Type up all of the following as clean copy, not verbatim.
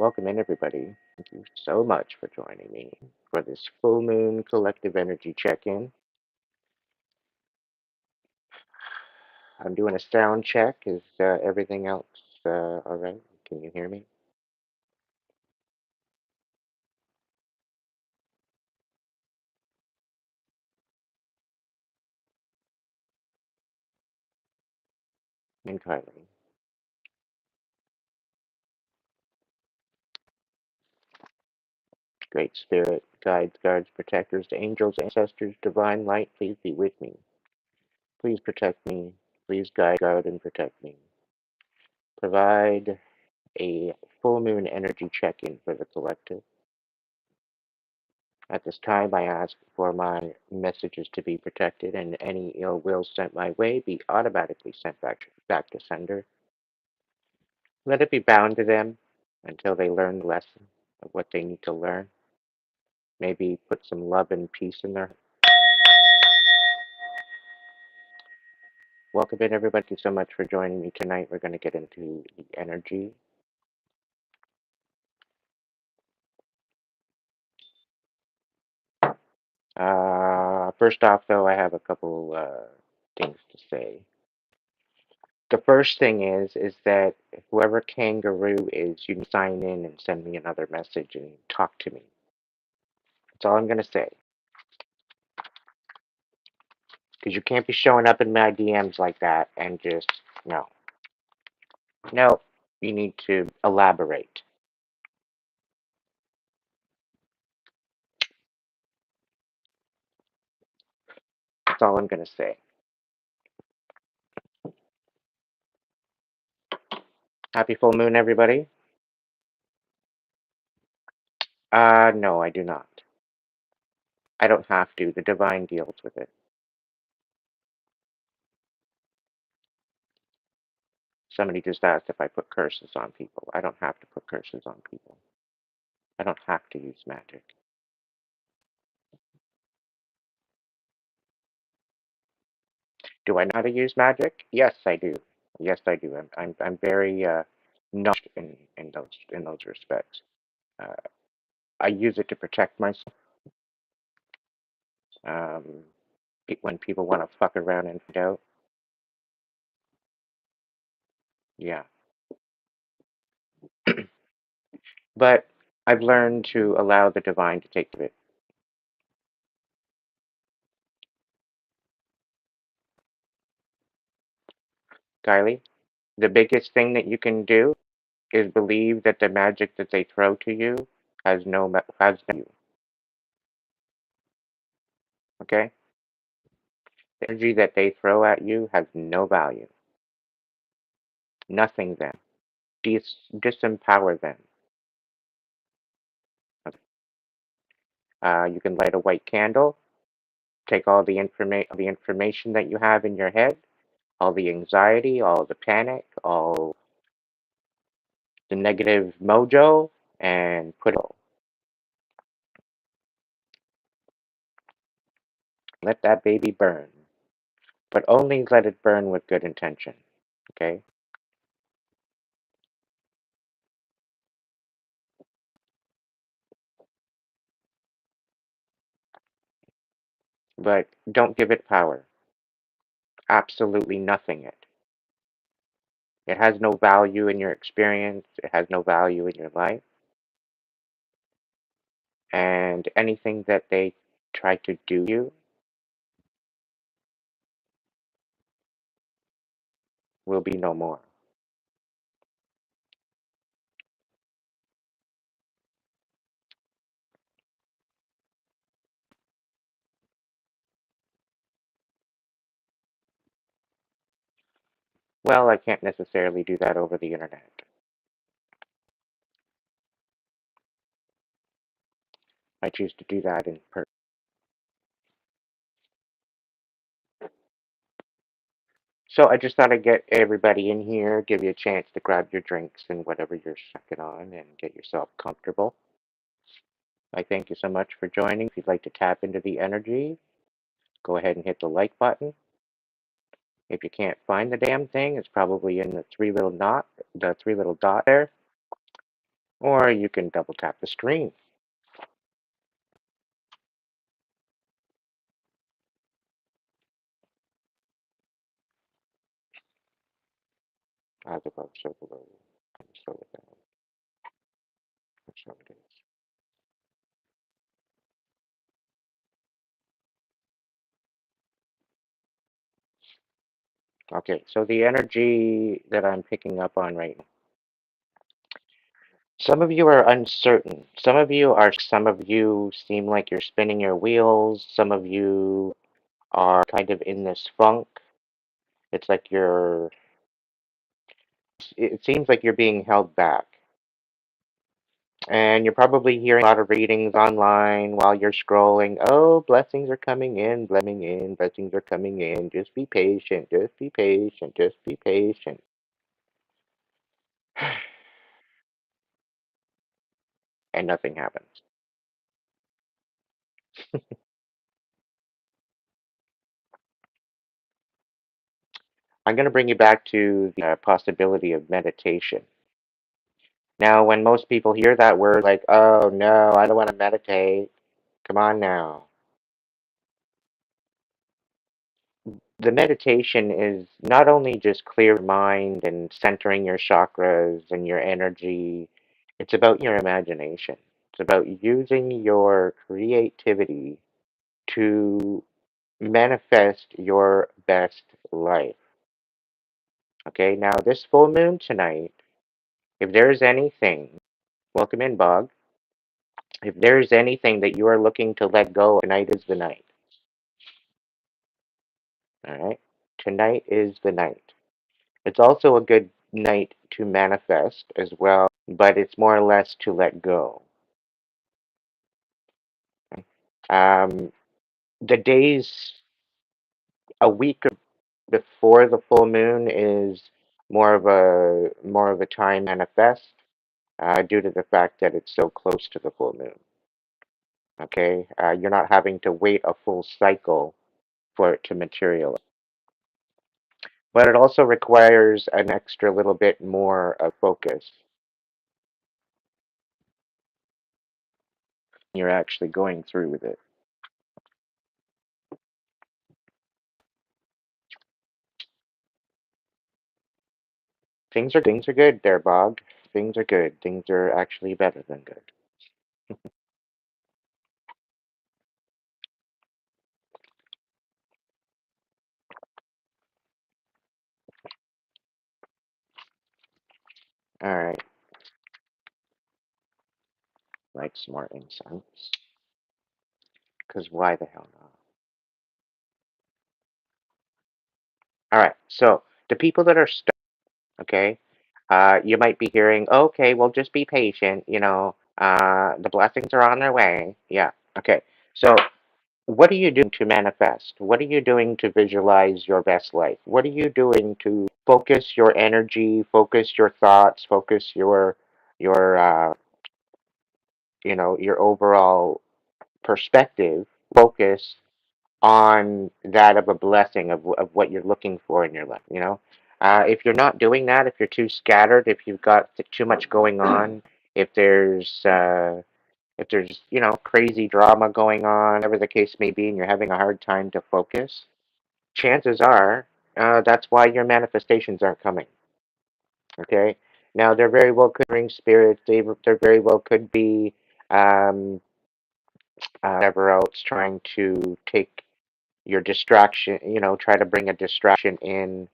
Welcome in, everybody. Thank you so much for joining me for this full moon collective energy check in. I'm doing a sound check. Is everything else all right? Can you hear me? And Kylie. Great Spirit, guides, guards, protectors, angels, ancestors, divine light, please be with me. Please protect me. Please guard, and protect me. Provide a full moon energy check in for the collective. At this time, I ask for my messages to be protected and any ill will sent my way be automatically sent back to sender. Let it be bound to them until they learn the lesson of what they need to learn. Maybe put some love and peace in their. Welcome in, everybody. Thank you so much for joining me tonight. We're going to get into the energy. First off, though, I have a couple things to say. The first thing is that whoever kangaroo is, you can sign in and send me another message and talk to me. That's all I'm gonna say. Because you can't be showing up in my DMs like that and just no, no. You need to elaborate. That's all I'm gonna say. Happy full moon, everybody. No, I do not. I don't have to. The divine deals with it. Somebody just asked if I put curses on people. I don't have to put curses on people. I don't have to use magic. Do I know how to use magic? Yes, I do. Yes, I do. I'm very knowledgeable in those respects. Uh, I use it to protect myself. Um, when people want to fuck around and find out, yeah. But I've learned to allow the divine to take it. Kylie, the biggest thing that you can do is believe that the magic that they throw to you has no you. Okay, the energy that they throw at you has no value. Nothing then. Disempower them. Okay. You can light a white candle. Take all the information that you have in your head, all the anxiety, all the panic, all the negative mojo, and put it. Let that baby burn, but only let it burn with good intention. Okay. But don't give it power. Absolutely nothing it. It has no value in your experience. It has no value in your life. And anything that they try to do you will be no more. Well, I can't necessarily do that over the internet. I choose to do that in person. So I just thought I'd get everybody in here, give you a chance to grab your drinks and whatever you're sucking on and get yourself comfortable. I thank you so much for joining. If you'd like to tap into the energy, go ahead and hit the like button. If you can't find the damn thing, it's probably in the three little dot there. Or you can double tap the screen. As above, so below, and so without, and so it is. Okay, so the energy that I'm picking up on right now. Some of you are uncertain. Some of you are stuck. Some of you seem like you're spinning your wheels. Some of you are kind of in this funk. It's like it seems like you're being held back. And you're probably hearing a lot of readings online while you're scrolling. Oh, blessings are coming in, blessings are coming in. Just be patient, just be patient, just be patient. And nothing happens. I'm going to bring you back to the possibility of meditation. Now, when most people hear that word, like, oh no, I don't want to meditate, come on now. The meditation is not only just clear mind and centering your chakras and your energy, it's about your imagination. It's about using your creativity to manifest your best life. Okay, now this full moon tonight, if there's anything, welcome in, Bog. If there's anything that you are looking to let go, tonight is the night. All right, tonight is the night. It's also a good night to manifest as well, but it's more or less to let go. Okay? The days a week before the full moon is more of a time manifest due to the fact that it's so close to the full moon. Okay, you're not having to wait a full cycle for it to materialize, but it also requires an extra little bit more of focus. You're actually going through with it. Things are good there, Bog. Things are good. Things are actually better than good. All right, light some more incense. Because why the hell not? All right, so the people that are stuck, okay, you might be hearing, okay, well, just be patient. The blessings are on their way. Yeah, okay. So, what are you doing to manifest? What are you doing to visualize your best life? What are you doing to focus your energy, focus your thoughts, focus your your overall perspective, focus on that of a blessing of what you're looking for in your life. If you're not doing that, if you're too scattered, if you've got too much going on, if there's crazy drama going on, whatever the case may be, and you're having a hard time to focus, chances are that's why your manifestations aren't coming. Okay. Now there very well could bring spirits. There very well could be um, whatever else trying to take your distraction, try to bring a distraction in.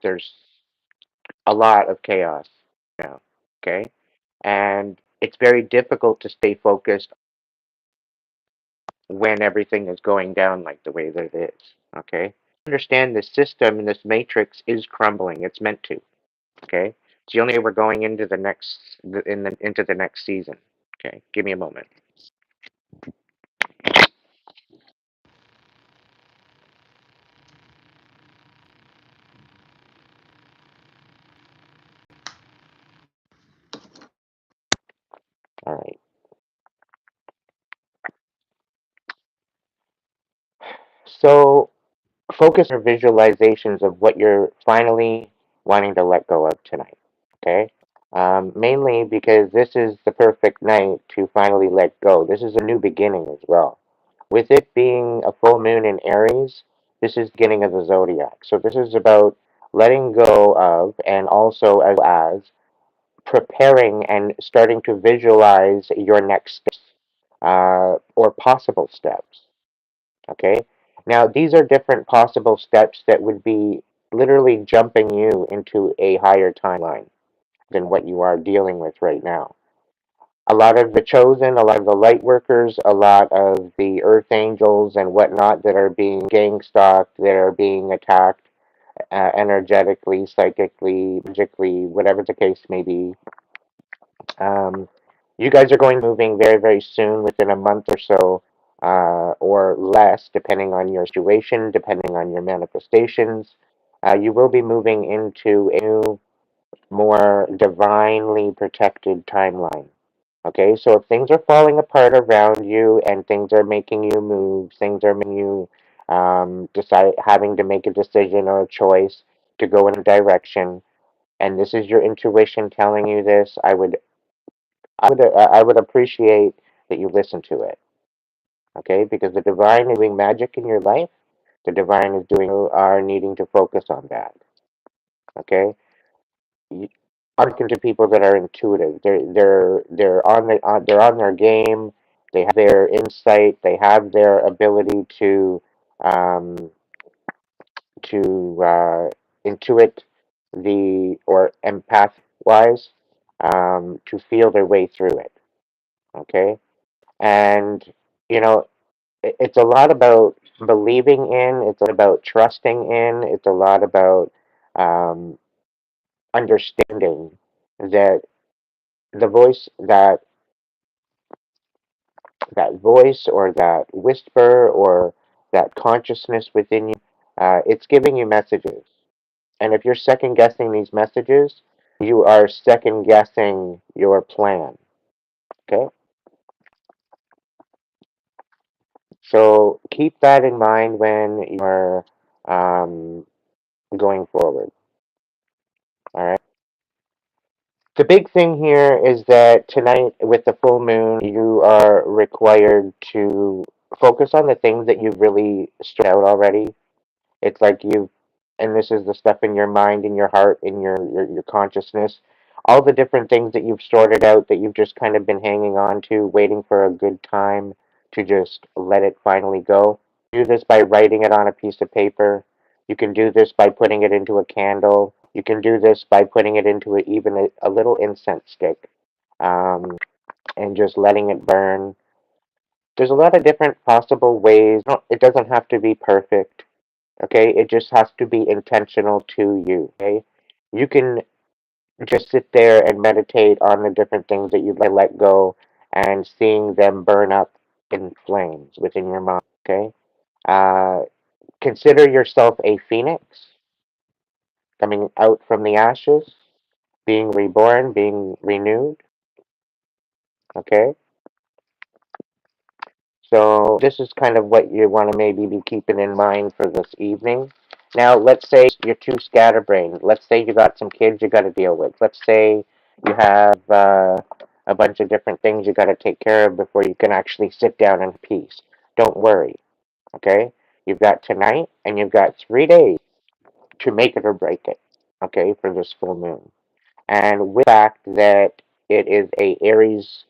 There's a lot of chaos now, okay? And it's very difficult to stay focused when everything is going down like the way that it is, okay? Understand this system and this matrix is crumbling. It's meant to, okay? It's the only way we're going into the next season. Okay, give me a moment. All right. So focus on your visualizations of what you're finally wanting to let go of tonight. Okay? Mainly because this is the perfect night to finally let go. This is a new beginning as well. With it being a full moon in Aries, this is the beginning of the zodiac. So this is about letting go of, and also as preparing and starting to visualize your next steps, or possible steps. Okay? Now, these are different possible steps that would be literally jumping you into a higher timeline than what you are dealing with right now. A lot of the chosen, a lot of the light workers, a lot of the earth angels and whatnot that are being gang stalked, that are being attacked energetically, psychically, magically, whatever the case may be. Um, you guys are going moving very, very soon, within a month or so, or less, depending on your situation, depending on your manifestations. You will be moving into a new, more divinely protected timeline. Okay, so if things are falling apart around you and things are making you move, things are making you decide, having to make a decision or a choice to go in a direction, and this is your intuition telling you this, I would appreciate that you listen to it. Okay, because the divine is doing magic in your life. The divine is doing, you are needing to focus on that. Okay, you, I'm talking to people that are intuitive. They're on their game. They have their insight. They have their ability um, to intuit the, or empath wise, to feel their way through it. Okay, and you know, it's a lot about believing in. It's about trusting in. It's a lot about um, understanding that the voice, that voice or that whisper or that consciousness within you, it's giving you messages. And if you're second guessing these messages, you are second guessing your plan. Okay? So keep that in mind when you're um, going forward. All right? The big thing here is that tonight, with the full moon, you are required to focus on the things that you've really stood out already. It's like and this is the stuff in your mind, in your heart, in your consciousness, all the different things that you've sorted out that you've just kind of been hanging on to, waiting for a good time to just let it finally go. Do this by writing it on a piece of paper. You can do this by putting it into a candle. You can do this by putting it into even a little incense stick, um, and just letting it burn. There's a lot of different possible ways. No, it doesn't have to be perfect. Okay, it just has to be intentional to you. Okay, you can just sit there and meditate on the different things that you'd like to let go, and seeing them burn up in flames within your mind. Okay, uh, consider yourself a phoenix coming out from the ashes, being reborn, being renewed. Okay, so this is kind of what you want to maybe be keeping in mind for this evening. Now, let's say you're too scatterbrained. Let's say you got some kids you got to deal with. Let's say you have a bunch of different things you got to take care of before you can actually sit down in peace. Don't worry, okay? You've got tonight and you've got 3 days to make it or break it, okay, for this full moon. And with the fact that it is a Aries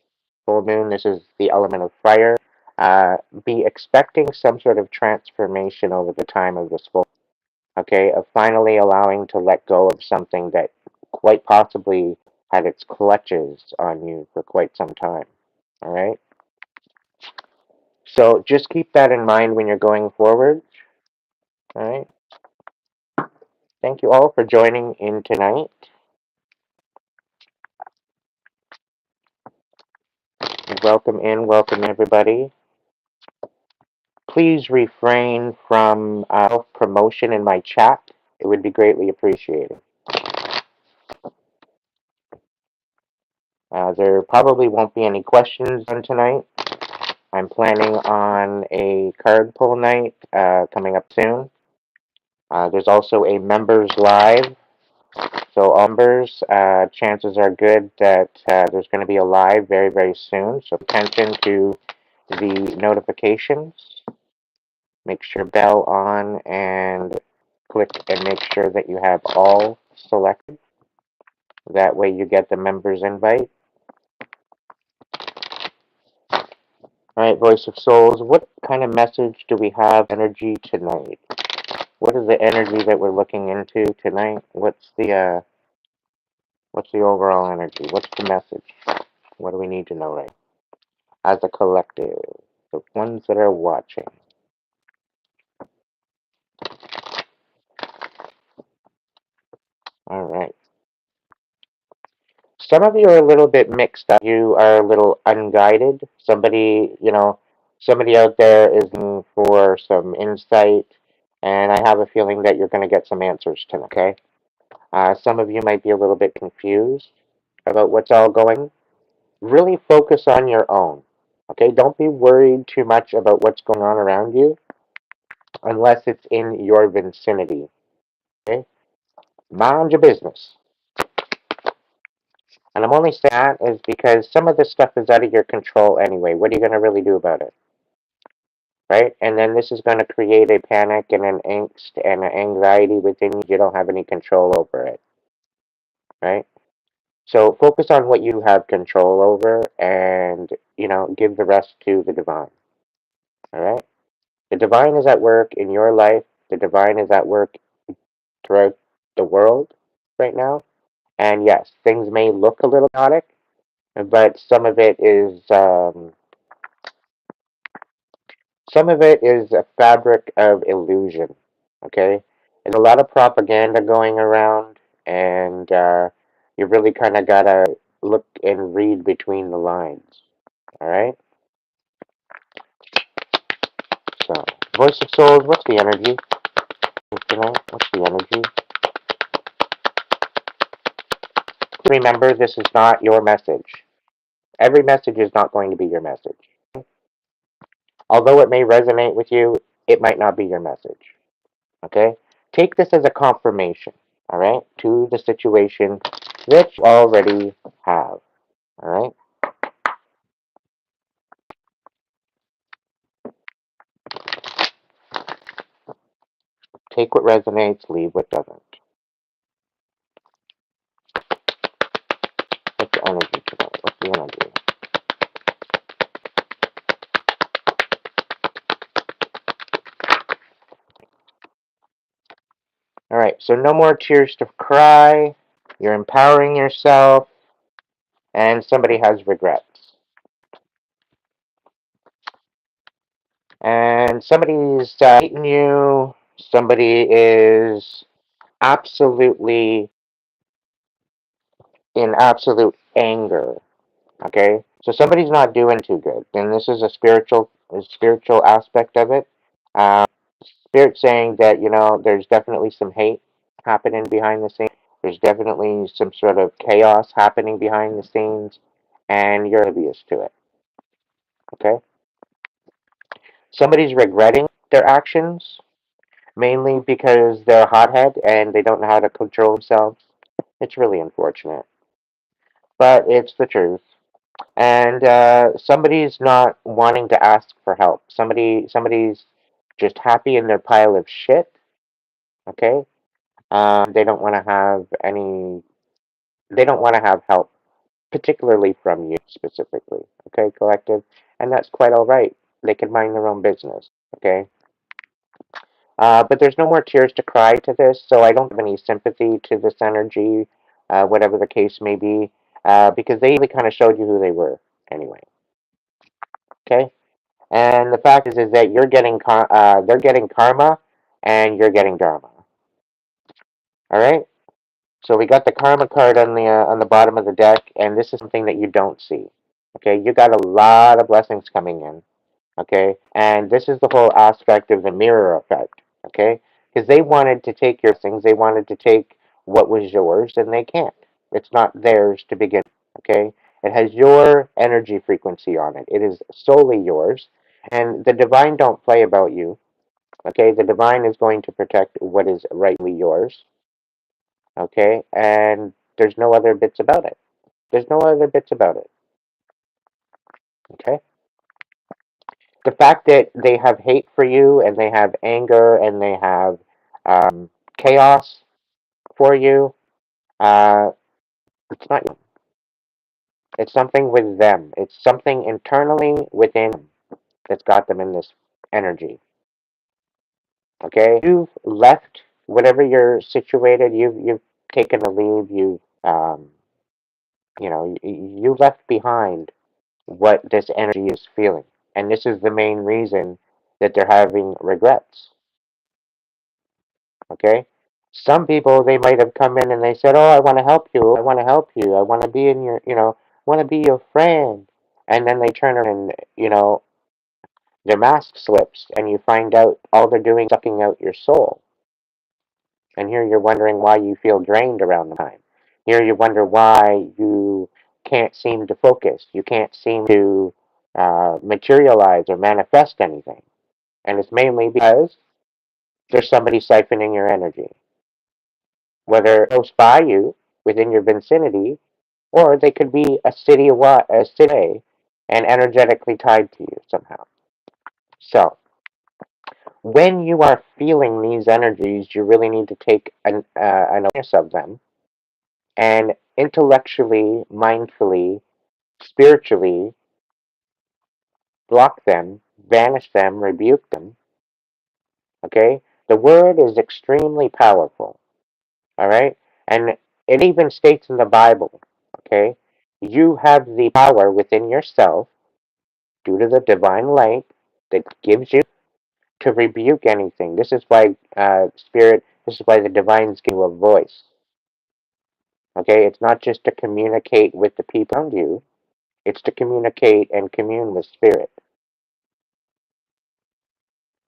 full moon, this is the element of fire, uh, be expecting some sort of transformation over the time of this full, okay, of finally allowing to let go of something that quite possibly had its clutches on you for quite some time. All right? So just keep that in mind when you're going forward. All right? Thank you all for joining in tonight. Welcome in, welcome everybody. Please refrain from self promotion in my chat. It would be greatly appreciated. There probably won't be any questions on tonight. I'm planning on a card pull night coming up soon. There's also a members live So numbers, chances are good that there's going to be a live very, very soon. So pay attention to the notifications. Make sure bell on and click and make sure that you have all selected. That way you get the members invite. All right, Voice of Souls, what kind of message do we have energy tonight? What is the energy that we're looking into tonight? What's the overall energy? What's the message? What do we need to know right as a collective? The ones that are watching. All right. Some of you are a little bit mixed up. You are a little unguided. Somebody out there is looking for some insight, and I have a feeling that you're going to get some answers tonight, okay? Some of you might be a little bit confused about what's all going. Really focus on your own, okay? Don't be worried too much about what's going on around you unless it's in your vicinity, okay? Mind your business. And I'm only saying that is because some of this stuff is out of your control anyway. What are you going to really do about it? Right? And then this is going to create a panic and an angst and an anxiety within you. You don't have any control over it. Right? So focus on what you have control over and, give the rest to the divine. All right? The divine is at work in your life. The divine is at work throughout the world right now. And yes, things may look a little chaotic, but some of it is a fabric of illusion. Okay, there's a lot of propaganda going around, and you really kind of gotta look and read between the lines. All right. So, Voice of Souls, what's the energy tonight? What's the energy? Remember, this is not your message. Every message is not going to be your message. Although it may resonate with you, it might not be your message. Okay? Take this as a confirmation, all right, to the situation that you already have. All right? Take what resonates, leave what doesn't. What's the energy today? What's the energy? All right, so no more tears to cry. You're empowering yourself, and somebody has regrets. And somebody's hating you. Somebody is absolutely in absolute anger. Okay, so somebody's not doing too good, and this is a spiritual aspect of it. Spirit saying that there's definitely some hate happening behind the scenes. There's definitely some sort of chaos happening behind the scenes, and you're oblivious to it. Okay, somebody's regretting their actions mainly because they're a hothead and they don't know how to control themselves. It's really unfortunate, but it's the truth. And somebody's not wanting to ask for help. Somebody's just happy in their pile of shit. Okay, they don't want to have any. They don't want to have help, particularly from you specifically. Okay, collective, and that's quite all right. They can mind their own business. Okay, but there's no more tears to cry to this, so I don't have any sympathy to this energy, whatever the case may be, because they really kind of showed you who they were anyway. Okay. And the fact is that they're getting karma, and you're getting dharma. All right. So we got the karma card on the bottom of the deck, and this is something that you don't see. Okay, you got a lot of blessings coming in. Okay, and this is the whole aspect of the mirror effect. Okay, because they wanted to take your things, they wanted to take what was yours, and they can't. It's not theirs to begin. Okay, it has your energy frequency on it. It is solely yours, and the divine don't play about you. Okay, the divine is going to protect what is rightly yours. Okay, and there's no other bits about it. There's no other bits about it. Okay, the fact that they have hate for you and they have anger and they have chaos for you, uh, it's not you. It's something with them. It's something internally within them that's got them in this energy. Okay, you've left whatever you're situated. You've taken a leave. You left behind what this energy is feeling, and this is the main reason that they're having regrets. Okay, some people they might have come in and they said, "Oh, I want to help you. I want to help you. I want to be in your, want to be your friend," and then they turn around and their mask slips, and you find out all they're doing is sucking out your soul. And here you're wondering why you feel drained around the time. Here you wonder why you can't seem to focus. You can't seem to materialize or manifest anything. And it's mainly because there's somebody siphoning your energy, whether close by you, within your vicinity, or they could be a city away and energetically tied to you somehow. So, when you are feeling these energies, you really need to take an awareness of them and intellectually, mindfully, spiritually block them, banish them, rebuke them. Okay? The word is extremely powerful. All right? And it even states in the Bible, okay? You have the power within yourself due to the divine light that gives you to rebuke anything. This is why this is why the divines give you a voice. Okay? It's not just to communicate with the people around you, it's to communicate and commune with spirit.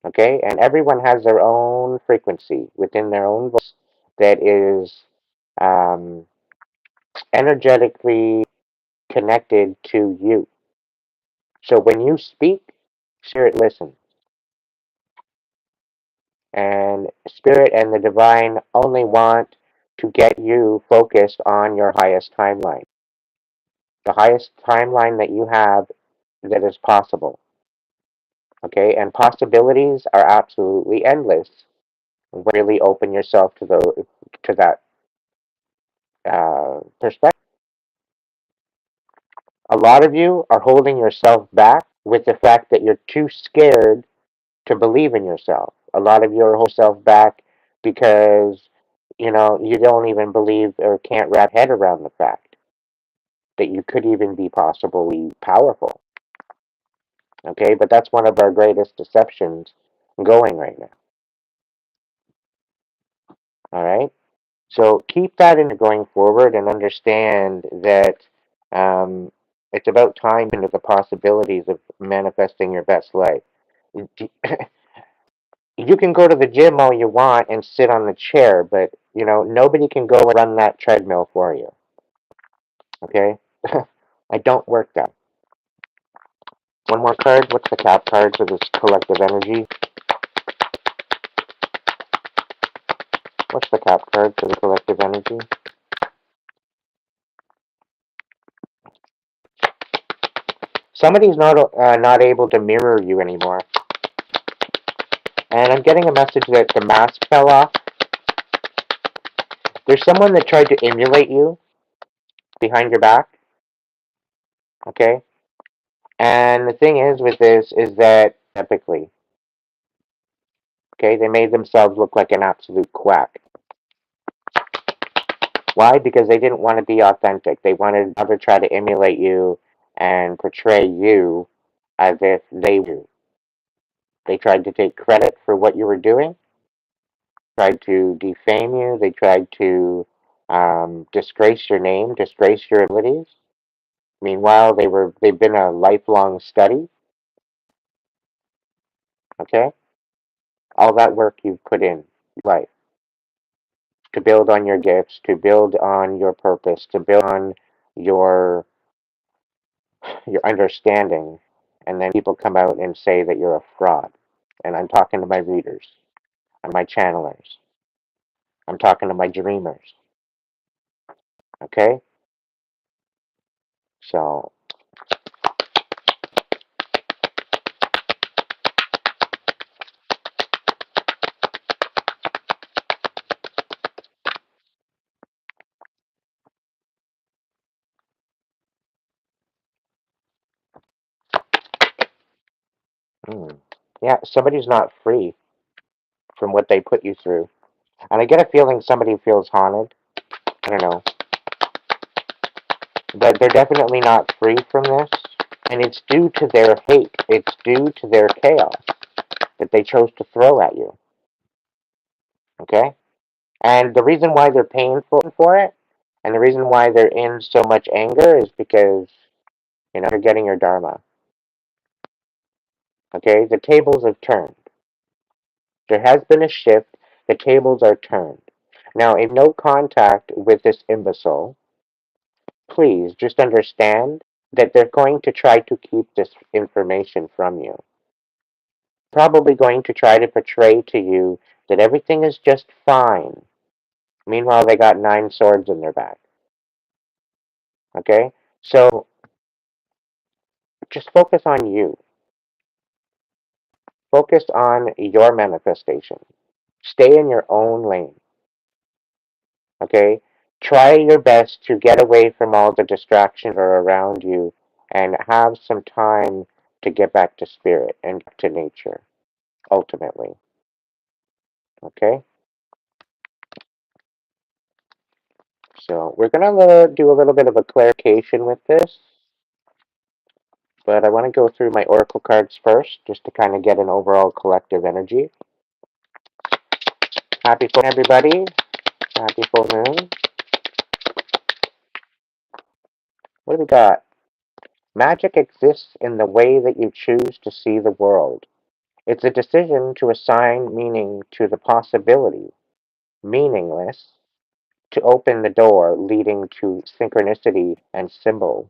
Okay? And everyone has their own frequency within their own voice that is um, energetically connected to you. So when you speak, spirit listens. And spirit and the divine only want to get you focused on your highest timeline. The highest timeline that you have that is possible. Okay? And possibilities are absolutely endless. Really open yourself to that perspective. A lot of you are holding yourself back with the fact that you're too scared to believe in yourself. A lot of you are holding yourself back because you don't even believe or can't wrap your head around the fact that you could even be possibly powerful. Okay, but that's one of our greatest deceptions going right now. All right, so keep that in going forward and understand that um, it's about time into the possibilities of manifesting your best life. You can go to the gym all you want and sit on the chair, but nobody can go and run that treadmill for you. Okay? I don't work that. One more card. What's the cap card for this collective energy? What's the cap card for the collective energy? Somebody's not able to mirror you anymore, and I'm getting a message that the mask fell off. There's someone that tried to emulate you behind your back. Okay, and the thing is with this is that epically, okay, they made themselves look like an absolute quack. Why? Because they didn't want to be authentic. They wanted to try to emulate you and portray you as if they do. They tried to take credit for what you were doing, tried to defame you, they tried to disgrace your name, disgrace your abilities. Meanwhile, they've been a lifelong study. Okay, all that work you've put in life to build on your gifts, to build on your purpose, to build on your your understanding, and then people come out and say that you're a fraud. And I'm talking to my readers and my channelers. I'm talking to my dreamers. Okay? So, mm, yeah, somebody's not free from what they put you through. And I get a feeling somebody feels haunted. I don't know. But they're definitely not free from this. And it's due to their hate. It's due to their chaos that they chose to throw at you. Okay? And the reason why they're painful for it, and the reason why they're in so much anger is because, you're getting your dharma. Okay? The tables have turned. There has been a shift. The tables are turned. Now, in no contact with this imbecile, please just understand that they're going to try to keep this information from you. Probably going to try to portray to you that everything is just fine. Meanwhile, they got 9 swords in their back. Okay? So just focus on you. Focus on your manifestation. Stay in your own lane. Okay? Try your best to get away from all the distractions that are around you and have some time to get back to spirit and to nature, ultimately. Okay? So we're going to do a little bit of a clarification with this, but I want to go through my oracle cards first just to kind of get an overall collective energy. Happy full moon, everybody. Happy full moon. What do we got? Magic exists in the way that you choose to see the world. It's a decision to assign meaning to the possibility, meaningless, to open the door leading to synchronicity and symbol,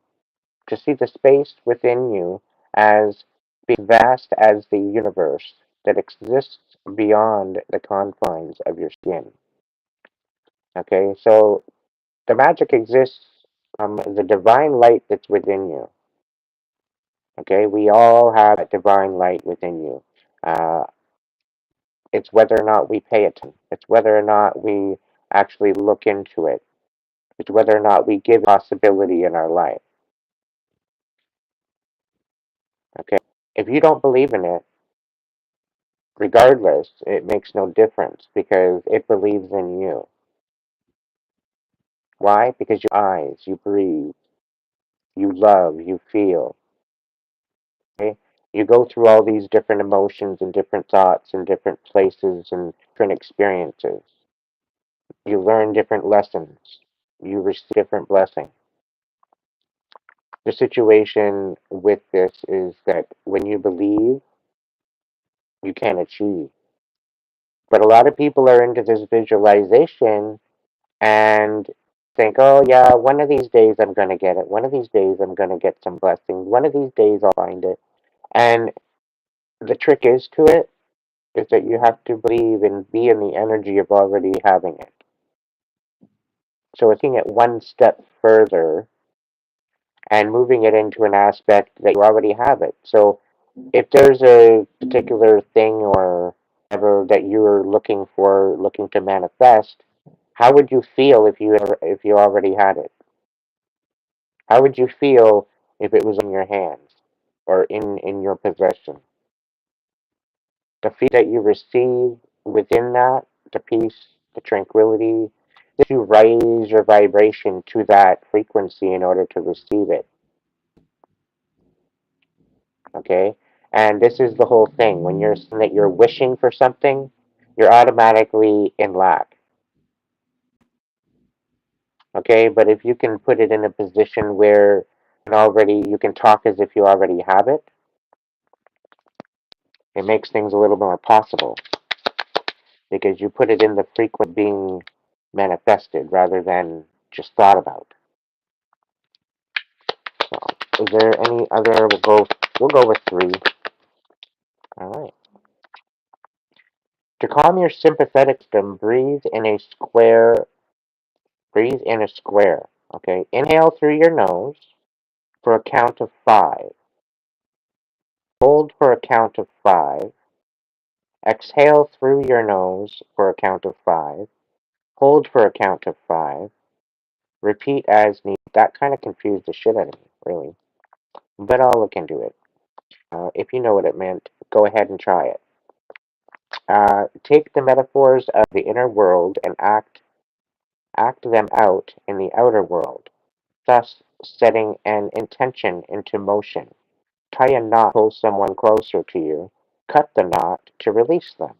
to see the space within you as being vast as the universe that exists beyond the confines of your skin. Okay, so the magic exists from the divine light that's within you. Okay, we all have that divine light within you. Uh, it's whether or not we pay attention. It's whether or not we actually look into it. It's whether or not we give possibility in our life. Okay, if you don't believe in it, regardless, it makes no difference because it believes in you. Why? Because your eyes, you breathe, you love, you feel. Okay, you go through all these different emotions and different thoughts and different places and different experiences. You learn different lessons. You receive different blessings. The situation with this is that when you believe, you can achieve. But a lot of people are into this visualization and think, oh, yeah, one of these days I'm going to get it. One of these days I'm going to get some blessings. One of these days I'll find it. And the trick is to it is that you have to believe and be in the energy of already having it. So it's taking it one step further and moving it into an aspect that you already have it. So if there's a particular thing or whatever that you're looking for, looking to manifest, how would you feel if you already had it? How would you feel if it was in your hands or in your possession? The feel that you receive within that, the peace, the tranquility, that you raise your vibration to that frequency in order to receive it. Okay? And this is the whole thing. When you're saying that you're wishing for something, you're automatically in lack. Okay? But if you can put it in a position where you can talk as if you already have it, it makes things a little more possible because you put it in the frequent being manifested rather than just thought about. So, is there any other? We'll go with 3. All right. To calm your sympathetic system, breathe in a square. Breathe in a square. Okay, inhale through your nose for a count of 5. Hold for a count of 5. Exhale through your nose for a count of 5. Hold for a count of 5. Repeat as needed. That kind of confused the shit out of me, really. But I'll look into it. If you know what it meant, go ahead and try it. Take the metaphors of the inner world and act them out in the outer world, thus setting an intention into motion. Tie a knot, pull someone closer to you, cut the knot to release them.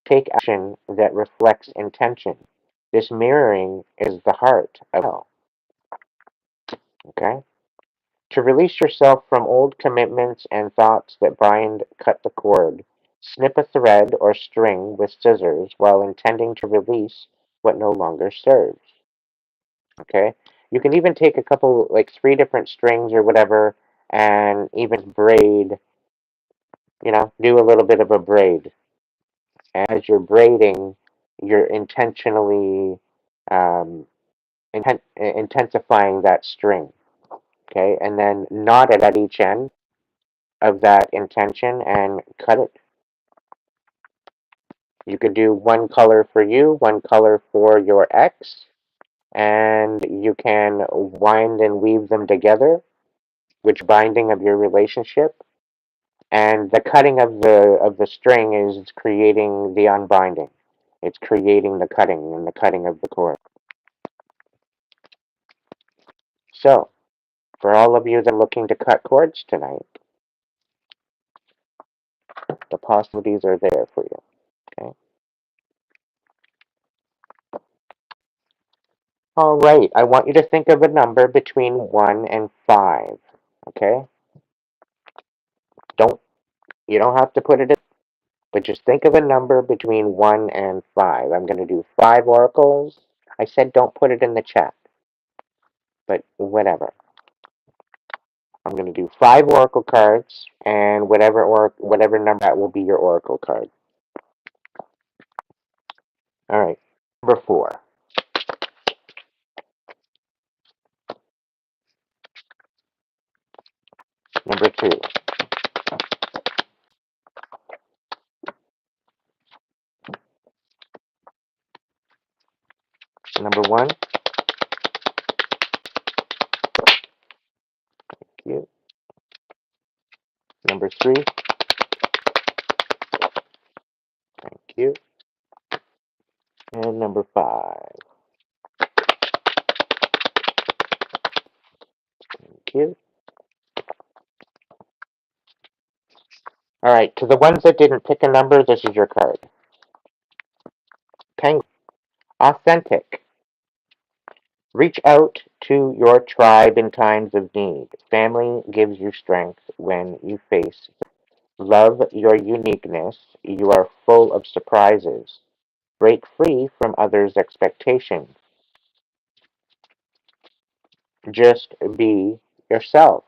Take action that reflects intention. This mirroring is the heart of will. Okay? To release yourself from old commitments and thoughts that bind, cut the cord. Snip a thread or string with scissors while intending to release what no longer serves. Okay? You can even take a couple, like 3 different strings or whatever, and even braid, do a little bit of a braid. As you're braiding, you're intentionally um, intensifying that string. Okay? And then knot it at each end of that intention and cut it. You could do one color for you, one color for your ex, and you can wind and weave them together, which binding of your relationship. And the cutting of the string is creating the unbinding. It's creating the cutting and the cutting of the cord. So, for all of you that are looking to cut cords tonight, the possibilities are there for you. Okay. All right. I want you to think of a number between 1 and 5. Okay. Don't You don't have to put it in, but just think of a number between 1 and 5. I'm going to do 5 oracles. I said don't put it in the chat, but whatever. I'm going to do 5 oracle cards, and whatever number that will be your oracle card. All right. Number 4. Number 2. Number 1. Thank you. Number 3. Thank you. And number 5. Thank you. All right. To the ones that didn't pick a number, this is your card. Penguin. Authentic. Reach out to your tribe in times of need. Family gives you strength when you face. Love your uniqueness. You are full of surprises. Break free from others' expectations. Just be yourself.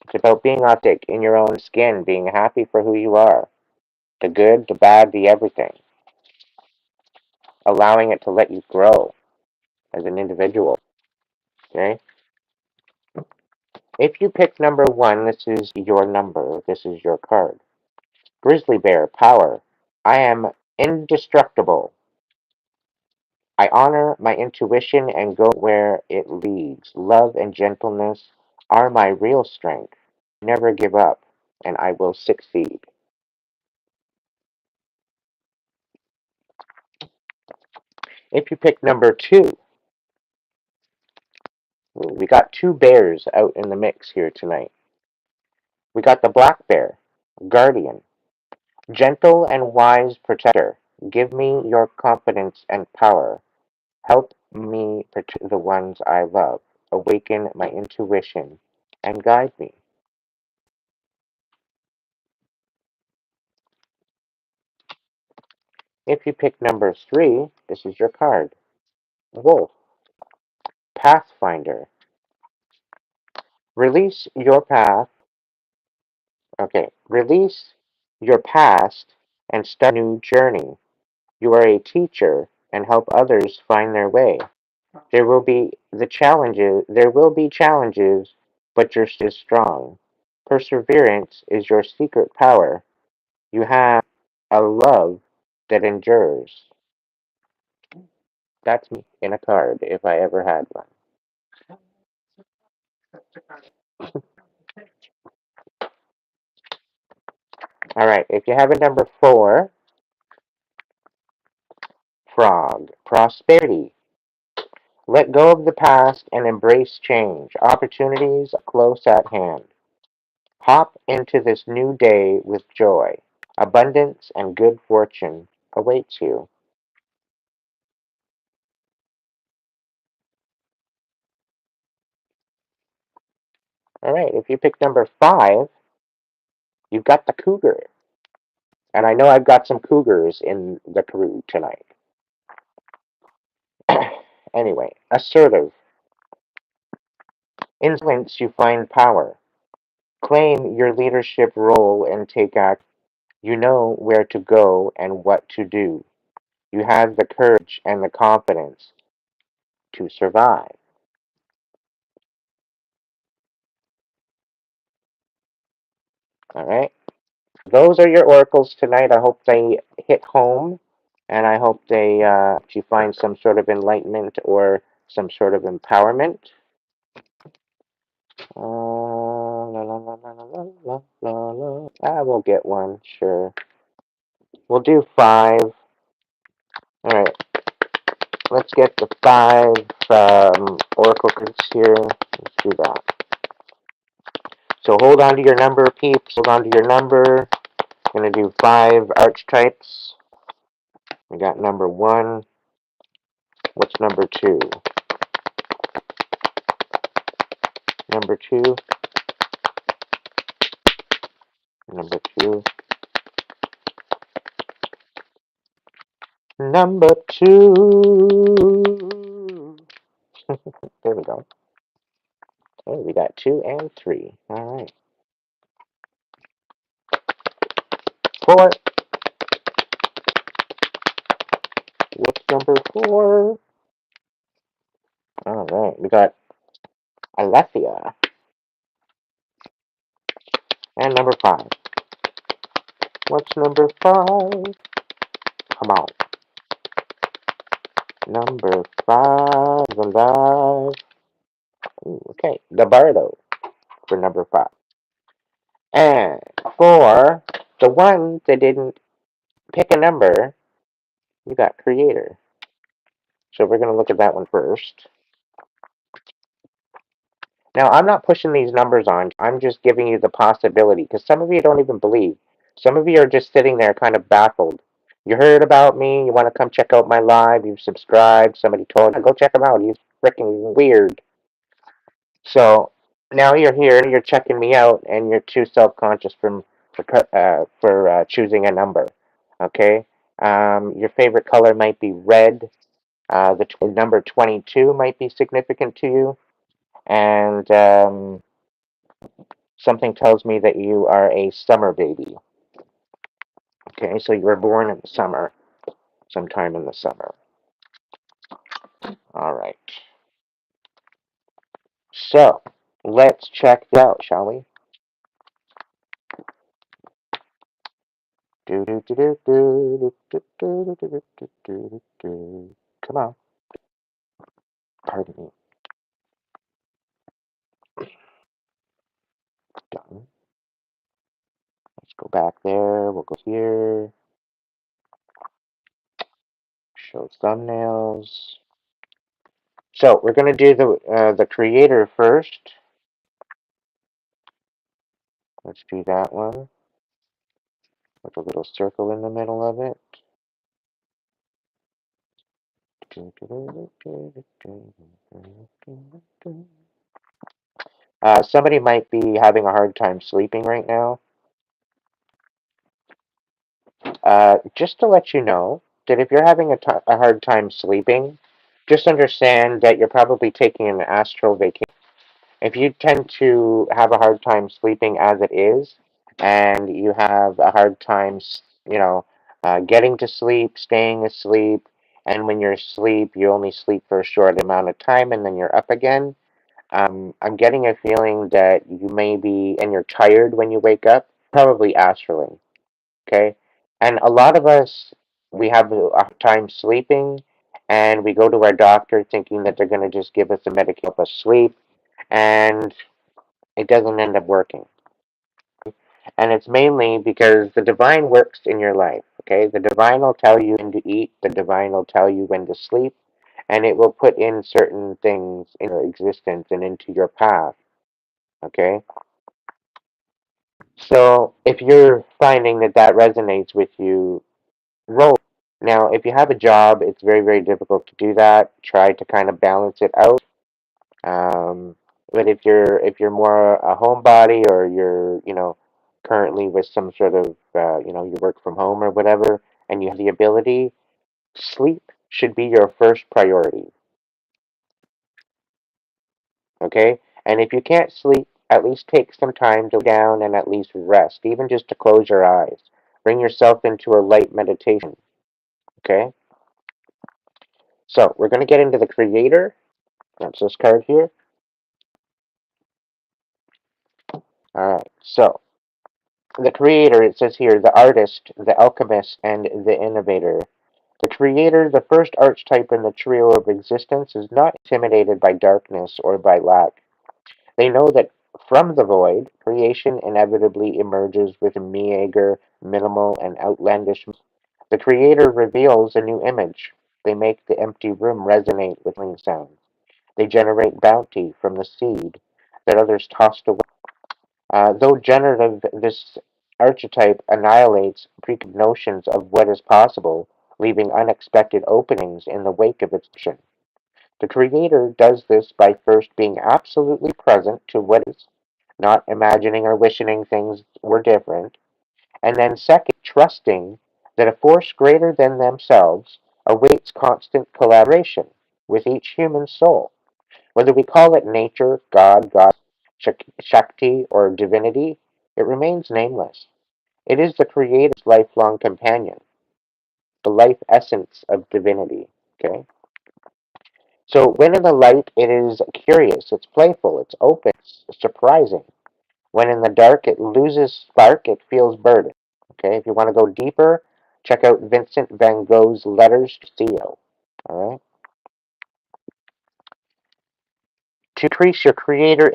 It's about being authentic in your own skin, being happy for who you are. The good, the bad, the everything. Allowing it to let you grow as an individual. Okay? If you pick number 1, this is your number. This is your card. Grizzly bear, power. I am indestructible. I honor my intuition and go where it leads. Love and gentleness are my real strength. Never give up, and I will succeed. If you pick number 2, we got 2 bears out in the mix here tonight. We got the black bear, guardian. Gentle and wise protector, give me your confidence and power. Help me protect the ones I love. Awaken my intuition and guide me. If you pick number 3, this is your card. Wolf, Pathfinder. Release your path. Okay, release your past and start a new journey. You are a teacher and help others find their way. There will be challenges, but you're still strong. Perseverance is your secret power. You have a love that endures. That's me in a card if I ever had one. All right, if you have a number 4, frog, prosperity. Let go of the past and embrace change. Opportunities are close at hand. Hop into this new day with joy. Abundance and good fortune awaits you. All right, if you pick number 5, you've got the cougar. And I know I've got some cougars in the crew tonight. Anyway, assertive. Influence, you find power. Claim your leadership role and take action. You know where to go and what to do. You have the courage and the confidence to survive. All right. Those are your oracles tonight. I hope they hit home, and I hope you find some sort of enlightenment or some sort of empowerment. La, la, la, la, la, la, la, la. I will get one, sure. We'll do 5. All right, let's get the 5 oracle cards here. Let's do that. So hold on to your number, peeps. Hold on to your number. I'm going to do 5 archetypes. We got number 1. What's number 2? Number 2. Number 2. Number 2. There we go. Okay, we got 2 and 3. All right. 4. What's number 4? All right. We got Alethea. And number 5. What's number 5? Come on. Number 5 alive. Ooh, okay. The Bardo for number 5. And for the one that didn't pick a number, you got Creator. So we're going to look at that one first. Now, I'm not pushing these numbers on. I'm just giving you the possibility because some of you don't even believe. Some of you are just sitting there kind of baffled. You heard about me. You want to come check out my live. You've subscribed. Somebody told you, go check him out. He's freaking weird. So now you're here. You're checking me out, and you're too self-conscious for choosing a number. Okay. Your favorite color might be red. The number 22 might be significant to you. And something tells me that you are a summer baby. Okay, so you were born in the summer, sometime in the summer. All right. So let's check it out, shall we? Come on. Pardon me. Done. Let's go back there. We'll go here. Show thumbnails. So we're going to do the creator first. Let's do that one with a little circle in the middle of it. Somebody might be having a hard time sleeping right now. Just to let you know that if you're having a hard time sleeping, just understand that you're probably taking an astral vacation. If you tend to have a hard time sleeping as it is, and you have a hard time, getting to sleep, staying asleep, and when you're asleep, you only sleep for a short amount of time, and then you're up again. I'm getting a feeling that you may be, and you're tired when you wake up, probably astraling. Okay, and a lot of us, we have a hard time sleeping, and we go to our doctor thinking that they're going to just give us a medication to help us sleep, and it doesn't end up working. And it's mainly because the divine works in your life. Okay, the divine will tell you when to eat, the divine will tell you when to sleep, and it will put in certain things in your existence and into your path. Okay, so if you're finding that that resonates with you, roll. Now, if you have a job, it's very, very difficult to do that. Try to kind of balance it out. Um, but if you're more a homebody, or you're currently with some sort of you work from home or whatever, and you have the ability, sleep should be your first priority. Okay, and if you can't sleep, at least take some time to lay down and at least rest, even just to close your eyes. Bring yourself into a light meditation. Okay, so we're going to get into the creator. That's this card here. All right, so the creator, it says here, the artist, the alchemist, and the innovator. The creator, the first archetype in the trio of existence, is not intimidated by darkness or by lack. They know that from the void, creation inevitably emerges with meager, minimal, and outlandish. The creator reveals a new image. They make the empty room resonate with ring sounds. They generate bounty from the seed that others tossed away. Though generative, this archetype annihilates preconceived notions of what is possible, leaving unexpected openings in the wake of its action. The creator does this by first being absolutely present to what is, not imagining or wishing things were different, and then second, trusting that a force greater than themselves awaits constant collaboration with each human soul. Whether we call it nature, God, Shakti, or divinity, it remains nameless. It is the Creator's lifelong companion, the life essence of divinity. Okay? So when in the light, it is curious, it's playful, it's open, it's surprising. When in the dark, it loses spark, it feels burdened. Okay? If you want to go deeper, check out Vincent van Gogh's Letters to Theo. All right? To increase your creator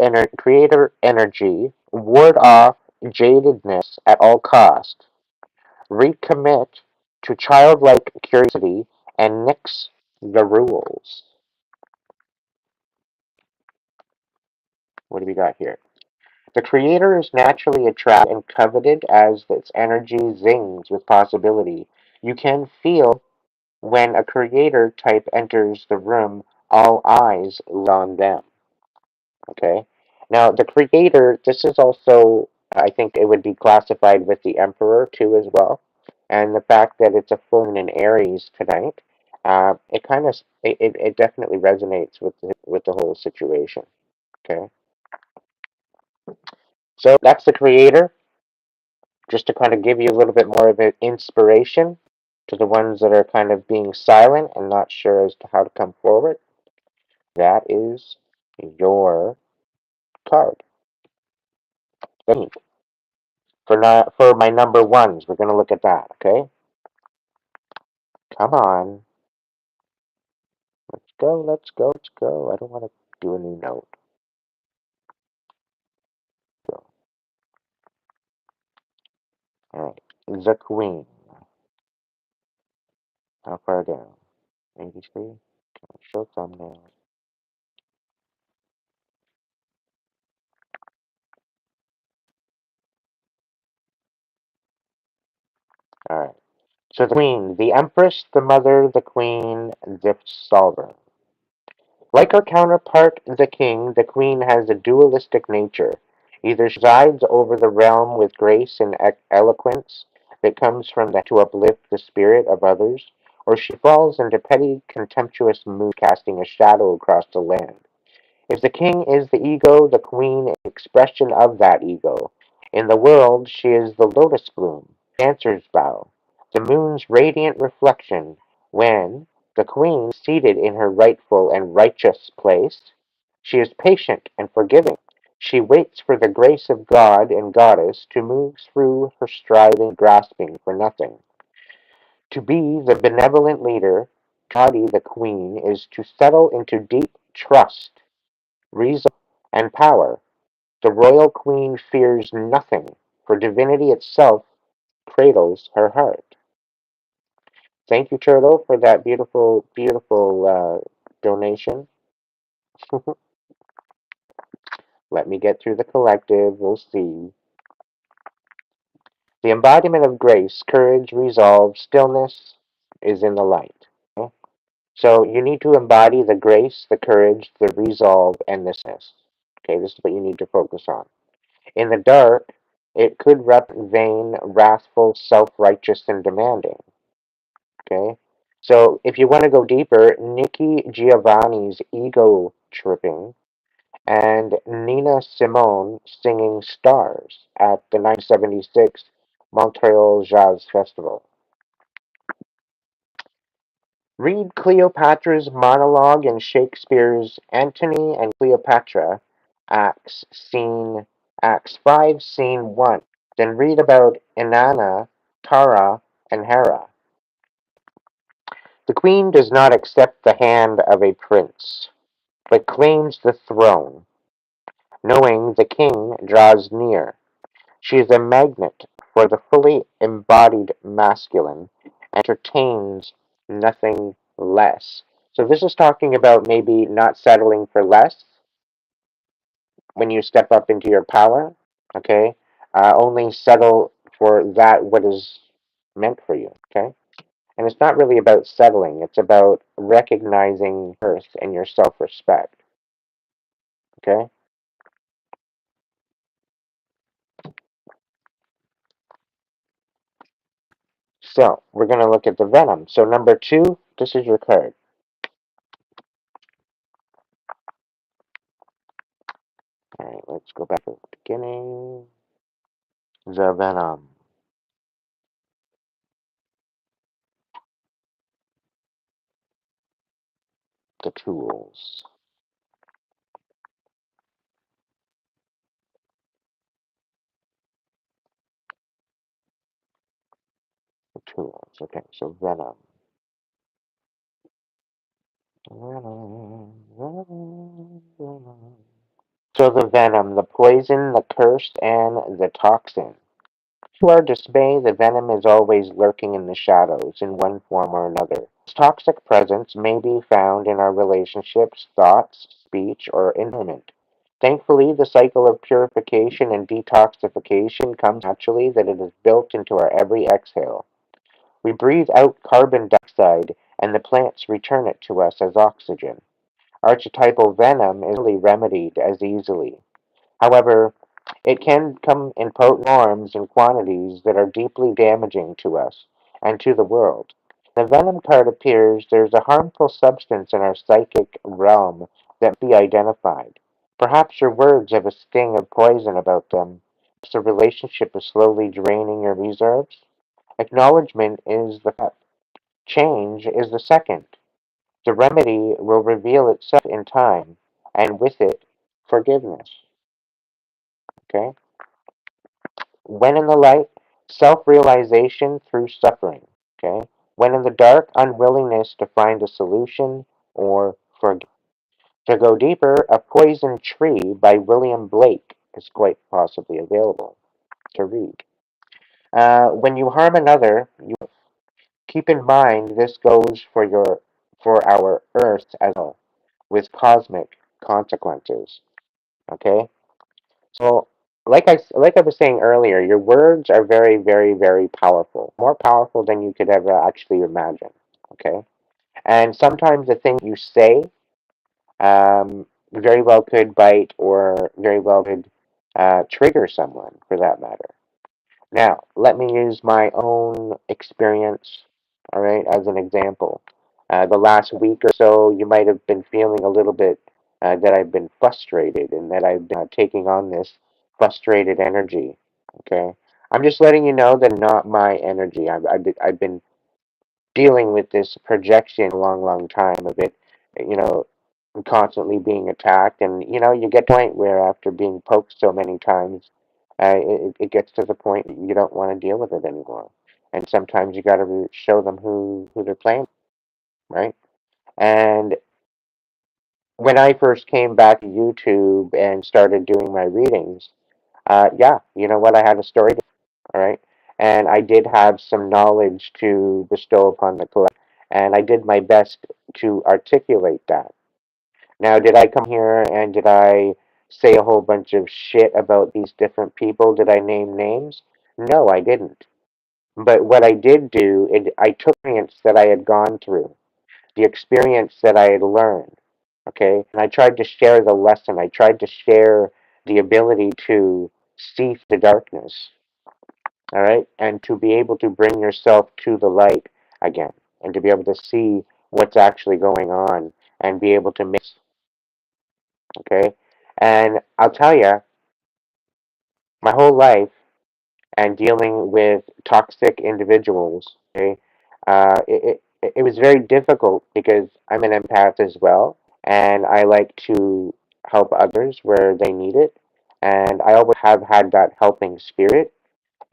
energy, ward off jadedness at all cost. Recommit to childlike curiosity and nix the rules. What do we got here? The creator is naturally attracted and coveted as its energy zings with possibility. You can feel when a creator type enters the room, all eyes on them. Okay. Now, the creator, this is also, I think it would be classified with the emperor too as well. And the fact that it's a full moon in Aries tonight, it kind of, it definitely resonates with the whole situation. Okay. So that's the creator, just to kind of give you a little bit more of an inspiration to the ones that are kind of being silent and not sure as to how to come forward. That is your card. For my number ones, we're going to look at that, okay? Come on. Let's go, let's go, let's go. I don't want to do a new note. So, all right. The Queen. How far down? 83? Show thumbnail. All right. So the Queen, the Empress, the Mother, the Queen, the Sovereign. Like her counterpart, the king, the queen has a dualistic nature. Either she presides over the realm with grace and eloquence that comes from the to uplift the spirit of others, or she falls into petty, contemptuous mood, casting a shadow across the land. If the king is the ego, the queen is the expression of that ego. In the world, she is the lotus bloom, dancer's bow, the moon's radiant reflection, when The queen, seated in her rightful and righteous place, she is patient and forgiving. She waits for the grace of God and goddess to move through her striving, grasping for nothing. To be the benevolent leader, to embody the queen, is to settle into deep trust, reason, and power. The royal queen fears nothing, for divinity itself cradles her heart. Thank you, Turtle, for that beautiful, beautiful donation. Let me get through the collective. We'll see. The embodiment of grace, courage, resolve, stillness is in the light. Okay? So you need to embody the grace, the courage, the resolve, and the stillness. Okay, this is what you need to focus on. In the dark, it could represent vain, wrathful, self-righteous, and demanding. Okay, so if you want to go deeper, Nikki Giovanni's ego tripping and Nina Simone singing Stars at the 1976 Montreal Jazz Festival. Read Cleopatra's monologue in Shakespeare's Antony and Cleopatra, Acts 5, Scene 1. Then read about Inanna, Tara, and Hera. The queen does not accept the hand of a prince, but claims the throne, knowing the king draws near. She is a magnet for the fully embodied masculine, entertains nothing less. So this is talking about maybe not settling for less when you step up into your power, okay? Only settle for that what is meant for you, okay? And it's not really about settling, it's about recognizing worth and your self respect, okay? So we're going to look at the Venom. So number two, this is your card. All right, let's go back to the beginning. The Venom, the tools, the tools. Okay, so Venom. Venom, Venom, Venom. So the venom, the poison, the curse, and the toxin. To our dismay, the venom is always lurking in the shadows in one form or another. Its toxic presence may be found in our relationships, thoughts, speech, or environment. Thankfully, the cycle of purification and detoxification comes naturally that it is built into our every exhale. We breathe out carbon dioxide, and the plants return it to us as oxygen. Archetypal venom is really remedied as easily. However, it can come in potent forms and quantities that are deeply damaging to us and to the world. When the venom card appears, there's a harmful substance in our psychic realm that must be identified. Perhaps your words have a sting of poison about them. Perhaps the relationship is slowly draining your reserves. Acknowledgement is the first. Change is the second. The remedy will reveal itself in time, and with it, forgiveness. Okay? When in the light, self realization through suffering. Okay? When in the dark, unwillingness to find a solution or forgive. To go deeper, A Poison Tree by William Blake is quite possibly available to read. When you harm another, you keep in mind this goes for our Earth as well, with cosmic consequences. Okay? So, like I was saying earlier, your words are very, very, very powerful. More powerful than you could ever actually imagine. Okay, and sometimes the things you say very well could bite or very well could trigger someone, for that matter. Now, let me use my own experience, all right, as an example. The last week or so, you might have been feeling a little bit that I've been frustrated and that I've been taking on this frustrated energy. Okay, I'm just letting you know that not my energy. I've been dealing with this projection a long, long time of it, you know, constantly being attacked. And, you get to a point where after being poked so many times, it gets to the point that you don't want to deal with it anymore. And sometimes you got to show them who they're playing, right? And when I first came back to YouTube and started doing my readings, yeah, you know what? I had a story, all right? And I did have some knowledge to bestow upon the collective, and I did my best to articulate that. Now, did I come here and did I say a whole bunch of shit about these different people? Did I name names? No, I didn't. But what I did do, I took the experience that I had gone through, the experience that I had learned, okay? And I tried to share the lesson. I tried to share the ability to see the darkness, all right? And to be able to bring yourself to the light again and to be able to see what's actually going on and be able to mix, okay? And I'll tell you, my whole life and dealing with toxic individuals, okay, it was very difficult because I'm an empath as well, and I like to help others where they need it. And I always have had that helping spirit,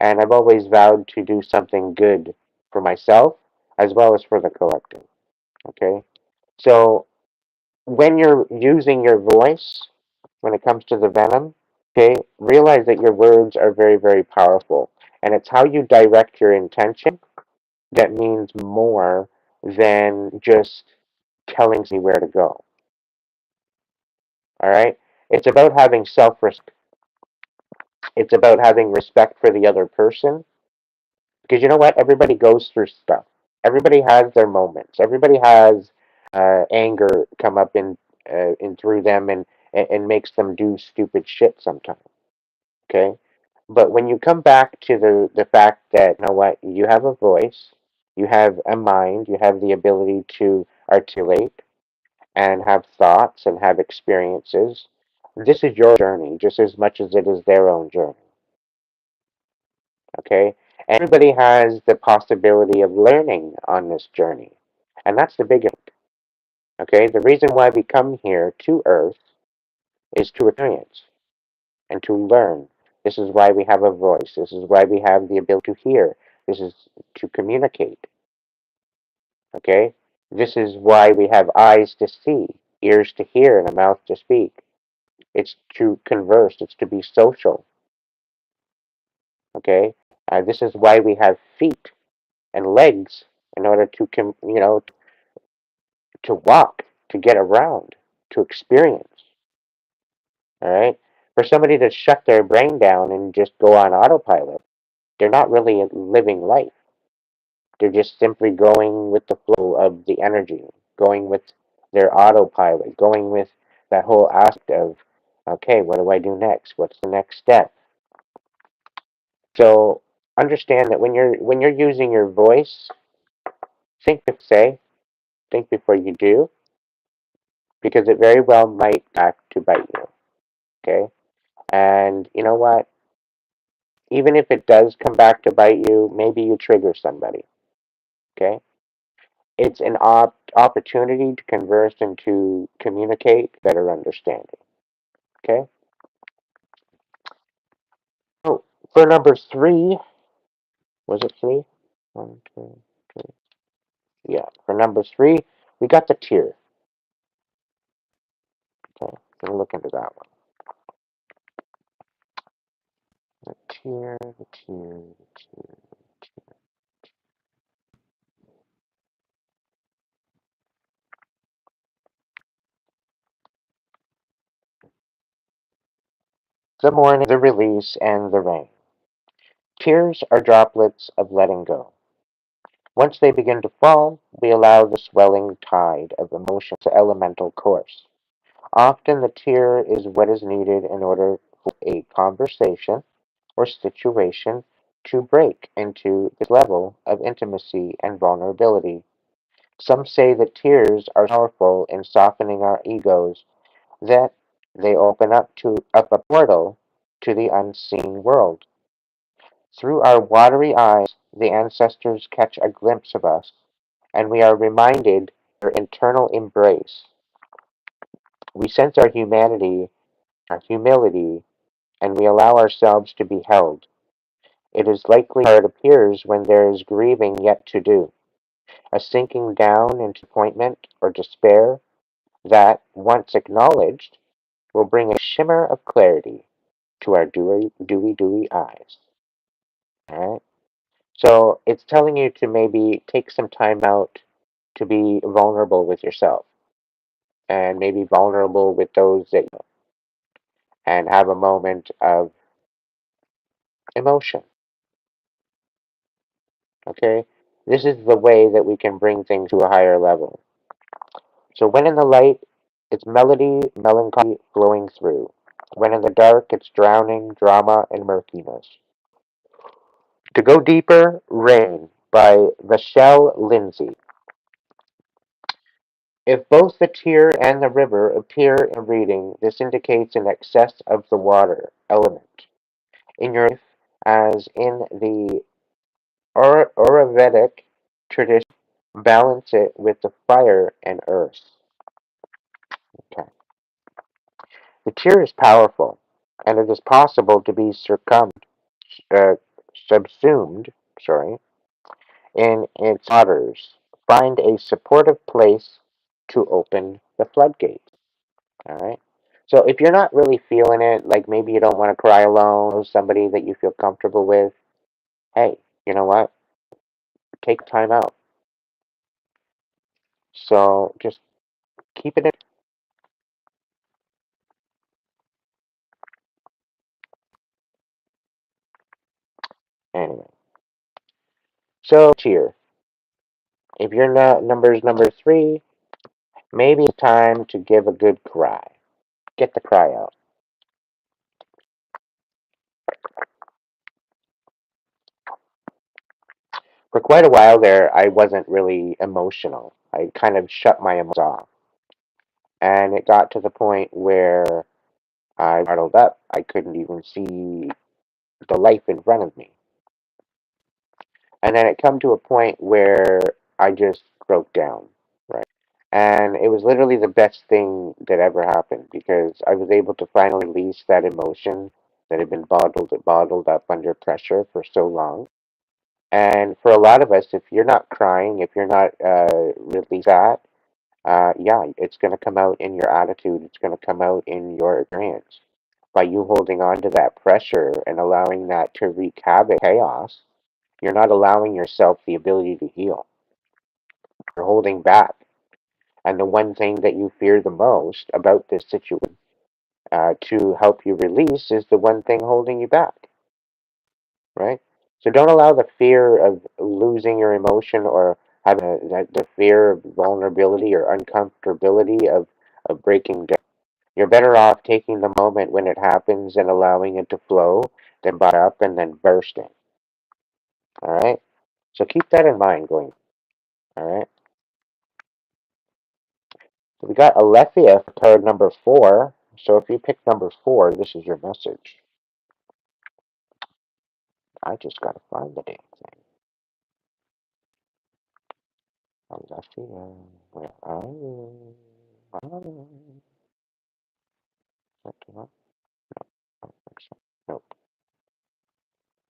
and I've always vowed to do something good for myself as well as for the collective. Okay, so when you're using your voice, when it comes to the venom, okay, realize that your words are very, very powerful. And it's how you direct your intention that means more than just telling me where to go. All right? It's about having self respect. It's about having respect for the other person. Because you know what? Everybody goes through stuff. Everybody has their moments. Everybody has anger come up in through them and makes them do stupid shit sometimes. Okay? But when you come back to the fact that, you know what, you have a voice, you have a mind, you have the ability to articulate and have thoughts and have experiences, this is your journey just as much as it is their own journey. Okay? Everybody has the possibility of learning on this journey. And that's the biggest. Okay? The reason why we come here to Earth is to experience and to learn. This is why we have a voice. This is why we have the ability to hear. This is to communicate. Okay? This is why we have eyes to see, ears to hear, and a mouth to speak. It's to converse. It's to be social. Okay? This is why we have feet and legs in order to, to walk, to get around, to experience. All right? For somebody to shut their brain down and just go on autopilot, they're not really living life. They're just simply going with the flow of the energy, going with their autopilot, going with that whole aspect of, okay, what do I do next? What's the next step? So understand that when you're using your voice, think before you say, think before you do, because it very well might back to bite you. Okay, and you know what? Even if it does come back to bite you, maybe you trigger somebody. Okay, it's an opportunity to converse and to communicate better understanding. Okay. So for number three, was it three? One, two, three. Yeah. For number three, we got the tear. Okay. We'll look into that one. The tear, the tear, the tear. The morning, the release, and the rain. Tears are droplets of letting go. Once they begin to fall, we allow the swelling tide of emotion to elemental course. Often the tear is what is needed in order for a conversation or situation to break into this level of intimacy and vulnerability. Some say that tears are powerful in softening our egos, that they open up a portal to the unseen world. Through our watery eyes, the ancestors catch a glimpse of us, and we are reminded of our internal embrace. We sense our humanity, our humility, and we allow ourselves to be held. It is likely how it appears when there is grieving yet to do, a sinking down into disappointment or despair that, once acknowledged, will bring a shimmer of clarity to our dewy eyes. All right? So it's telling you to maybe take some time out to be vulnerable with yourself and maybe vulnerable with those that you know, and have a moment of emotion. Okay? This is the way that we can bring things to a higher level. So when in the light, it's melody, melancholy flowing through. When in the dark, it's drowning, drama, and murkiness. To go deeper, Rain by Vachelle Lindsay. If both the tear and the river appear in reading, this indicates an excess of the water element in your life, as in the Ayurvedic tradition, balance it with the fire and earth. Okay. The tear is powerful, and it is possible to be uh, subsumed, sorry, in its waters. Find a supportive place to open the floodgates. All right. So if you're not really feeling it, like maybe you don't want to cry alone, or somebody that you feel comfortable with, hey, you know what? Take time out. So just keep it in. Anyway. So cheer. If you're not numbers number 3, maybe it's time to give a good cry. Get the cry out. For quite a while there, I wasn't really emotional. I kind of shut my emotions off. And it got to the point where I rattled up. I couldn't even see the life in front of me. And then it come to a point where I just broke down, right? And it was literally the best thing that ever happened because I was able to finally release that emotion that had been bottled up under pressure for so long. And for a lot of us, if you're not crying, if you're not release that, yeah, it's going to come out in your attitude. It's going to come out in your experience. By you holding on to that pressure and allowing that to wreak havoc, chaos, you're not allowing yourself the ability to heal. You're holding back. And the one thing that you fear the most about this situation to help you release is the one thing holding you back, right? So don't allow the fear of losing your emotion or having the fear of vulnerability or uncomfortability of breaking down. You're better off taking the moment when it happens and allowing it to flow than buy up and then bursting. All right? So keep that in mind going. All right? So we got Alethea for card number 4. So if you pick number 4, this is your message. I just gotta find the damn thing. Alethea, where are you? Where are you? Nope. Nope.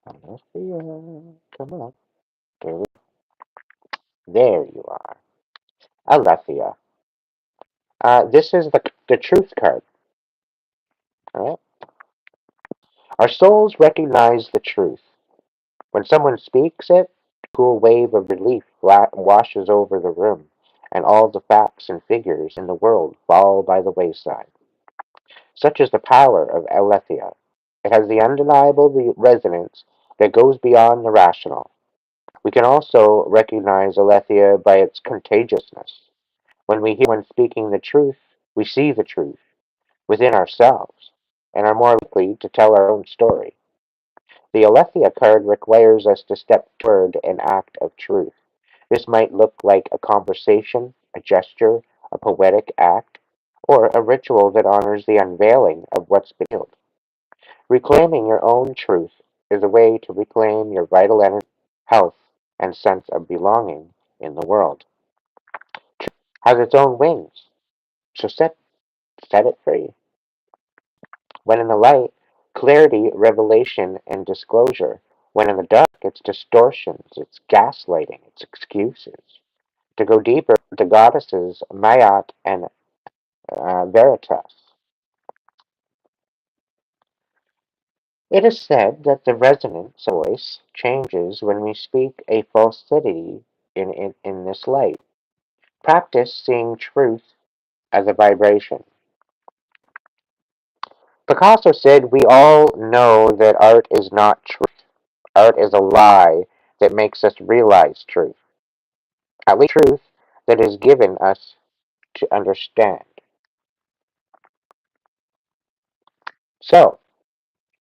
Alethea, come on. There you are. Alethea. This is the truth card. All right. Our souls recognize the truth. When someone speaks it, a cool wave of relief washes over the room, and all the facts and figures in the world fall by the wayside. Such is the power of Aletheia. It has the undeniable resonance that goes beyond the rational. We can also recognize Aletheia by its contagiousness. When we hear someone speaking the truth, we see the truth within ourselves and are more likely to tell our own story. The Aletheia card requires us to step toward an act of truth. This might look like a conversation, a gesture, a poetic act, or a ritual that honors the unveiling of what's been healed. Reclaiming your own truth is a way to reclaim your vital energy, health, and sense of belonging in the world. has its own wings. So set it free. When in the light, clarity, revelation, and disclosure. When in the dark, it's distortions, it's gaslighting, it's excuses. To go deeper, the goddesses Mayat and Veritas. It is said that the resonance of voice changes when we speak a falsity in this light. Practice seeing truth as a vibration. Picasso said, "We all know that art is not truth. Art is a lie that makes us realize truth. At least truth that is given us to understand." So,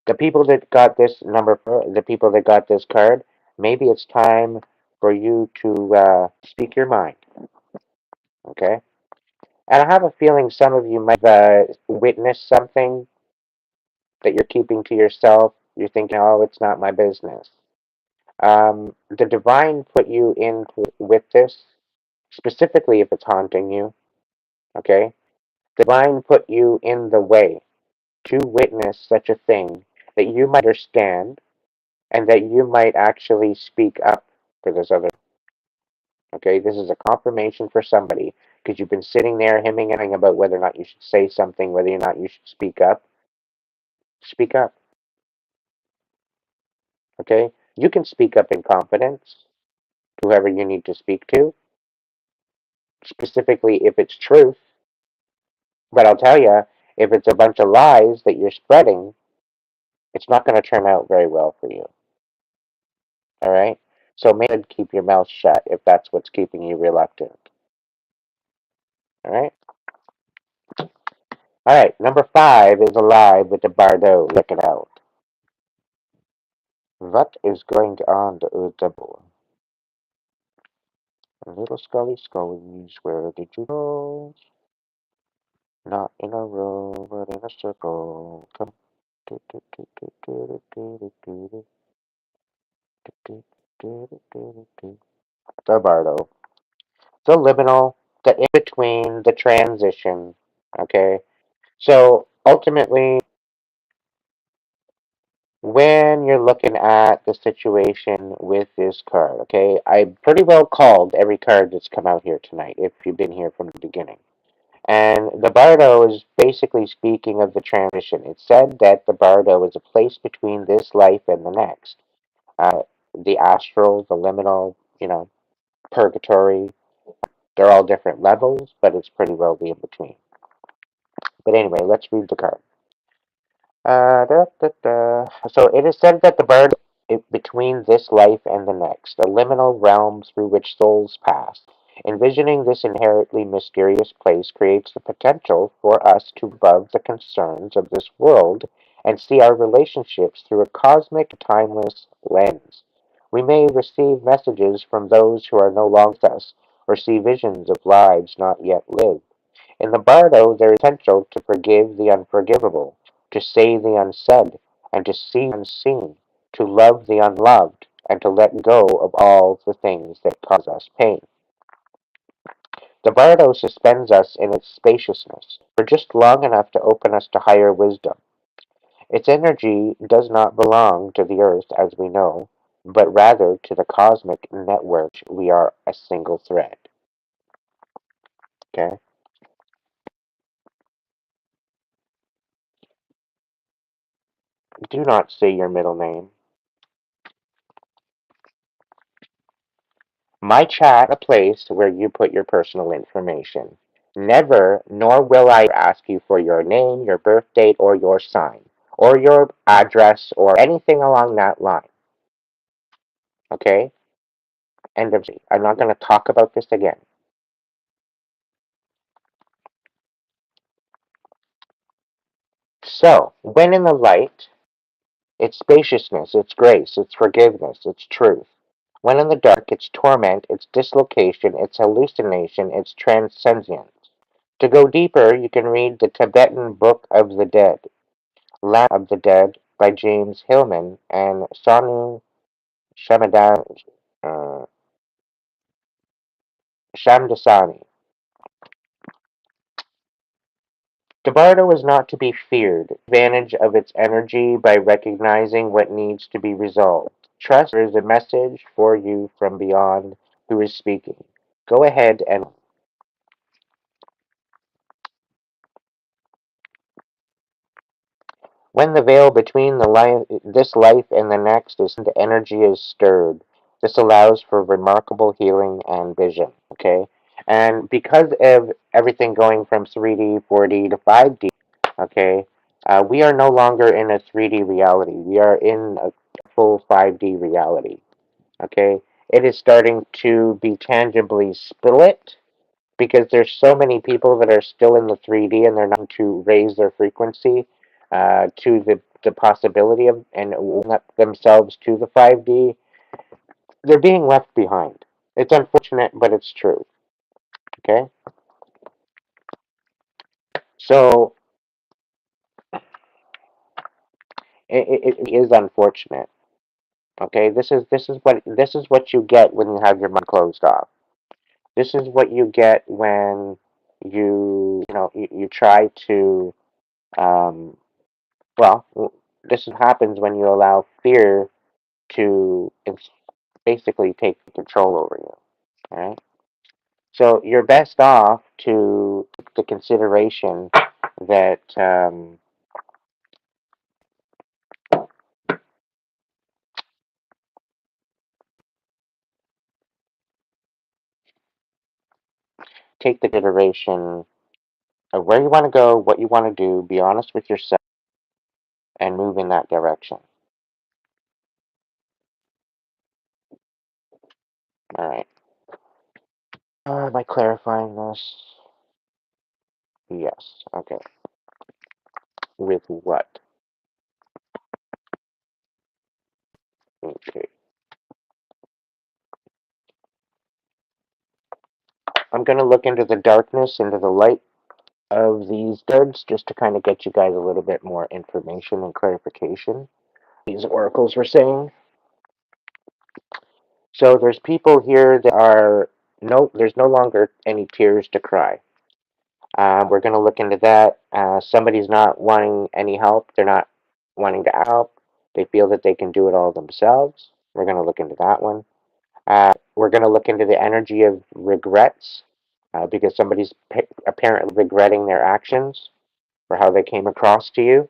the people that got this the people that got this card, maybe it's time for you to speak your mind, okay? And I have a feeling some of you might have witnessed something that you're keeping to yourself. You're thinking, oh, it's not my business. The divine put you in with this, specifically if it's haunting you, okay? The divine put you in the way to witness such a thing that you might understand and that you might actually speak up for this other. Okay, this is a confirmation for somebody because you've been sitting there hemming and hawing about whether or not you should say something, whether or not you should speak up. Speak up. Okay, you can speak up in confidence to whoever you need to speak to, specifically if it's truth. But I'll tell you, if it's a bunch of lies that you're spreading, it's not going to turn out very well for you. All right, so maybe keep your mouth shut if that's what's keeping you reluctant. All right. All right, number 5 is Alive with the Bardo. Check it out. What is going on the double? Little Scully Scullies, where did you go? Not in a row, but in a circle. Come. The Bardo. The liminal, the in between, the transition. Okay? So ultimately, when you're looking at the situation with this card, okay, I pretty well called every card that's come out here tonight, if you've been here from the beginning. And the Bardo is basically speaking of the transition. It said that the Bardo is a place between this life and the next. Uh, the astral, the liminal, purgatory, they're all different levels, but it's pretty well the in between. But anyway, let's read the card. Da, da, da. So it is said that the bird between this life and the next, a liminal realm through which souls pass. Envisioning this inherently mysterious place creates the potential for us to above the concerns of this world and see our relationships through a cosmic, timeless lens. We may receive messages from those who are no longer with us, or see visions of lives not yet lived. In the bardo, there is potential to forgive the unforgivable, to say the unsaid, and to see the unseen, to love the unloved, and to let go of all the things that cause us pain. The bardo suspends us in its spaciousness for just long enough to open us to higher wisdom. Its energy does not belong to the earth as we know, but rather to the cosmic network we are a single thread. Okay? Do not say your middle name. My chat a place where you put your personal information. Never, nor will I ask you for your name, your birth date, or your sign, or your address, or anything along that line. Okay? End of. I'm not going to talk about this again. So, when in the light, it's spaciousness, it's grace, it's forgiveness, it's truth. When in the dark, it's torment, it's dislocation, it's hallucination, it's transcendence. To go deeper, you can read the Tibetan Book of the Dead, Land of the Dead by James Hillman and Sonu Shamadan, uh, Shamdasani. The bardo is not to be feared. Take advantage of its energy by recognizing what needs to be resolved. Trust there is a message for you from beyond who is speaking. Go ahead and when the veil between this life and the next is the energy is stirred. This allows for remarkable healing and vision. Okay, and because of everything going from 3D, 4D to 5D, okay, we are no longer in a 3D reality. We are in a full 5D reality. Okay, it is starting to be tangibly split because there's so many people that are still in the 3D and they're not to raise their frequency to the possibility of and open up themselves to the 5D. They're being left behind. It's unfortunate, but it's true. Okay, so it is unfortunate. Okay, this is what you get when you have your mind closed off. This is what you get when you try to um, well, this happens when you allow fear to basically take control over you. All right. So you're best off to take the consideration that take the consideration of where you want to go, what you want to do. Be honest with yourself and move in that direction. All right. Am I clarifying this? Yes. Okay. With what? Okay. I'm going to look into the darkness, into the light of these cards, just to kind of get you guys a little bit more information and clarification. These oracles were saying. So there's people here that are there's no longer any tears to cry. We're going to look into that. Somebody's not wanting any help. They're not wanting to help. They feel that they can do it all themselves. We're going to look into that one. We're going to look into the energy of regrets because somebody's apparently regretting their actions or how they came across to you.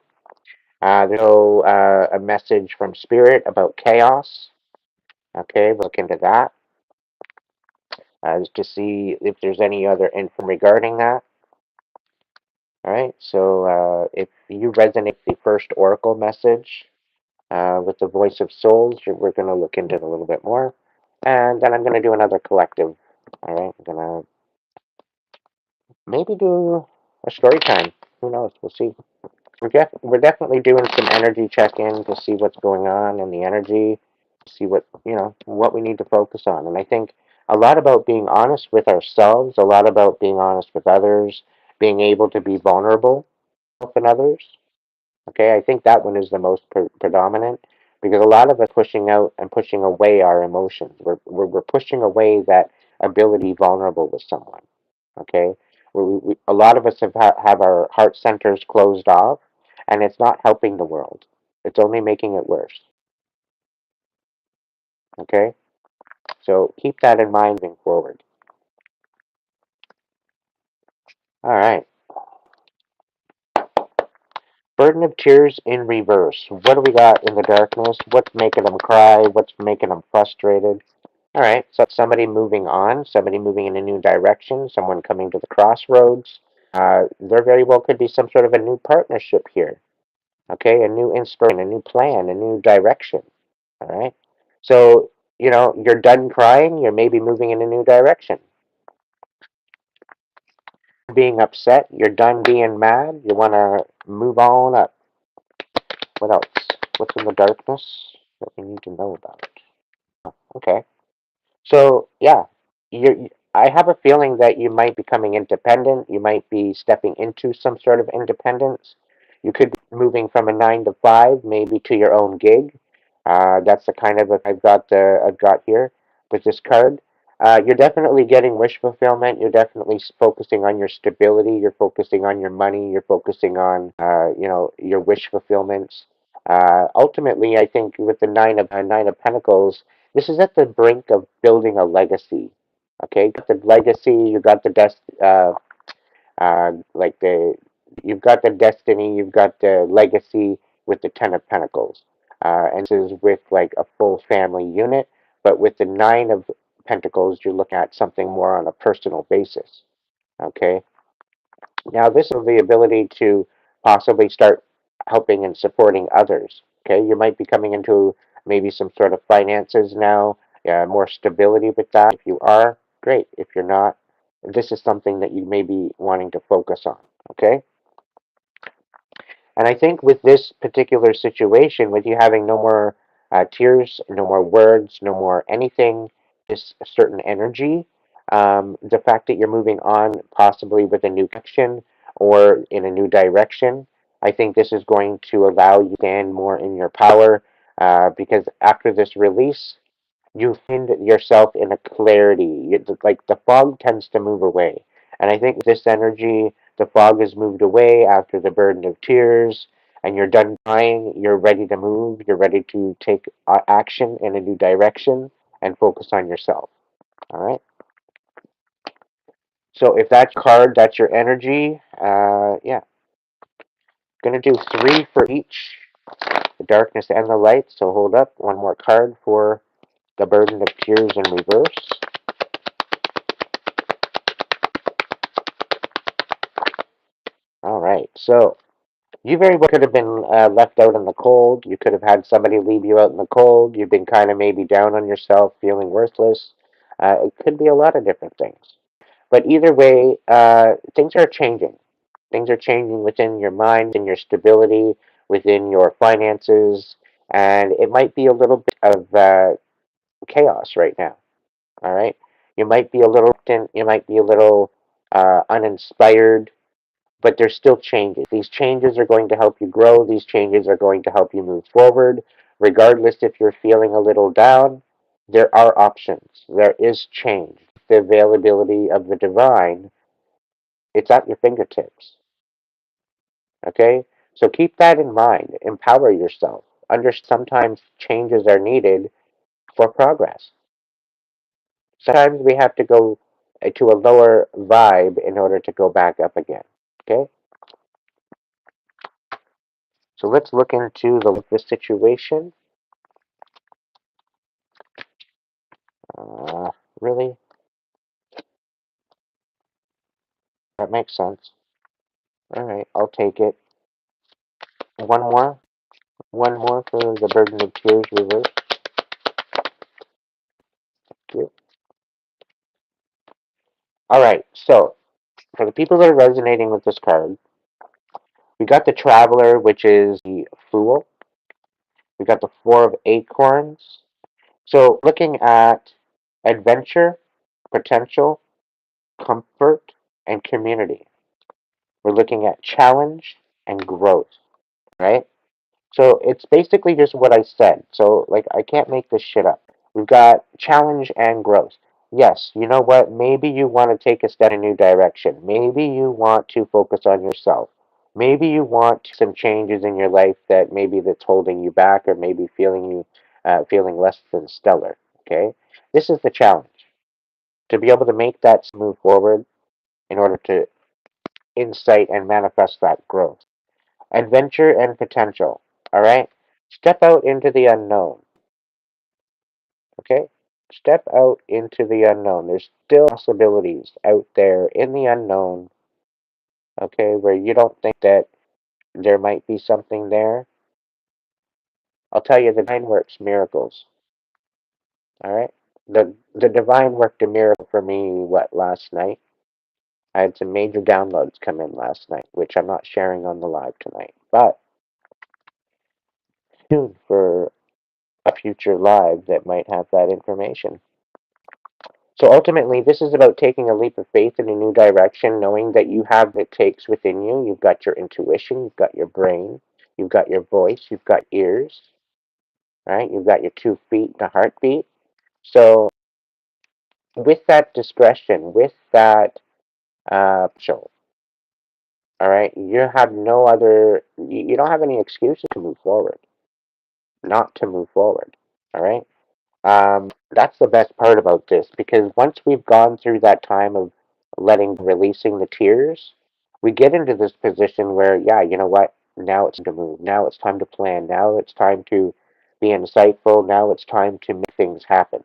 There's a message from spirit about chaos. Okay, look into that to see if there's any other info regarding that. All right, so if you resonate with the first oracle message with the voice of souls, we're going to look into it a little bit more. And then I'm going to do another collective. All right, I'm going to maybe do a story time. Who knows? We'll see. We're definitely doing some energy check-in to see what's going on in the energy, see what we need to focus on. And I think a lot about being honest with ourselves, a lot about being honest with others, being able to be vulnerable with others. Okay, I think that one is the most predominant because a lot of us pushing out and pushing away our emotions. We're pushing away that ability to be vulnerable with someone. Okay, a lot of us have our heart centers closed off, and it's not helping the world. It's only making it worse. Okay, so keep that in mind moving forward. All right, burden of tears in reverse. What do we got in the darkness? What's making them cry? What's making them frustrated? All right, so somebody moving on, somebody moving in a new direction, someone coming to the crossroads. There very well could be some sort of a new partnership here. Okay, a new inspiration, a new plan, a new direction. All right, so you're done crying. You're maybe moving in a new direction. Being upset. You're done being mad. You want to move on up. What else? What's in the darkness that we need to know about? Okay. So yeah, I have a feeling that you might be becoming independent. You might be stepping into some sort of independence. You could be moving from a 9 to 5, maybe to your own gig. That's the kind of I've got here with this card. You're definitely getting wish fulfillment. You're definitely focusing on your stability. You're focusing on your money. You're focusing on, your wish fulfillments. Ultimately, I think with the Nine of Pentacles, this is at the brink of building a legacy. Okay, you got the legacy. You got the like you've got the destiny. You've got the legacy with the Ten of Pentacles, and this is with like a full family unit. But with the Nine of Pentacles, you're looking at something more on a personal basis. Okay. Now, this is the ability to possibly start helping and supporting others. Okay. You might be coming into maybe some sort of finances now, more stability with that. If you are, great. If you're not, this is something that you may be wanting to focus on. Okay. And I think with this particular situation, with you having no more tears, no more words, no more anything, just a certain energy, the fact that you're moving on possibly with a new connection or in a new direction, I think this is going to allow you to stand more in your power because after this release, you find yourself in a clarity. Like the fog tends to move away. And I think this energy, the fog has moved away after the burden of tears, and you're done crying, you're ready to move, you're ready to take action in a new direction and focus on yourself. All right? So if that's card, that's your energy, yeah. Going to do 3 for each, the darkness and the light. So hold up, one more card for the burden of tears in reverse. All right, so you very well could have been left out in the cold. You could have had somebody leave you out in the cold. You've been kind of maybe down on yourself, feeling worthless. It could be a lot of different things. But either way, things are changing. Things are changing within your mind, in your stability, within your finances, and it might be a little bit of chaos right now. All right, you might be a little, you might be a little uninspired, but there's still changes. These changes are going to help you grow. These changes are going to help you move forward. Regardless if you're feeling a little down, there are options. There is change. The availability of the divine, it's at your fingertips. Okay? So keep that in mind. Empower yourself. Sometimes changes are needed for progress. Sometimes we have to go to a lower vibe in order to go back up again. Okay? So let's look into the situation. Uh, really? That makes sense. All right, I'll take it. One more. One more for the burden of tears reverse. Thank you. All right, so for the people that are resonating with this card, we got the Traveler, which is the Fool. We got the Four of Acorns. So looking at adventure, potential, comfort, and community. We're looking at challenge and growth, right? So it's basically just what I said. So like I can't make this shit up. We've got challenge and growth. Yes, you know what? Maybe you want to take a step in a new direction. Maybe you want to focus on yourself. Maybe you want some changes in your life that maybe that's holding you back or maybe feeling less than stellar. Okay? This is the challenge. To be able to make that move forward in order to insight and manifest that growth. Adventure and potential. All right? Step out into the unknown. Okay? Step out into the unknown. There's still possibilities out there in the unknown, okay, where you don't think that there might be something there. I'll tell you, the divine works miracles. All right? The divine worked a miracle for me, what, last night? I had some major downloads come in last night, which I'm not sharing on the live tonight. But soon for a future live that might have that information. So ultimately, this is about taking a leap of faith in a new direction, knowing that you have what it takes within you. You've got your intuition, you've got your brain, you've got your voice, you've got ears, right? You've got your 2 feet and a heartbeat. So with that discretion, with that show, all right, you have no other, you don't have any excuses to move forward, not to move forward, all right? That's the best part about this because once we've gone through that time of releasing the tears, we get into this position where, yeah, you know what? Now it's time to move. Now it's time to plan. Now it's time to be insightful. Now it's time to make things happen.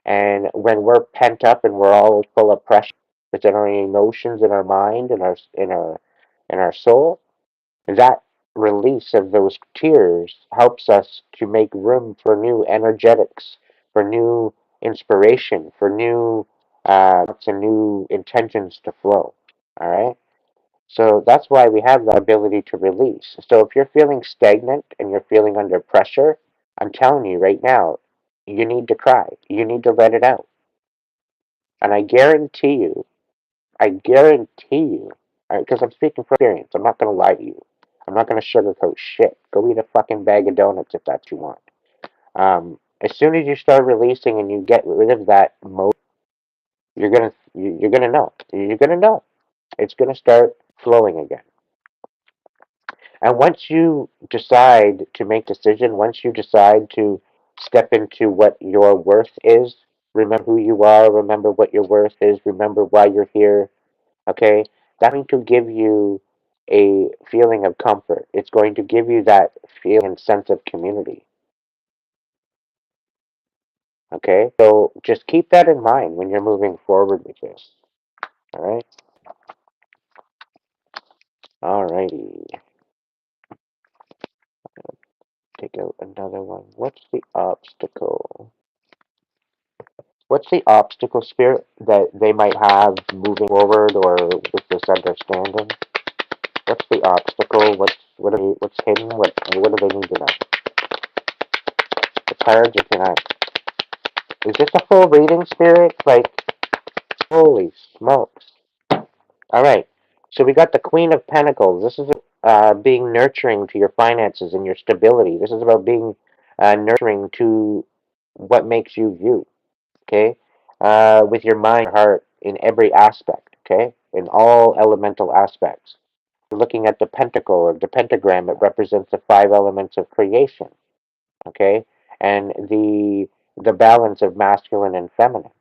And when we're pent up and we're all full of pressure within our emotions in our mind and our soul, that release of those tears helps us to make room for new energetics, for new inspiration, for new thoughts and new intentions to flow. All right. So that's why we have the ability to release. So if you're feeling stagnant and you're feeling under pressure, I'm telling you right now, you need to cry. You need to let it out. And I guarantee you, because I'm speaking from experience, I'm not going to lie to you. I'm not going to sugarcoat shit. Go eat a fucking bag of donuts if that's what you want. As soon as you start releasing and you get rid of that mode, you're gonna know. You're gonna know. It's gonna start flowing again. And once you decide to make decision, once you decide to step into what your worth is, remember who you are, remember what your worth is, remember why you're here, okay? That's going to give you a feeling of comfort. It's going to give you that feeling and sense of community, okay? So just keep that in mind when you're moving forward with this, all right? Alrighty, take out another one. What's the obstacle? What's the obstacle, spirit, that they might have moving forward or with this understanding? What's the obstacle? What's hidden? What do they need to know? It's hard, you cannot. Is this a full reading, spirit? Like, holy smokes! All right, so we got the Queen of Pentacles. This is being nurturing to your finances and your stability. This is about being nurturing to what makes you you. Okay, with your mind, your heart, in every aspect. Okay, in all elemental aspects. Looking at the pentacle or the pentagram, it represents the five elements of creation. Okay, and the balance of masculine and feminine.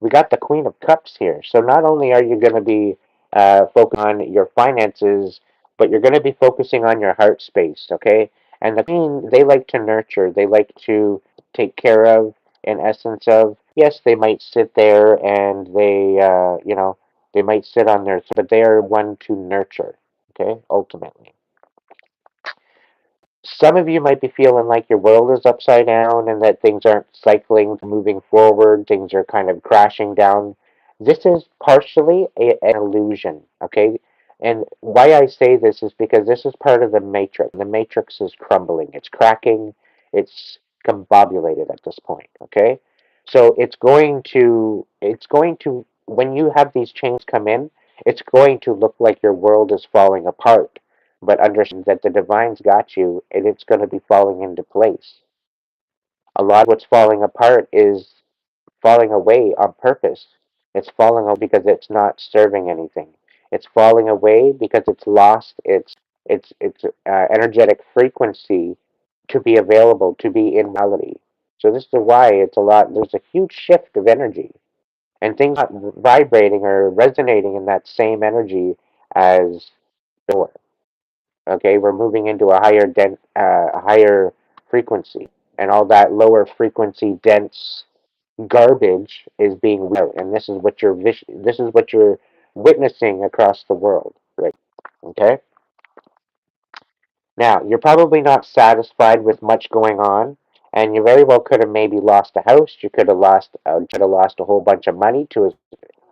We got the Queen of Cups here. So not only are you going to be focused on your finances, but you're going to be focusing on your heart space, okay? And the Queen, they like to nurture. They like to take care of, in essence of, yes, they might sit there and they might sit on their, but they are one to nurture, okay, ultimately. Some of you might be feeling like your world is upside down and that things aren't cycling, moving forward, things are kind of crashing down. This is partially an illusion, okay? And why I say this is because this is part of the matrix. The matrix is crumbling, it's cracking, it's combobulated at this point, okay? So when you have these changes come in, it's going to look like your world is falling apart, but understand that the divine's got you and it's going to be falling into place. A lot of what's falling apart is falling away on purpose. It's falling away because it's not serving anything. It's falling away because it's lost its energetic frequency to be available, to be in reality. So this is why it's a lot. There's a huge shift of energy, and things not vibrating or resonating in that same energy as before. Okay, we're moving into a higher frequency, and all that lower frequency, dense garbage is being out, and this is what you're witnessing across the world, right? Okay. Now you're probably not satisfied with much going on, and you very well could have maybe lost a house. You could have lost a whole bunch of money to a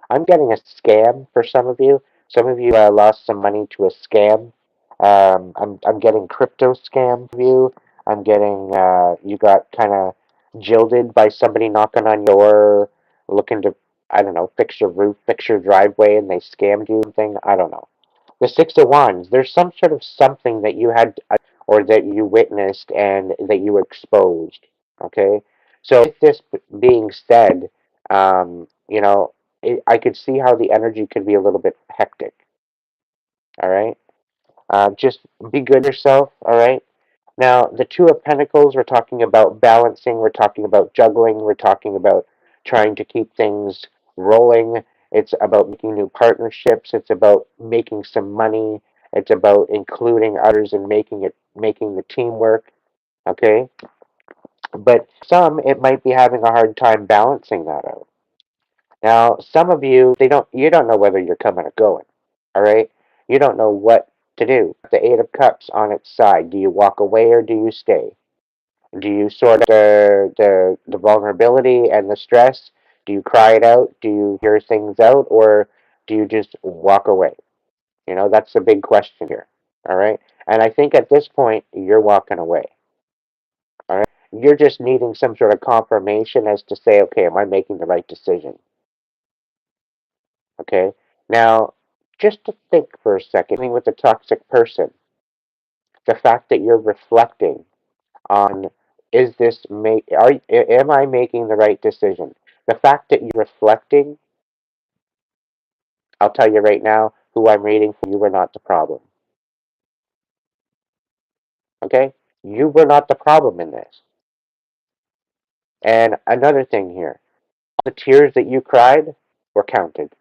I'm getting a scam for some of you. Some of you lost some money to a scam. I'm getting crypto scam for you. I'm getting you got kind of jilted by somebody knocking on your door, looking to I don't know fix your roof, fix your driveway, and they scammed you. Something I don't know. The Six of Wands. There's some sort of something that you had or that you witnessed and that you exposed. Okay, So, with this being said, I could see how the energy could be a little bit hectic. All right. Just be good yourself. All right. Now, the Two of Pentacles, we're talking about balancing, we're talking about juggling, we're talking about trying to keep things rolling. It's about making new partnerships, it's about making some money, it's about including others and making the team work. Okay? But some it might be having a hard time balancing that out. Now, some of you, you don't know whether you're coming or going. All right? You don't know what to do. The Eight of Cups on its side. Do you walk away or do you stay? Do you sort of the vulnerability and the stress? Do you cry it out? Do you hear things out, or do you just walk away? That's the big question here. All right, and I think at this point you're walking away. All right, you're just needing some sort of confirmation as to say, okay, am I making the right decision? Okay, now just to think for a second, with a toxic person, the fact that you're reflecting on am I making the right decision? The fact that you're reflecting, I'll tell you right now, who I'm reading for, you were not the problem. Okay? You were not the problem in this. And another thing here, the tears that you cried were counted.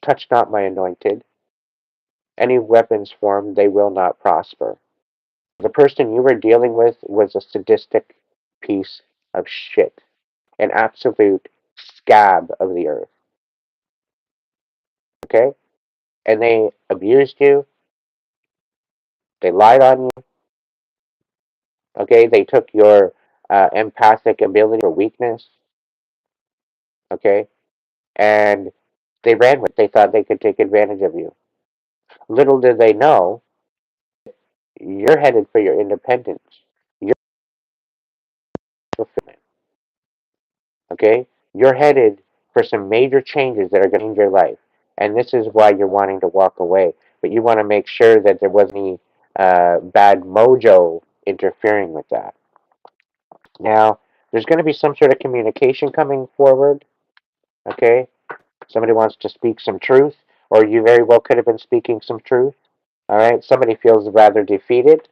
Touch not my anointed. Any weapons formed, they will not prosper. The person you were dealing with was a sadistic piece of shit, an absolute scab of the earth. Okay? And they abused you, they lied on you. Okay, they took your empathic ability for weakness. Okay, and they ran with it. They thought they could take advantage of you. Little did they know, you're headed for your independence. You're fulfillment. Okay, you're headed for some major changes that are going to change your life, and this is why you're wanting to walk away. But you want to make sure that there wasn't any bad mojo interfering with that. Now, there's going to be some sort of communication coming forward. Okay, somebody wants to speak some truth, or you very well could have been speaking some truth. All right, somebody feels rather defeated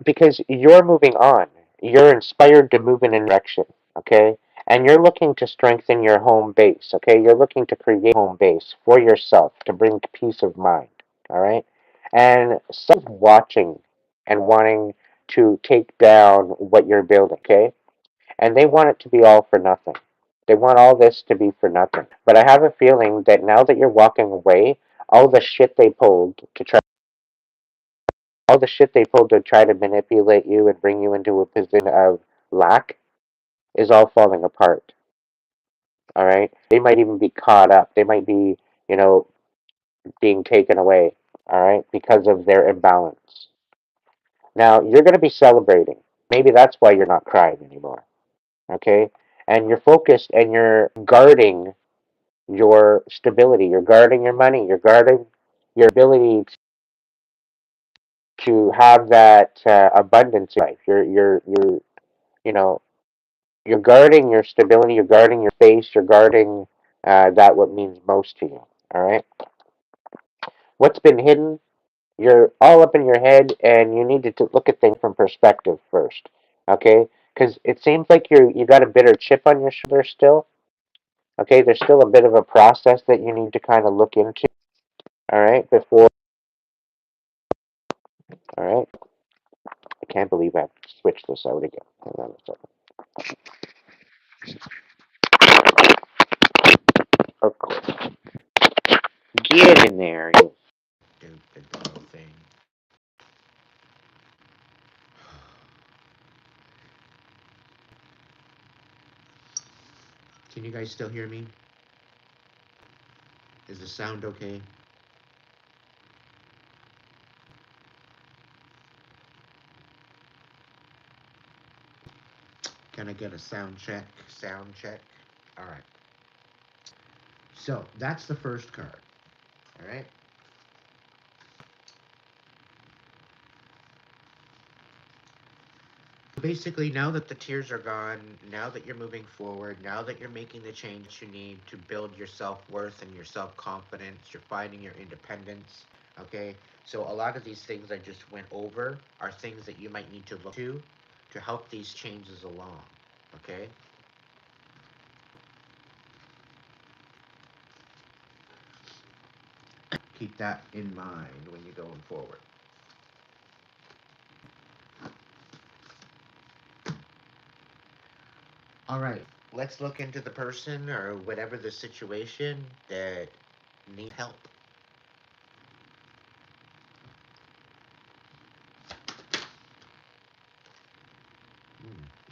because you're moving on. You're inspired to move in a direction. Okay, and you're looking to strengthen your home base. Okay, you're looking to create a home base for yourself to bring peace of mind. All right, and someone's watching and wanting to take down what you're building. Okay, and they want it to be all for nothing. They want all this to be for nothing. But I have a feeling that now that you're walking away, all the shit they pulled to try all the shit they pulled to try to manipulate you and bring you into a position of lack is all falling apart. All right? They might even be caught up. They might be, you know, being taken away, all right, because of their imbalance. Now, you're going to be celebrating. Maybe that's why you're not crying anymore. Okay? And you're focused and you're guarding your stability, you're guarding your money, you're guarding your ability to have that abundance in life. You know, you're guarding your stability, you're guarding your face, you're guarding that what means most to you. All right. What's been hidden? You're all up in your head, and you need to look at things from perspective first. Okay, because it seems like you got a bitter chip on your shoulder still. Okay, there's still a bit of a process that you need to kind of look into. All right, before. All right. I can't believe I switched this out again. Hang on a second. Of course. Get in there, you stupid little thing. Can you guys still hear me? Is the sound okay? Can I get a sound check? Sound check. All right. So that's the first card. All right. Basically, now that the tears are gone, now that you're moving forward, now that you're making the change you need to build your self-worth and your self-confidence, you're finding your independence, okay? So a lot of these things I just went over are things that you might need to look to help these changes along, okay? Keep that in mind when you're going forward. All right, let's look into the person or whatever the situation that needs help.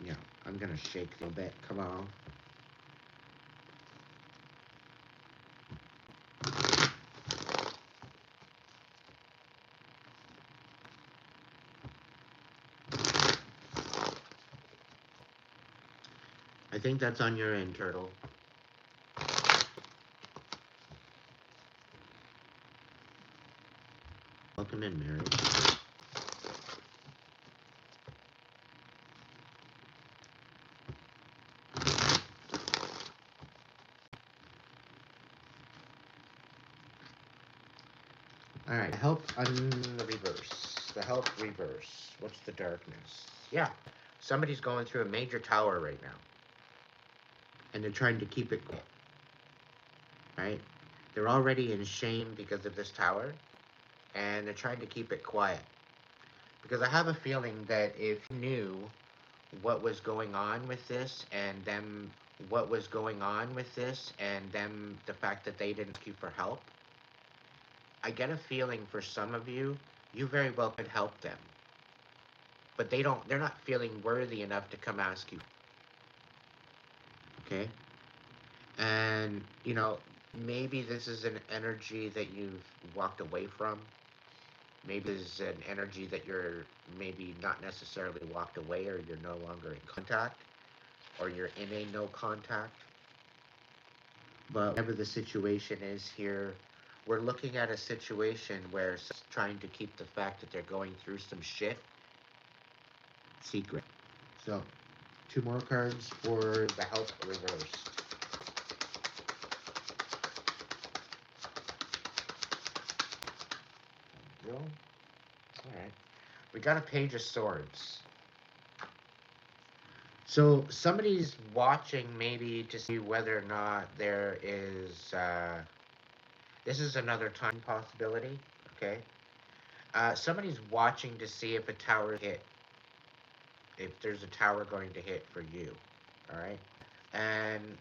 Yeah, I'm gonna shake a little bit. Come on. I think that's on your end, Turtle. Welcome in, Mary. All right, help on the reverse. The help reverse. What's the darkness? Yeah, somebody's going through a major tower right now, and they're trying to keep it quiet, right? They're already in shame because of this tower, and they're trying to keep it quiet. Because I have a feeling that if you knew what was going on with this, and them, what was going on with this, and them, the fact that they didn't ask you for help, I get a feeling for some of you, you very well could help them. But they're not feeling worthy enough to come ask you. Okay? And, maybe this is an energy that you've walked away from. Maybe this is an energy that you're maybe not necessarily walked away, or you're no longer in contact, or you're in a no contact. But whatever the situation is here, we're looking at a situation where trying to keep the fact that they're going through some shit secret. So, two more cards for the help reversed. All right. We got a Page of Swords. So somebody's watching maybe to see whether or not there is. This is another time possibility. Okay. Somebody's watching to see if a tower hit. If there's a tower going to hit for you. All right. And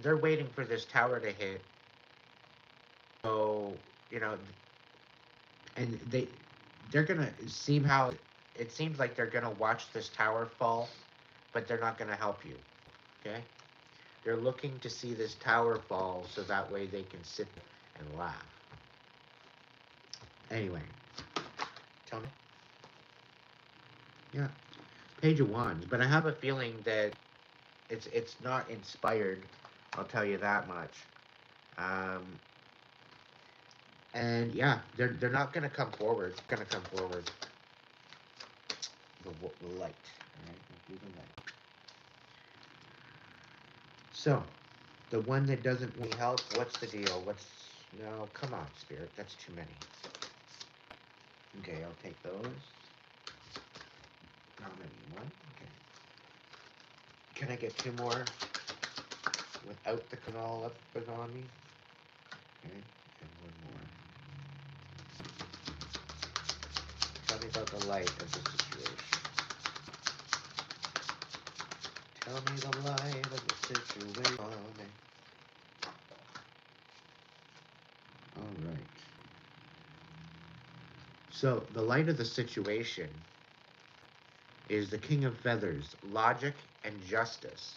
they're waiting for this tower to hit. So and they're gonna seem how it seems like they're gonna watch this tower fall, but they're not gonna help you. Okay? They're looking to see this tower fall so that way they can sit and laugh. Anyway, tell me. Yeah, Page of Wands, but I have a feeling that it's not inspired. I'll tell you that much. Um, and yeah, they're not gonna come forward. Gonna come forward. The light. All right, we'll do the light. So, the one that doesn't need help. What's the deal? No? Come on, Spirit. That's too many. Okay, I'll take those. How many? One? Okay. Can I get two more without the canal up on me? Okay, and one more. Tell me about the light of the situation. Tell me the light of the situation. Alright. So, the light of the situation is the King of Feathers, logic and justice.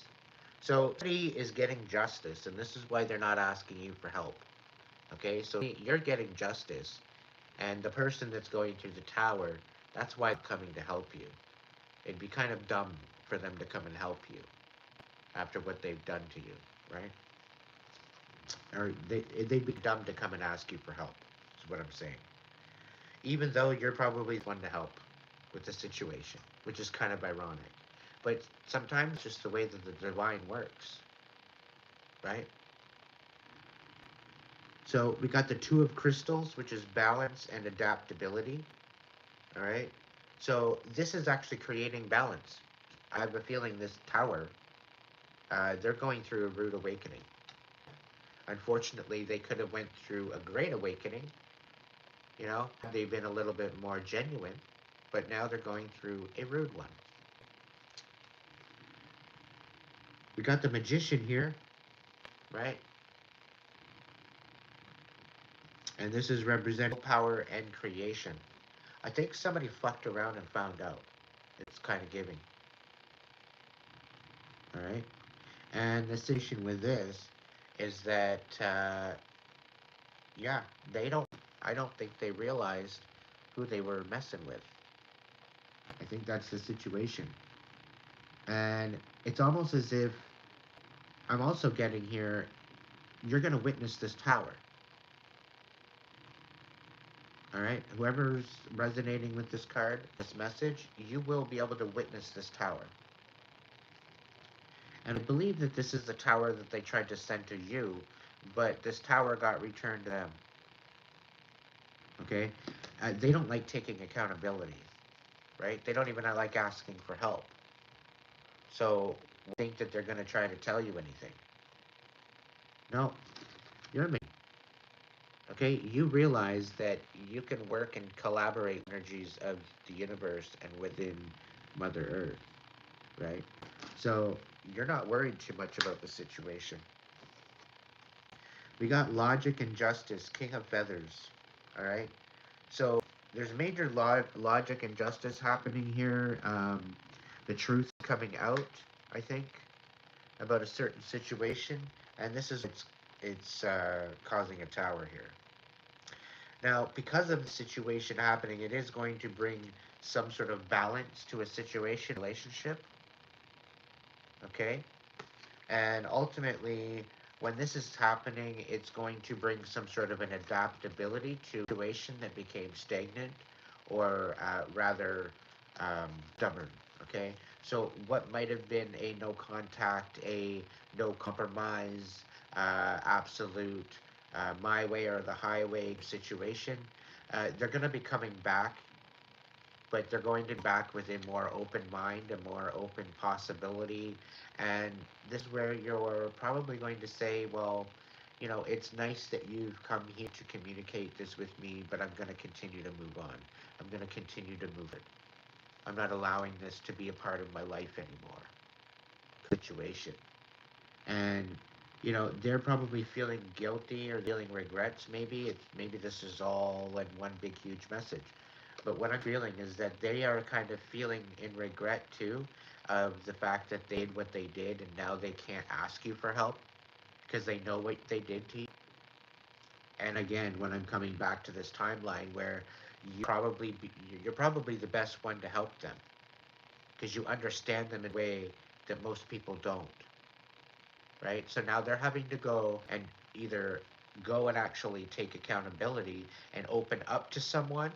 So somebody is getting justice, and this is why they're not asking you for help. Okay, so you're getting justice, and the person that's going through the tower, that's why they're coming to help you. It'd be kind of dumb for them to come and help you after what they've done to you, right? Or they'd be dumb to come and ask you for help, is what I'm saying. Even though you're probably the one to help with the situation, which is kind of ironic. But sometimes it's just the way that the divine works, right? So we got the Two of Crystals, which is balance and adaptability. All right. So this is actually creating balance. I have a feeling this tower, they're going through a rude awakening. Unfortunately, they could have went through a great awakening. They've been a little bit more genuine, but now they're going through a rude one. We got the Magician here, right? And this is representing power and creation. I think somebody fucked around and found out. It's kind of giving. All right. And the situation with this is that, yeah, they don't, I don't think they realized who they were messing with. I think that's the situation. And it's almost as if I'm also getting here, you're going to witness this tower. All right. Whoever's resonating with this card, this message, you will be able to witness this tower. And I believe that this is the tower that they tried to send to you, but this tower got returned to them. Okay? They don't like taking accountability, right? They don't even like asking for help. So, think that they're going to try to tell you anything. No, you're me. Okay? You realize that you can work and collaborate energies of the universe and within Mother Earth, right? So, you're not worried too much about the situation. We got logic and justice, King of Feathers. All right. So there's major logic and justice happening here. The truth coming out, I think, about a certain situation, and this is it's causing a tower here. Now, because of the situation happening, it is going to bring some sort of balance to a situation, relationship. Okay, and ultimately, when this is happening, it's going to bring some sort of an adaptability to a situation that became stagnant or rather stubborn. Okay, so what might have been a no contact, a no compromise, absolute my way or the highway situation, they're going to be coming back, but they're going to be back with a more open mind, a more open possibility. And this is where you're probably going to say, well, it's nice that you've come here to communicate this with me, but I'm going to continue to move on. I'm going to continue to move it. I'm not allowing this to be a part of my life anymore. Situation. And they're probably feeling guilty or feeling regrets. Maybe this is all in one big huge message. But what I'm feeling is that they are kind of feeling in regret too of the fact that they did what they did and now they can't ask you for help because they know what they did to you. And again, when I'm coming back to this timeline where you're probably the best one to help them because you understand them in a way that most people don't. Right? So now they're having to go and either go and actually take accountability and open up to someone,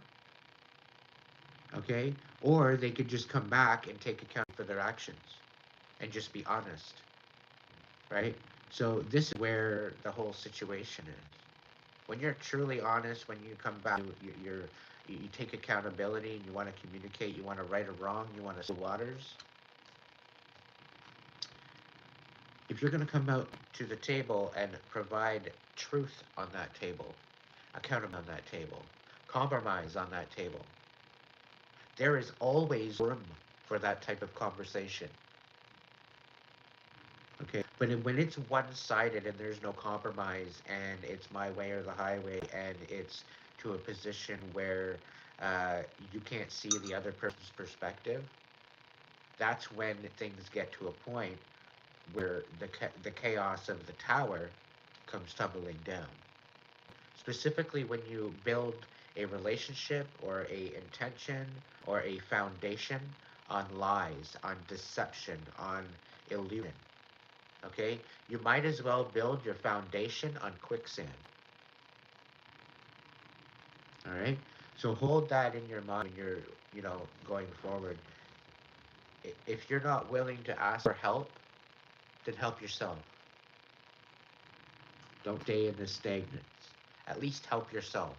okay? Or they could just come back and take account for their actions and just be honest, right? So this is where the whole situation is. When you're truly honest, when you come back, you take accountability and you want to communicate, you want to right or wrong, you want to still waters. If you're going to come out to the table and provide truth on that table, accountability on that table, compromise on that table, there is always room for that type of conversation. Okay, but when it's one-sided and there's no compromise and it's my way or the highway and it's to a position where you can't see the other person's perspective, that's when things get to a point where the chaos of the tower comes tumbling down. Specifically when you build a relationship or a intention or a foundation on lies, on deception, on illusion. Okay? You might as well build your foundation on quicksand. All right? So hold that in your mind when you're, going forward. If you're not willing to ask for help, then help yourself. Don't stay in this stagnance. At least help yourself.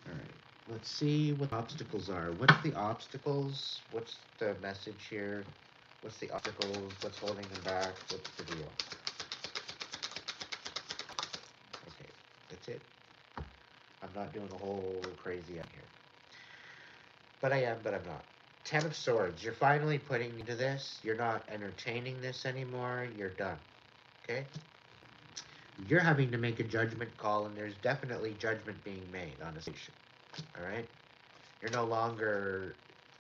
All right. Let's see what the obstacles are. What's the obstacles? What's the message here? What's the obstacles? What's holding them back? What's the deal? Okay, that's it. I'm not doing a whole crazy out here. But I am, but I'm not. Ten of Swords. You're finally putting me to this. You're not entertaining this anymore. You're done. Okay? You're having to make a judgment call, and there's definitely judgment being made on a situation. All right? You're no longer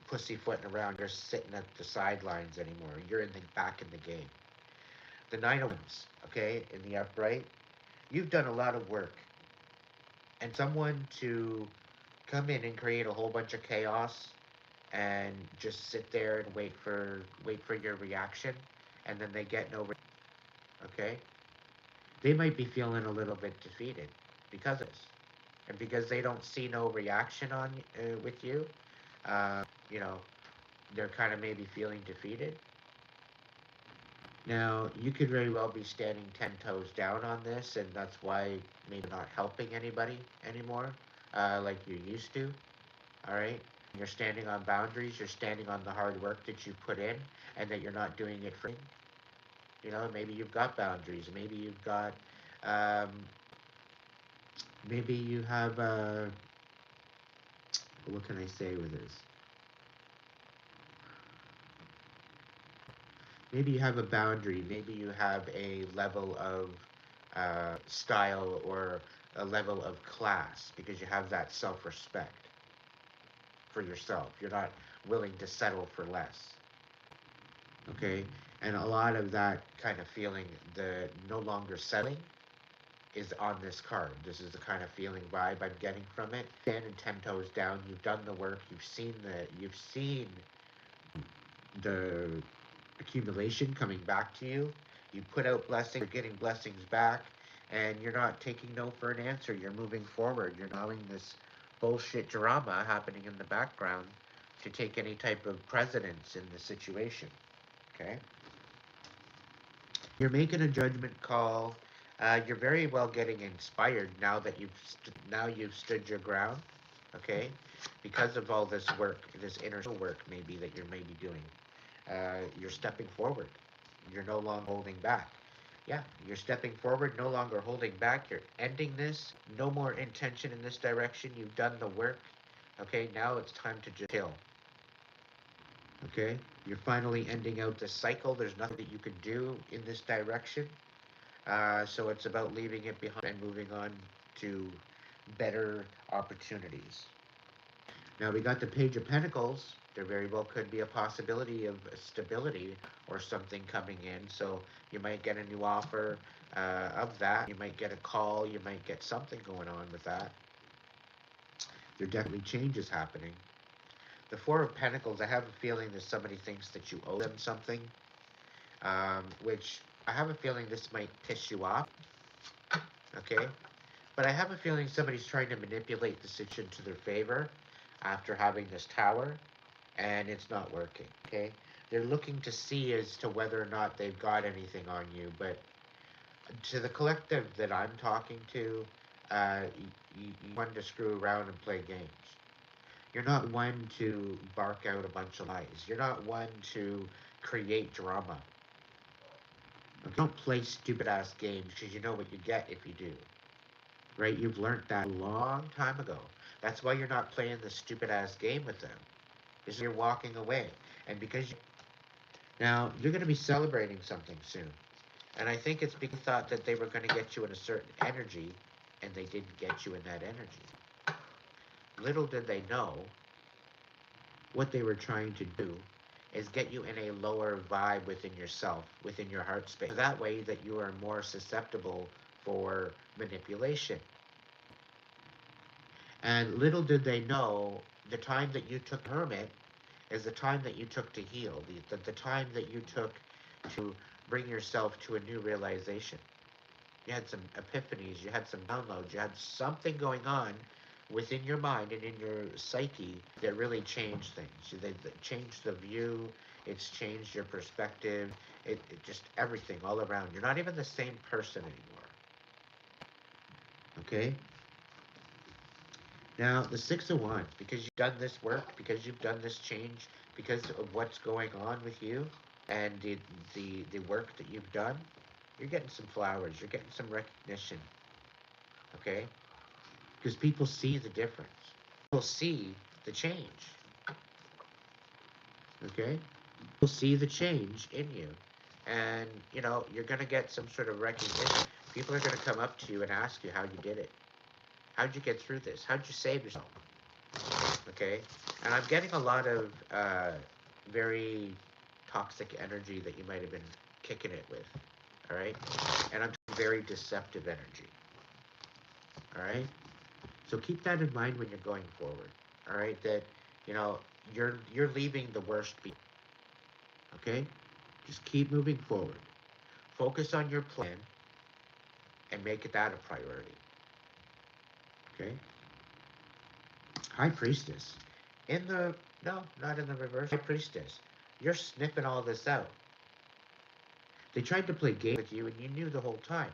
pussyfooting around. You're sitting at the sidelines anymore. You're back in the game. The Nine of Wands, okay, in the upright. You've done a lot of work, and someone to come in and create a whole bunch of chaos and just sit there and wait for your reaction, and then they get no. Okay, they might be feeling a little bit defeated because of this, and because they don't see no reaction on with you. You know, they're kind of maybe feeling defeated. Now, you could very well be standing 10 toes down on this, and that's why maybe not helping anybody anymore, like you used to. All right? You're standing on boundaries, you're standing on the hard work that you put in, and that you're not doing it for. Maybe you've got boundaries. Maybe you've got, um, maybe you have, what can I say with this? Maybe you have a boundary. Maybe you have a level of style or a level of class because you have that self-respect for yourself. You're not willing to settle for less. Okay? And a lot of that kind of feeling, the no longer settling, is on this card. This is the kind of feeling vibe I'm getting from it. Standing 10 toes down, you've done the work, you've seen the accumulation coming back to you. You put out blessings, you're getting blessings back, and you're not taking no for an answer. You're moving forward. You're not allowing this bullshit drama happening in the background to take any type of precedence in the situation. Okay? You're making a judgment call. You're very well getting inspired now you've stood your ground. Okay, because of all this work, this inner work maybe that you're maybe doing. You're stepping forward. You're no longer holding back. Yeah, you're stepping forward, no longer holding back. You're ending this. No more intention in this direction. You've done the work. Okay, now it's time to just chill. Okay, you're finally ending out this cycle. There's nothing that you can do in this direction. So it's about leaving it behind and moving on to better opportunities. Now we got the Page of Pentacles. There very well could be a possibility of stability or something coming in. So you might get a new offer of that. You might get a call. You might get something going on with that. There are definitely changes happening. The Four of Pentacles, I have a feeling that somebody thinks that you owe them something, which I have a feeling this might piss you off. Okay? But I have a feeling somebody's trying to manipulate the situation to their favor after having this tower, and it's not working, okay? They're looking to see as to whether or not they've got anything on you, but to the collective that I'm talking to, you want to screw around and play games. You're not one to bark out a bunch of lies. You're not one to create drama. Okay? Don't play stupid-ass games because you know what you get if you do. Right? You've learned that a long time ago. That's why you're not playing this stupid-ass game with them. Is you're walking away. And because now, you're going to be celebrating something soon. And I think it's because they thought that they were going to get you in a certain energy, and they didn't get you in that energy. Little did they know what they were trying to do is get you in a lower vibe within yourself, within your heart space. So that way that you are more susceptible for manipulation. And little did they know the time that you took hermit is the time that you took to heal, the time that you took to bring yourself to a new realization. You had some epiphanies, you had some downloads, you had something going on within your mind and in your psyche that really change things. They change the view, it's changed your perspective, it just everything all around. You're not even the same person anymore. Okay? Now, the Six of Wands, because you've done this work, because you've done this change, because of what's going on with you and the work that you've done, you're getting some flowers, you're getting some recognition. Okay? Because people see the difference. People see the change. Okay? People see the change in you. And, you're going to get some sort of recognition. People are going to come up to you and ask you how you did it. How'd you get through this? How'd you save yourself? Okay? And I'm getting a lot of very toxic energy that you might have been kicking it with. All right? And I'm very deceptive energy. All right? So keep that in mind when you're going forward. All right? That, you're leaving the worst people. Okay? Just keep moving forward. Focus on your plan and make that a priority. Okay? High Priestess. No, not in the reverse. High Priestess. You're sniffing all this out. They tried to play games with you and you knew the whole time.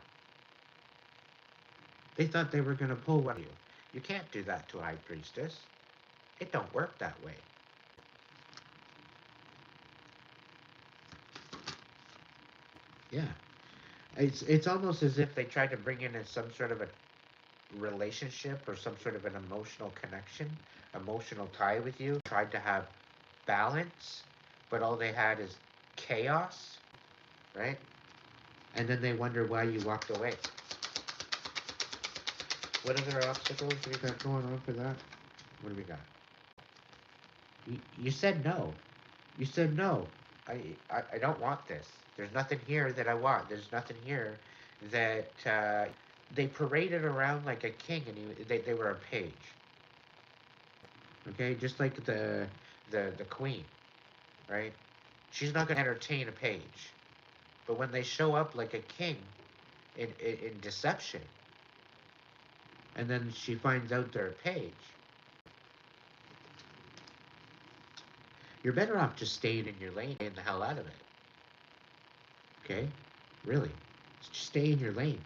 They thought they were going to pull one of you. You can't do that to a High Priestess. It don't work that way. Yeah. It's almost as if they tried to bring in some sort of a relationship or some sort of an emotional connection, emotional tie with you, tried to have balance, but all they had is chaos, right? And then they wonder why you walked away. What other obstacles do we got going on for that? What do we got? You said no. You said no. I don't want this. There's nothing here that I want. There's nothing here that they paraded around like a king, and they were a page. Okay, just like the queen, right? She's not gonna entertain a page, but when they show up like a king in deception, and then she finds out they're a page, you're better off just staying in your lane, getting the hell out of it. Okay, really, just stay in your lane.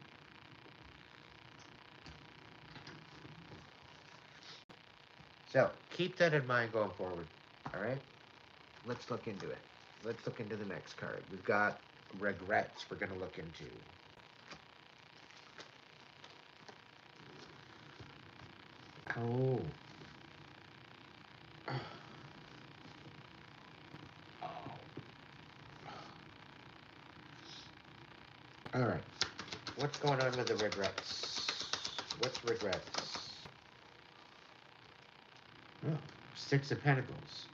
So keep that in mind going forward. All right. Let's look into it. Let's look into the next card. We've got regrets we're going to look into. Oh. All right. What's going on with the regrets? What's regrets? Oh, Six of Pentacles.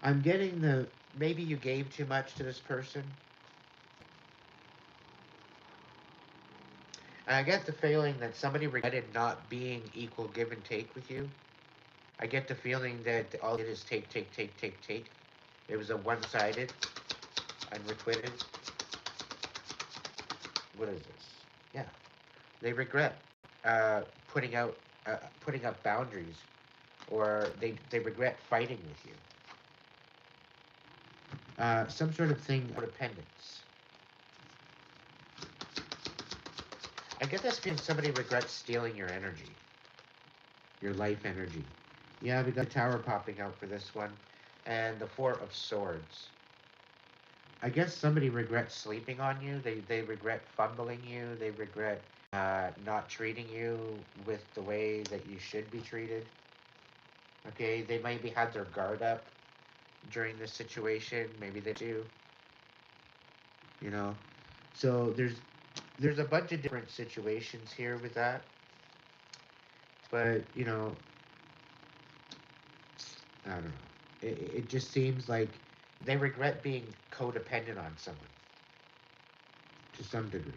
I'm getting maybe you gave too much to this person. And I get the feeling that somebody regretted not being equal give and take with you. I get the feeling that all it is take, take, take, take, take. It was a one-sided, unrequited. What is this? Yeah, they regret uh, putting out putting up boundaries, or they regret fighting with you. Some sort of thing, dependence. I get this feeling somebody regrets stealing your energy, your life energy. Yeah, we got the Tower popping out for this one, and the Four of Swords. I guess somebody regrets sleeping on you. They regret fumbling you. They regret not treating you with the way that you should be treated. Okay, they maybe had their guard up during this situation. Maybe they do. You know, so there's a bunch of different situations here with that. But I don't know. It just seems like they regret being codependent on someone to some degree.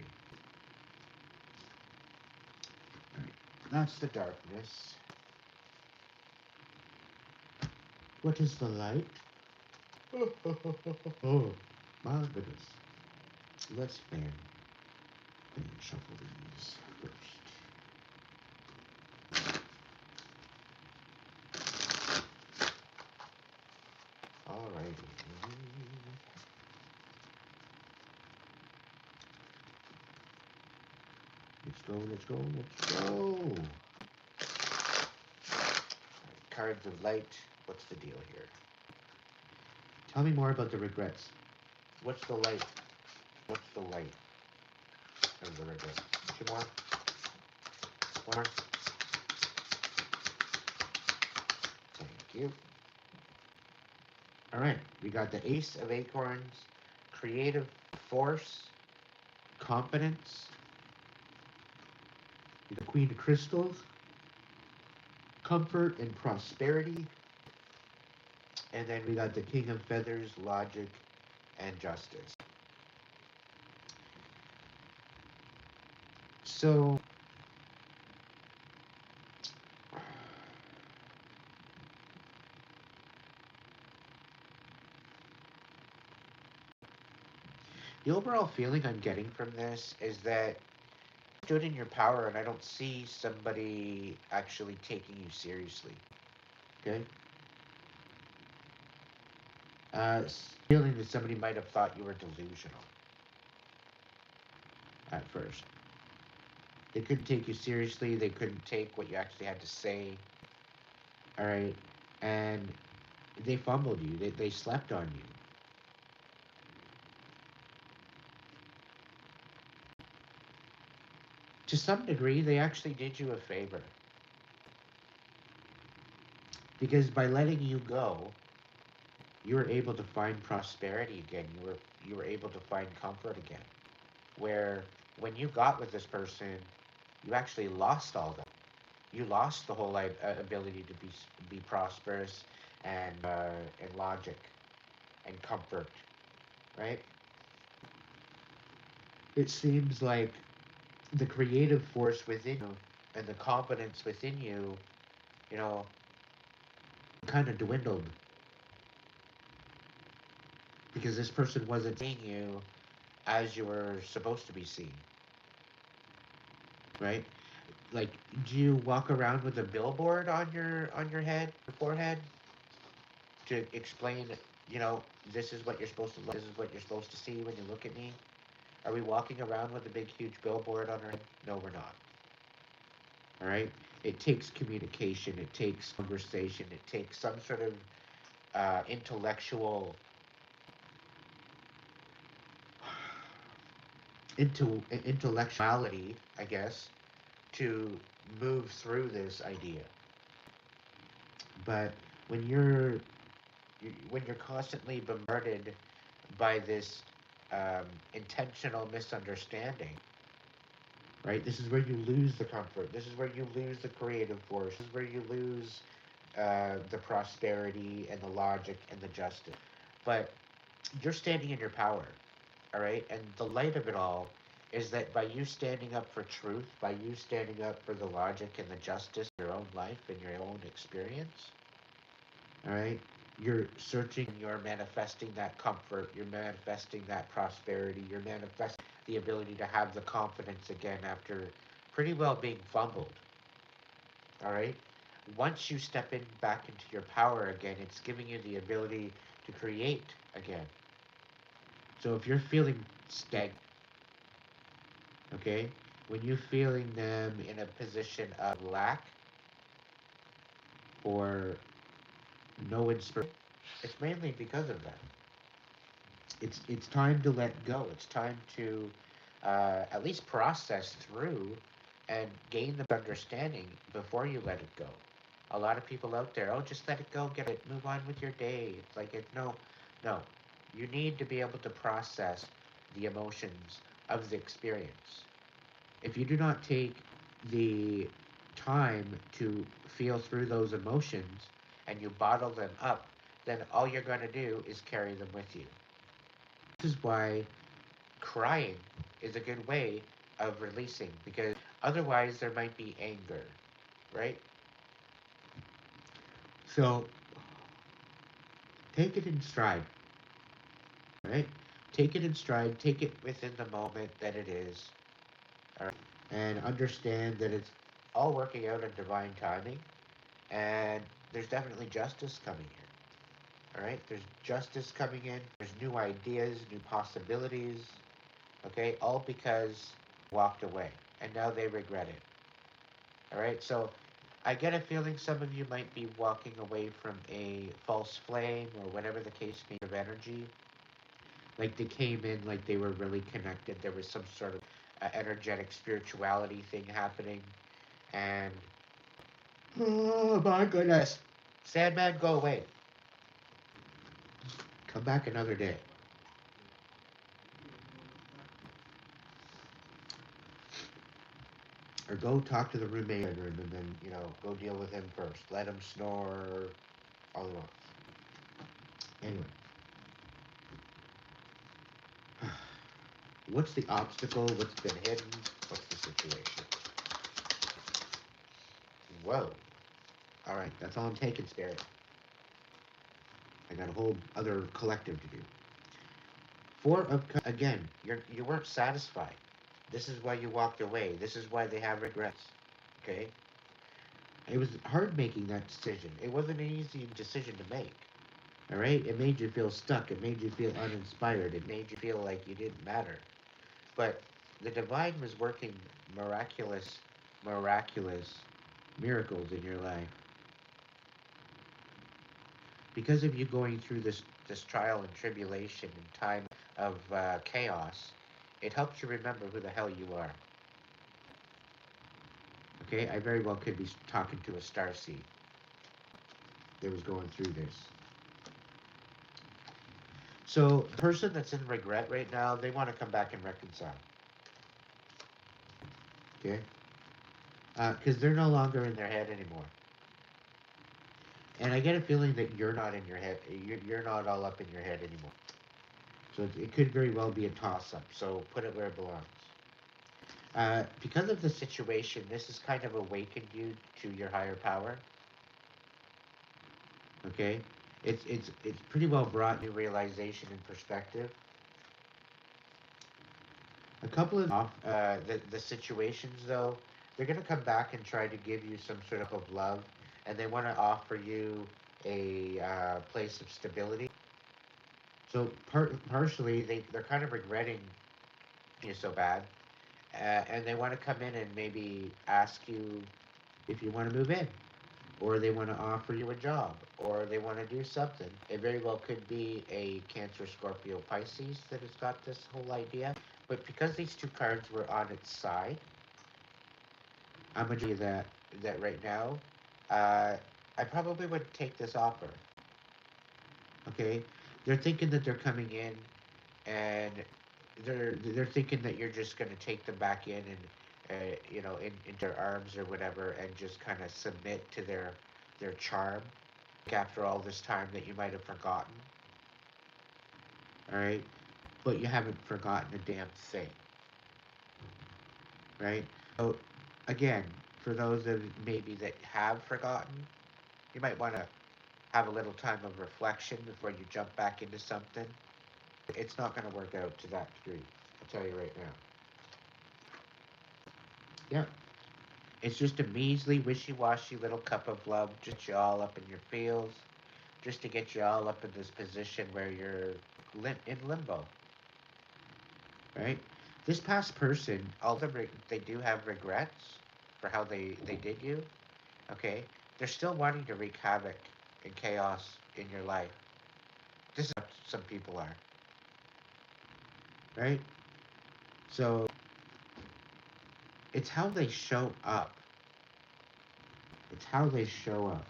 All right. That's the darkness. What is the light? Oh, my goodness. Let's fan and shuffle these first. Alrighty. Let's go, let's go, let's go. Cards of light. What's the deal here? Tell me more about the regrets. What's the light? What's the light of the regrets? Two more. One more. Thank you. All right, we got the Ace of Acorns, creative force, confidence, the Queen of Crystals, comfort and prosperity, and then we got the King of Feathers, logic, and justice. So, the overall feeling I'm getting from this is that you stood in your power, and I don't see somebody actually taking you seriously. Okay? Feeling that somebody might have thought you were delusional at first. They couldn't take you seriously. They couldn't take what you actually had to say. All right. And they fumbled you. They slept on you. To some degree, they actually did you a favor. Because by letting you go, you were able to find prosperity again. You were able to find comfort again. Where when you got with this person, you actually lost all that. You lost the whole ability to be prosperous and logic and comfort, right? It seems like the creative force within you and the confidence within you, you know, kind of dwindled because this person wasn't seeing you as you were supposed to be seen, right? Like, do you walk around with a billboard on your head, your forehead, to explain, you know, this is what you're supposed to look, this is what you're supposed to see when you look at me? Are we walking around with a big, huge billboard on our head? No, we're not. All right. It takes communication. It takes conversation. It takes some sort of intellectual intellectuality, I guess, to move through this idea. But when you're constantly bombarded by this intentional misunderstanding, right? This is where you lose the comfort. This is where you lose the creative force. This is where you lose the prosperity and the logic and the justice. But you're standing in your power, all right? And the light of it all is that by you standing up for truth, by you standing up for the logic and the justice in your own life and your own experience, all right? You're searching, you're manifesting that comfort, you're manifesting that prosperity, you're manifesting the ability to have the confidence again after pretty well being fumbled, all right? Once you step in back into your power again, it's giving you the ability to create again. So if you're feeling stagnant, okay, when you're feeling them in a position of lack or no inspiration, it's mainly because of that. It's time to let go. It's time to at least process through and gain the understanding before you let it go. A lot of people out there, oh, just let it go, get it, move on with your day. It's like no, no. You need to be able to process the emotions of the experience. If you do not take the time to feel through those emotions and you bottle them up, then all you're going to do is carry them with you. This is why crying is a good way of releasing, because otherwise there might be anger, right? So take it in stride, right? Take it in stride, take it within the moment that it is, all right? And understand that it's all working out in divine timing, and there's definitely justice coming here. All right, there's justice coming in, there's new ideas, new possibilities. Okay, all because walked away and now they regret it. All right, so I get a feeling some of you might be walking away from a false flame or whatever the case may be of energy. Like they came in like they were really connected. There was some sort of energetic spirituality thing happening. And oh my goodness, Sandman, go away. Come back another day. Or go talk to the roommate bedroom and then, go deal with him first. Let him snore all he wants. Anyway, what's the obstacle? What's been hidden? What's the situation? Whoa. All right, that's all I'm taking, Spirit. I got a whole other collective to do. Again, you weren't satisfied. This is why you walked away. This is why they have regrets. Okay? It was hard making that decision. It wasn't an easy decision to make. All right? It made you feel stuck. It made you feel uninspired. It made you feel like you didn't matter. But the divine was working miraculous, miraculous miracles in your life. Because of you going through this trial and tribulation and time of chaos, it helps you remember who the hell you are. Okay, I very well could be talking to a starseed that was going through this. So the person that's in regret right now, they want to come back and reconcile. Okay, because they're no longer in their head anymore. And I get a feeling that you're not in your head. You're not all up in your head anymore. So it could very well be a toss-up. So put it where it belongs. Because of the situation, this has kind of awakened you to your higher power. Okay, it's pretty well brought new realization and perspective. A couple of the situations though, they're gonna come back and try to give you some sort of love, and they want to offer you a place of stability. So partially, they're kind of regretting you so bad, and they want to come in and maybe ask you if you want to move in, or they want to offer you a job, or they want to do something. It very well could be a Cancer, Scorpio, Pisces that has got this whole idea. But because these two cards were on its side, I'm gonna tell you that right now, I probably would take this offer. Okay, they're thinking that they're coming in and they're thinking that you're just going to take them back in and into their arms or whatever and just kind of submit to their charm after all this time that you might have forgotten. All right, but you haven't forgotten a damn thing. Right. So again, for those of maybe that have forgotten, you might want to have a little time of reflection before you jump back into something. It's not going to work out to that degree. I'll tell you right now. Yeah. It's just a measly, wishy-washy little cup of love, just to get you all up in your feels, just to get you all up in this position where you're in limbo, right? This past person, although they do have regrets for how they did you, okay? They're still wanting to wreak havoc and chaos in your life. This is what some people are, right? So it's how they show up. It's how they show up.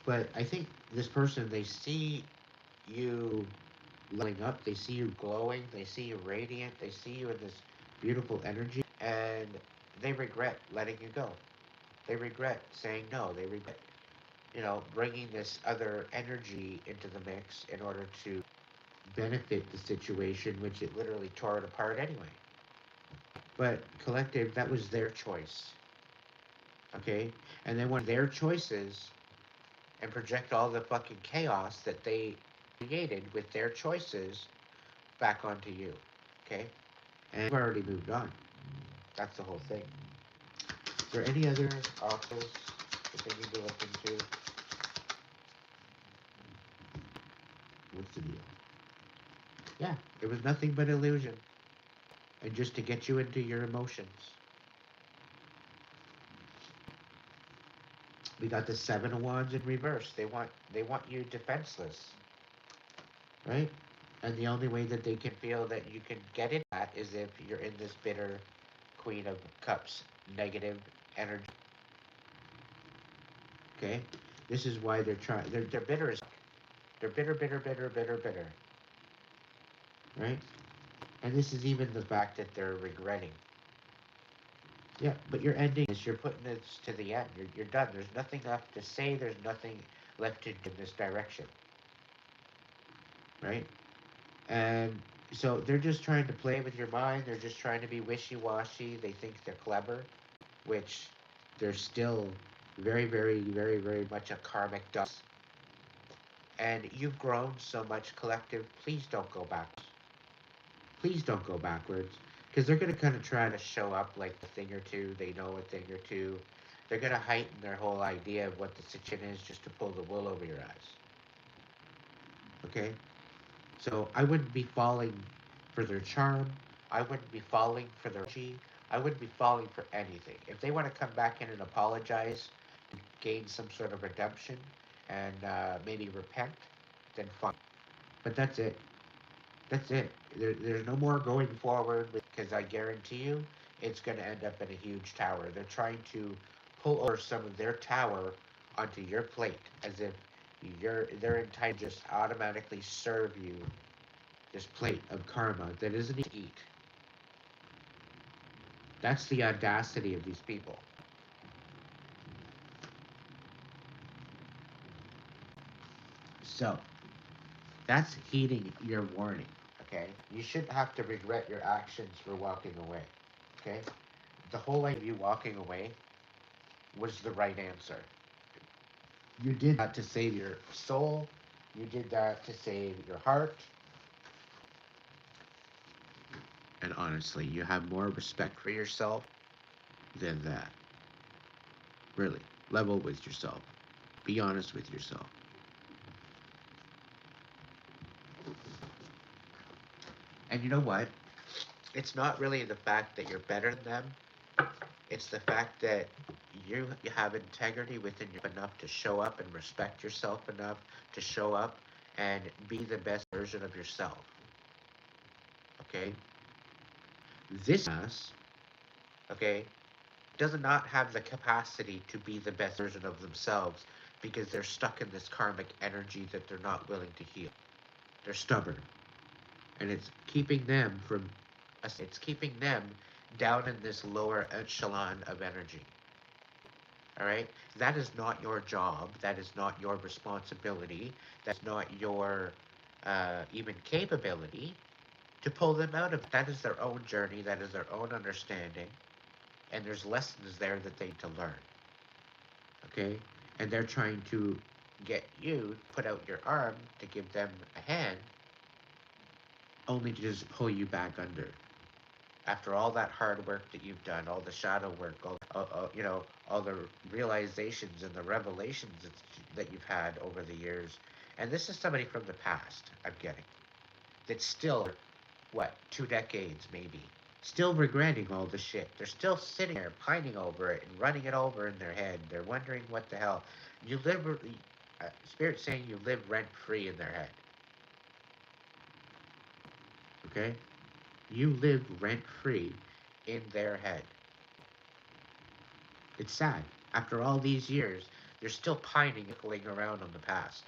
But I think this person, they see you lighting up, they see you glowing, they see you radiant, they see you in this beautiful energy, and they regret letting you go. They regret saying no. They regret, bringing this other energy into the mix in order to benefit the situation, which it literally tore it apart anyway. But collective, that was their choice. Okay? And they want their choices and project all the fucking chaos that they created with their choices back onto you. Okay? And you've already moved on. That's the whole thing. Is there any other obstacles that they need to look into? What's the deal? Yeah, it was nothing but illusion. And just to get you into your emotions. We got the Seven of Wands in reverse. They want you defenseless, right? And the only way that they can feel that you can get in that is if you're in this bitter Queen of Cups negative energy. Okay? This is why they're trying they're bitter as they're bitter, bitter, bitter, bitter, bitter. Right? And this is even the fact that they're regretting. Yeah, but you're ending this, you're putting this to the end. You're done. There's nothing left to say, there's nothing left to do in this direction. Right? And so they're just trying to play with your mind. They're just trying to be wishy-washy. They think they're clever, which they're still very, very, very, very much a karmic dust. And you've grown so much, collective. Please don't go backwards. Please don't go backwards. Because they're going to kind of try to show up like a thing or two. They know a thing or two. They're going to heighten their whole idea of what the situation is just to pull the wool over your eyes. Okay? So I wouldn't be falling for their charm. I wouldn't be falling for their energy. I wouldn't be falling for anything. If they want to come back in and apologize, to gain some sort of redemption, and maybe repent, then fine. But that's it. That's it. There's no more going forward because I guarantee you it's going to end up in a huge tower. They're trying to pull over some of their tower onto your plate as if they're entitled to just automatically serve you this plate of karma that isn't to eat. That's the audacity of these people. So, that's heeding your warning, okay? You shouldn't have to regret your actions for walking away, okay? The whole idea of you walking away was the right answer. You did that to save your soul, you did that to save your heart, and honestly, you have more respect for yourself than that. Really, level with yourself. Be honest with yourself. And you know what? It's not really the fact that you're better than them. It's the fact that you have integrity within you enough to show up and respect yourself enough to show up and be the best version of yourself. Okay? This mass, okay, does not have the capacity to be the best version of themselves because they're stuck in this karmic energy that they're not willing to heal. They're stubborn. And it's keeping them down in this lower echelon of energy. All right? That is not your job. That is not your responsibility. That's not your even capability to pull them out of it. That is their own journey. That is their own understanding. And there's lessons there that they need to learn. Okay? And they're trying to get you to put out your arm to give them a hand, only to just pull you back under. After all that hard work that you've done, all the shadow work, all the realizations and the revelations that you've had over the years, and this is somebody from the past, I'm getting, that's still, what, 2 decades maybe, still regretting all the shit. They're still sitting there pining over it and running it over in their head. They're wondering what the hell. You live, Spirit saying you live rent free in their head. Okay? You live rent free in their head. It's sad. After all these years, they're still pining and pulling around on the past.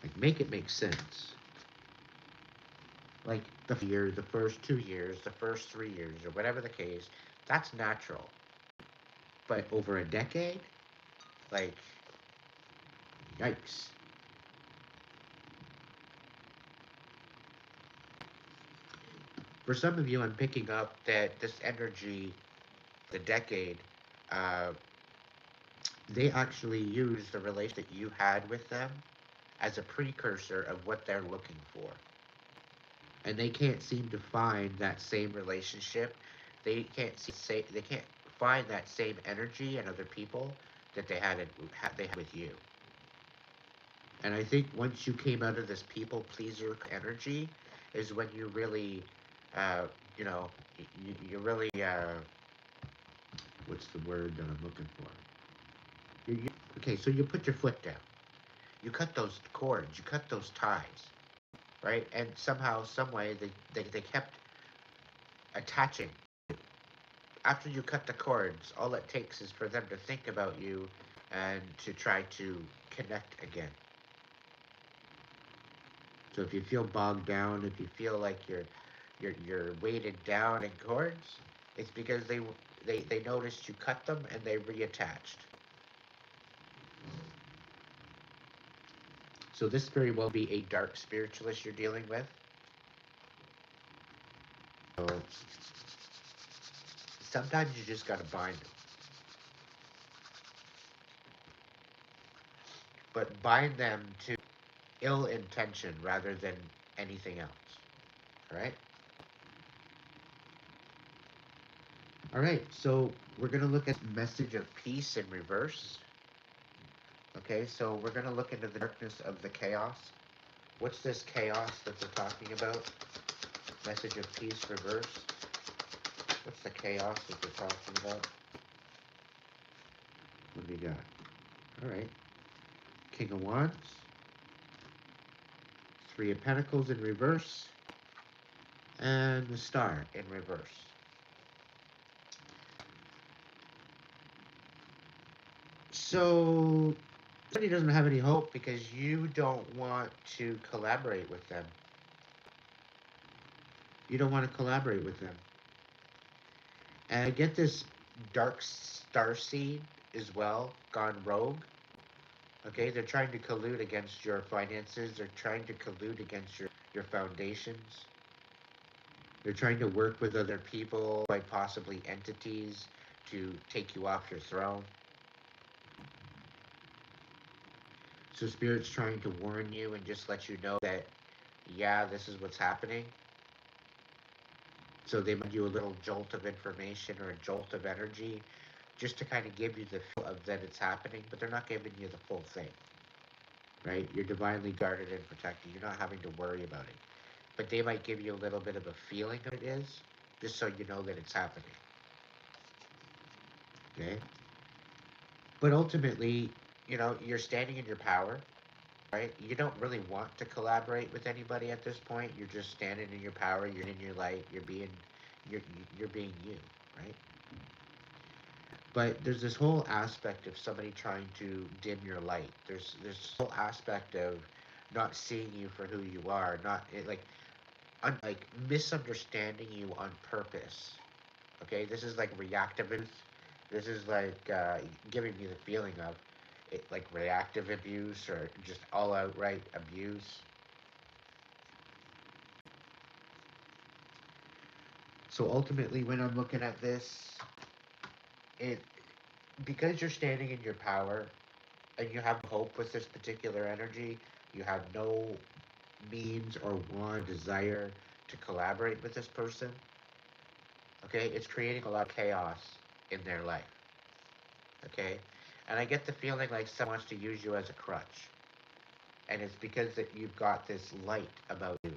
Like, make it make sense. Like, the first 2 years, the first 3 years, or whatever the case, that's natural. But over a decade? Like, yikes. For some of you, I'm picking up that this energy, the decade, uh, they actually use the relationship that you had with them as a precursor of what they're looking for. And they can't seem to find that same relationship. They can't find that same energy in other people that they had with you. And I think once you came out of this people pleaser energy, is when you really, uh, you know, you really, what's the word that I'm looking for? Okay, so you put your foot down. You cut those cords. You cut those ties, right? And somehow, some way, they kept attaching. After you cut the cords, all it takes is for them to think about you and to try to connect again. So if you feel bogged down, if you feel like you're weighted down in cords, it's because they noticed you cut them and they reattached. So this very well be a dark spiritualist you're dealing with. So sometimes you just gotta bind them, but bind them to ill intention rather than anything else. All right. All right. So we're gonna look at message of peace in reverse. Okay. So we're gonna look into the darkness of the chaos. What's this chaos that they're talking about? Message of peace reverse. What's the chaos that they're talking about? What do we got? All right. King of Wands. Three of Pentacles in reverse. And the Star in reverse. So somebody doesn't have any hope because you don't want to collaborate with them. You don't want to collaborate with them. And I get this dark star seed as well, gone rogue. Okay, they're trying to collude against your finances. They're trying to collude against your foundations. They're trying to work with other people, like possibly entities, to take you off your throne. So Spirit's trying to warn you and just let you know that, yeah, this is what's happening. So they might give you a little jolt of information or a jolt of energy just to kind of give you the feel of that it's happening, but they're not giving you the full thing, right? You're divinely guarded and protected. You're not having to worry about it. But they might give you a little bit of a feeling of it is, just so you know that it's happening, okay? But ultimately, you're standing in your power, right? You don't really want to collaborate with anybody at this point. You're just standing in your power. You're in your light. You're you're being you, right? But there's this whole aspect of somebody trying to dim your light. There's this whole aspect of not seeing you for who you are, not like misunderstanding you on purpose. Okay, this is like reactive abuse. This is like giving me the feeling of it, like reactive abuse or just all outright abuse. So ultimately, when I'm looking at this, it because you're standing in your power and you have hope with this particular energy, you have no means or want, desire to collaborate with this person. Okay, it's creating a lot of chaos in their life. Okay, and I get the feeling like someone wants to use you as a crutch, and it's because that you've got this light about you,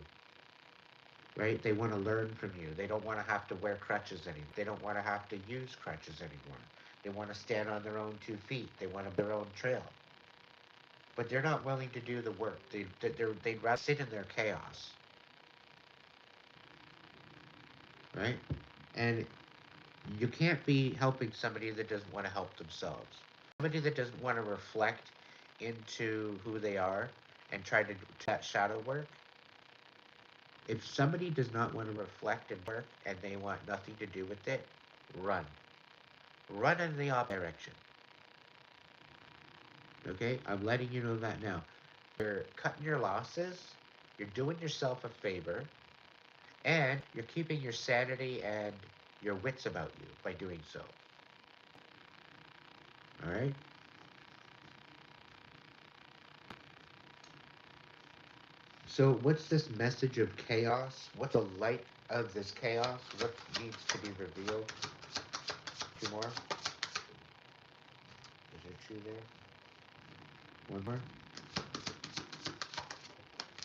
right? They want to learn from you. They don't want to have to wear crutches anymore. They don't want to have to use crutches anymore. They want to stand on their own 2 feet. They want to build their own trail. But they're not willing to do the work. They'd rather sit in their chaos, right? And you can't be helping somebody that doesn't want to help themselves. Somebody that doesn't want to reflect into who they are and try to do that shadow work. If somebody does not want to reflect and work and they want nothing to do with it, run. Run in the opposite direction. Okay? I'm letting you know that now. You're cutting your losses, you're doing yourself a favor, and you're keeping your sanity and your wits about you by doing so. Alright? So what's this message of chaos? What's the light of this chaos? What needs to be revealed Two more. Is there two there? One more.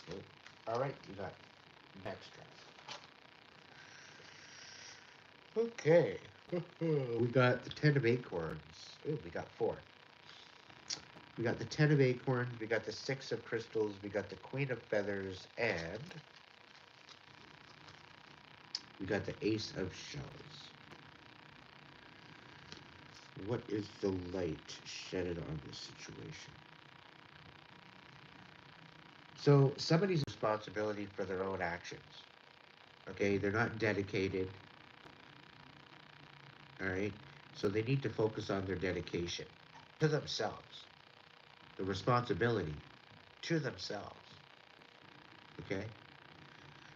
Good. All right, you got next dress. Okay. We got the Ten of Acorns. Ooh, we got four. We got the Ten of Acorns, we got the Six of Crystals, we got the Queen of Feathers, and we got the Ace of Shells. What is the light shedded on this situation? So somebody's responsibility for their own actions. Okay, they're not dedicated. All right, so they need to focus on their dedication to themselves, the responsibility to themselves. Okay,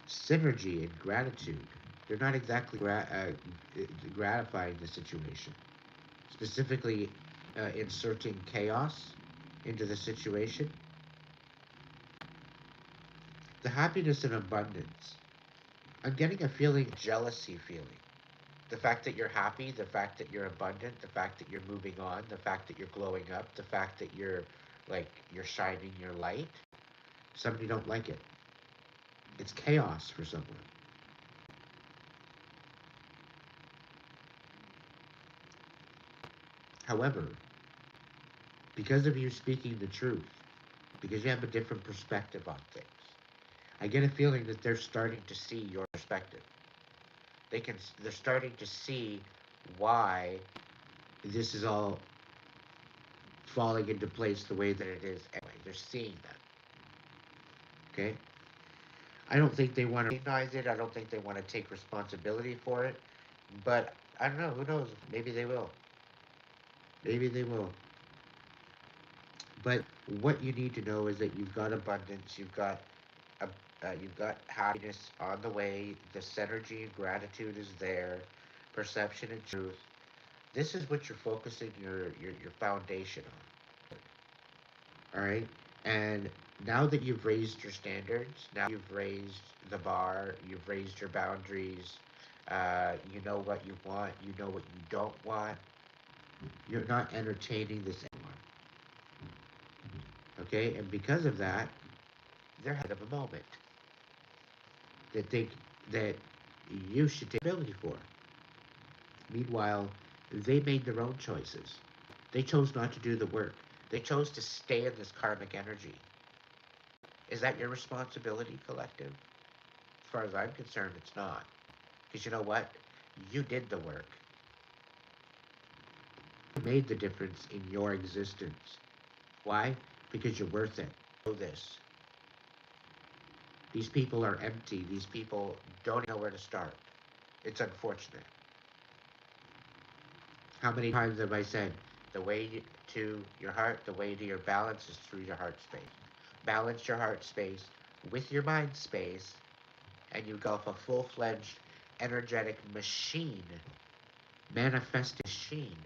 synergy and gratitude. They're not exactly gratifying the situation. Specifically, inserting chaos into the situation. The happiness and abundance. I'm getting a feeling, jealousy feeling. The fact that you're happy, the fact that you're abundant, the fact that you're moving on, the fact that you're glowing up, the fact that you're shining your light. Somebody don't like it. It's chaos for someone. However, because of you speaking the truth, because you have a different perspective on things, I get a feeling that they're starting to see your perspective. They're starting to see why this is all falling into place the way that it is anyway. They're seeing that. Okay? I don't think they want to recognize it. I don't think they want to take responsibility for it. But I don't know. Who knows? Maybe they will. Maybe they will. But what you need to know is that you've got abundance. You've got happiness on the way. The synergy and gratitude is there. Perception and truth. This is what you're focusing your foundation on. All right. And now that you've raised your standards, now you've raised the bar, you've raised your boundaries, you know what you want, you know what you don't want, you're not entertaining this anymore. Okay? And because of that, they're ahead of a moment that think that you should take ability for. Meanwhile, they made their own choices. They chose not to do the work. They chose to stay in this karmic energy. Is that your responsibility, collective? As far as I'm concerned, it's not. Because you know what? You did the work. You made the difference in your existence. Why? Because you're worth it. Know this. These people are empty. These people don't know where to start. It's unfortunate. How many times have I said, the way to your heart, the way to your balance is through your heart space. Balance your heart space with your mind space, and you go a full-fledged energetic machine, manifesting machine.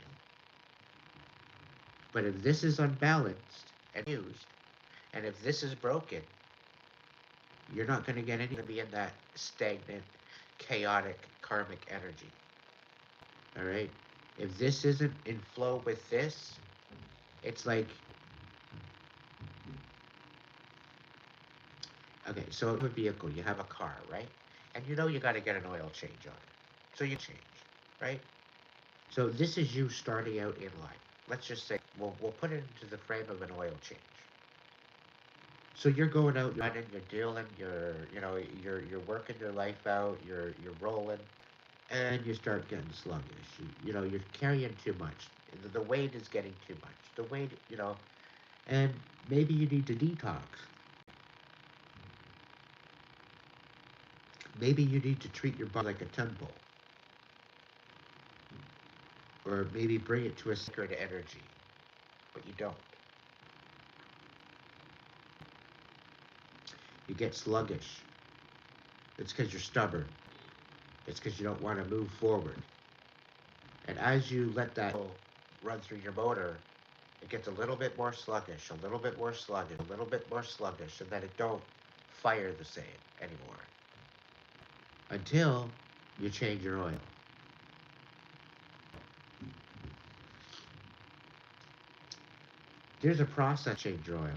But if this is unbalanced and used, and if this is broken, you're not going to get any to be in that stagnant, chaotic, karmic energy. All right? If this isn't in flow with this, it's like, okay, so you have a vehicle, you have a car, right? And you know you got to get an oil change on it. So you change, right? So this is you starting out in life. Let's just say, we'll put it into the frame of an oil change. So you're going out, you're running, you're dealing, you're working your life out, you're rolling, and you start getting sluggish. You're carrying too much. The weight is getting too much. The weight, and maybe you need to detox. Maybe you need to treat your body like a temple. Or maybe bring it to a sacred energy. But you don't. You get sluggish. It's because you're stubborn. It's because you don't want to move forward. And as you let that run through your motor, it gets a little bit more sluggish, a little bit more sluggish, a little bit more sluggish, and then it don't fire the same anymore. Until you change your oil. There's a process change oil.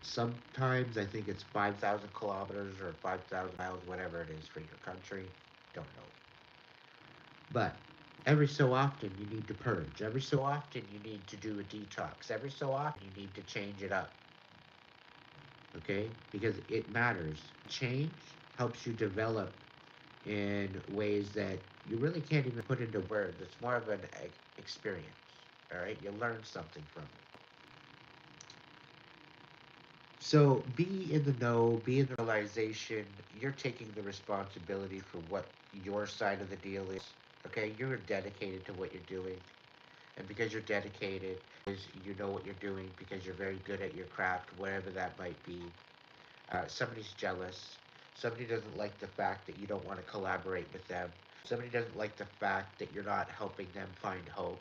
Sometimes I think it's 5,000 kilometers or 5,000 miles, whatever it is for your country. Don't know. But every so often you need to purge. Every so often you need to do a detox. Every so often you need to change it up. Okay? Because it matters. Change helps you develop in ways that you really can't even put into words. It's more of an experience. All right? You learn something from it. So be in the know, be in the realization. You're taking the responsibility for what your side of the deal is. Okay? You're dedicated to what you're doing. And because you're dedicated, because you know what you're doing, because you're very good at your craft, whatever that might be, somebody's jealous. Somebody doesn't like the fact that you don't want to collaborate with them. Somebody doesn't like the fact that you're not helping them find hope,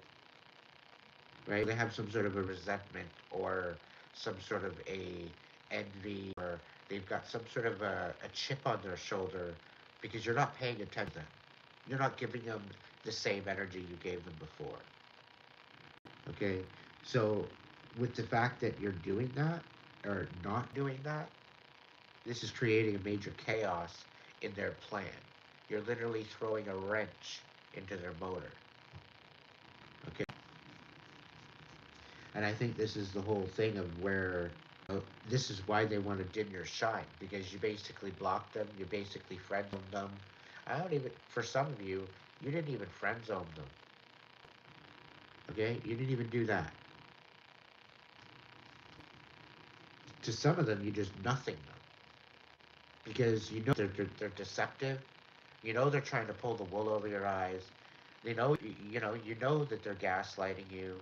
right? They have some sort of a resentment or some sort of a envy, or they've got some sort of a chip on their shoulder because you're not paying attention to them. You're not giving them the same energy you gave them before. Okay, so with the fact that you're doing that or not doing that, this is creating a major chaos in their plan. You're literally throwing a wrench into their motor. Okay, and I think this is the whole thing of where this is why they want to dim your shine, because you basically block them, you basically friend zone them. I don't even, for some of you, you didn't even friend zone them. Okay, you didn't even do that. To some of them, you just nothing them because you know they're deceptive. You know they're trying to pull the wool over your eyes. They know you know that they're gaslighting you.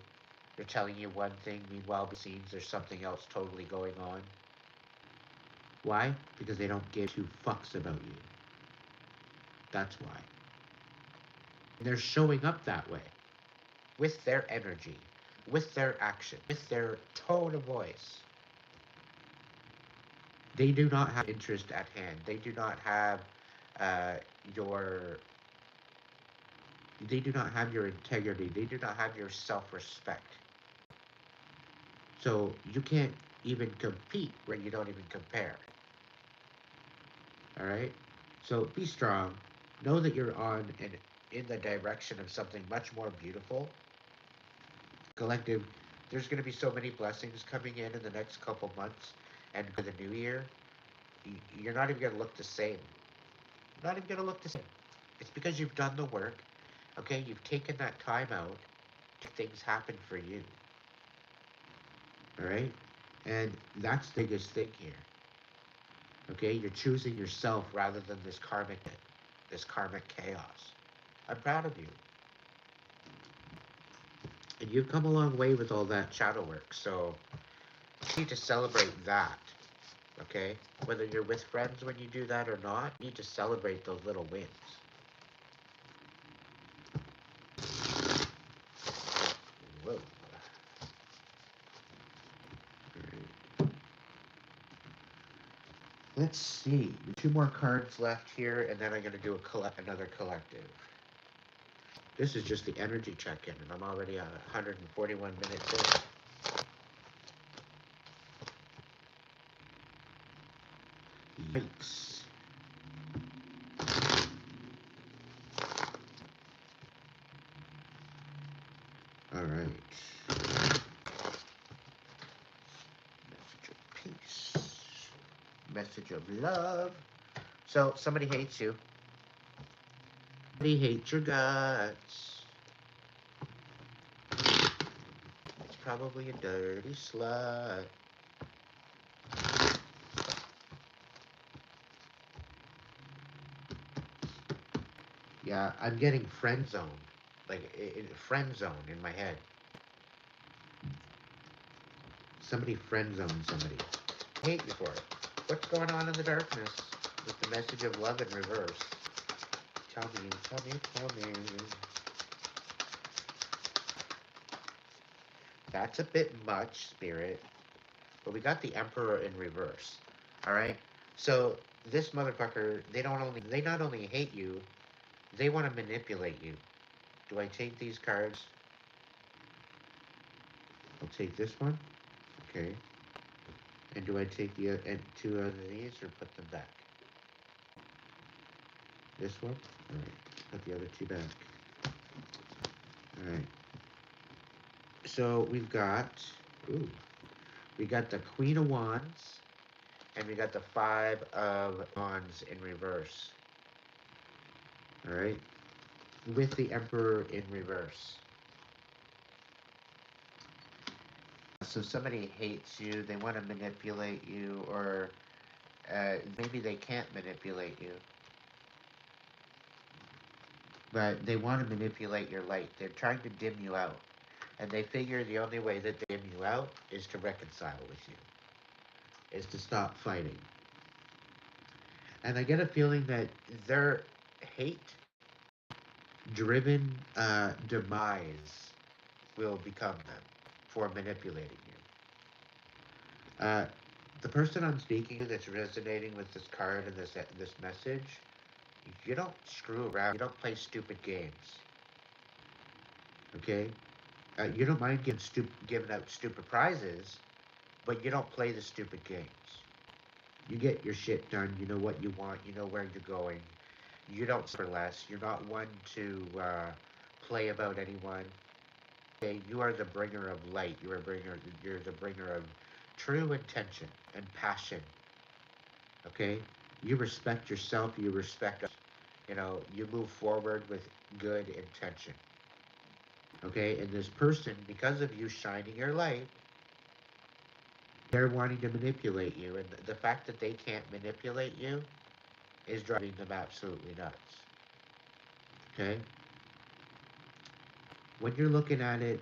They're telling you one thing, meanwhile behind the scenes there's something else totally going on. Why? Because they don't give two fucks about you. That's why. And they're showing up that way with their energy, with their action, with their tone of voice. They do not have interest at hand. They do not have uh, your they do not have your integrity. They do not have your self-respect. So you can't even compete where you don't even compare. All right? So be strong. Know that you're on and in the direction of something much more beautiful. Collective, there's going to be so many blessings coming in the next couple months and for the new year. You're not even going to look the same. You're not even going to look the same. It's because you've done the work. Okay? You've taken that time out to make things happen for you. All right? And that's the biggest thing here. Okay? You're choosing yourself rather than this karmic chaos. I'm proud of you. And you've come a long way with all that shadow work. So you need to celebrate that. Okay? Whether you're with friends when you do that or not, you need to celebrate those little wins. Whoa. Let's see. Two more cards left here, and then I'm going to do another collective. This is just the energy check-in, and I'm already 141 minutes in. Yikes. All right. Message of peace. Message of love. So, somebody hates you. Somebody hates your guts. It's probably a dirty slut. Yeah, I'm getting friend zoned. Like, friend zone in my head. Somebody friend zoned somebody. I hate you for it. What's going on in the darkness with the message of love in reverse? Tell me, tell me, tell me. That's a bit much, Spirit. But we got the Emperor in reverse. Alright? So this motherfucker, they not only hate you, they want to manipulate you. Do I take these cards? I'll take this one, Okay. And do I take the and two of these or put them back? This one? Alright. Put the other two back. Alright. So we've got, ooh, we got the Queen of Wands, and we got the Five of Wands in reverse. Alright. With the Emperor in reverse. So somebody hates you, they want to manipulate you, or maybe they can't manipulate you, but they want to manipulate your light. They're trying to dim you out. And they figure the only way that they dim you out is to reconcile with you, is to stop fighting. And I get a feeling that their hate driven demise will become them for manipulating you. The person I'm speaking to that's resonating with this card and this message, you don't screw around. You don't play stupid games. Okay? You don't mind giving out stupid prizes, but you don't play the stupid games. You get your shit done. You know what you want. You know where you're going. You don't for less. You're not one to play about anyone. Okay, you are the bringer of light. You're a bringer. You're the bringer of true intention and passion. Okay, you respect yourself. You respect. You know, you move forward with good intention. Okay, and this person, because of you shining your light, they're wanting to manipulate you, and the fact that they can't manipulate you is driving them absolutely nuts. Okay? When you're looking at it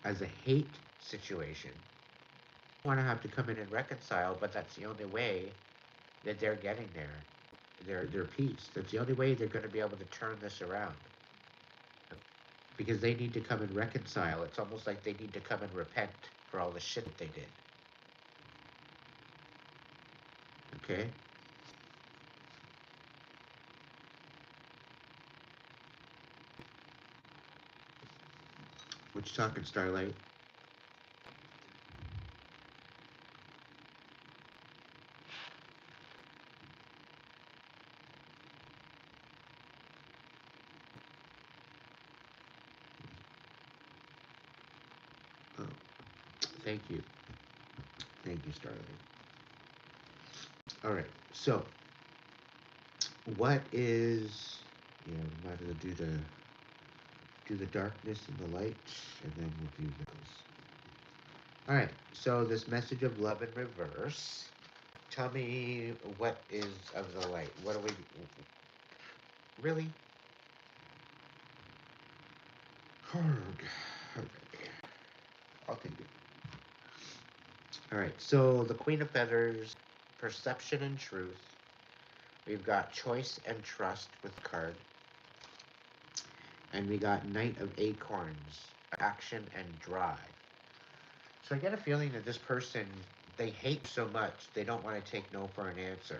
as a hate situation, you want to have to come in and reconcile, but that's the only way that they're getting their peace. That's the only way they're going to be able to turn this around. Because they need to come and reconcile. It's almost like they need to come and repent for all the shit that they did. Okay? What you talking, Starlight? Oh, thank you. Thank you, Starlight. All right. So, what is, we might as well do the darkness and the light, and then we'll do those. All right. So this message of love in reverse. Tell me what is of the light. What do we really? Okay. I'll take it. All right. So the Queen of Feathers, perception and truth. We've got choice and trust with card. And we got Knight of Acorns, action and drive. So I get a feeling that this person, they hate so much, they don't want to take no for an answer.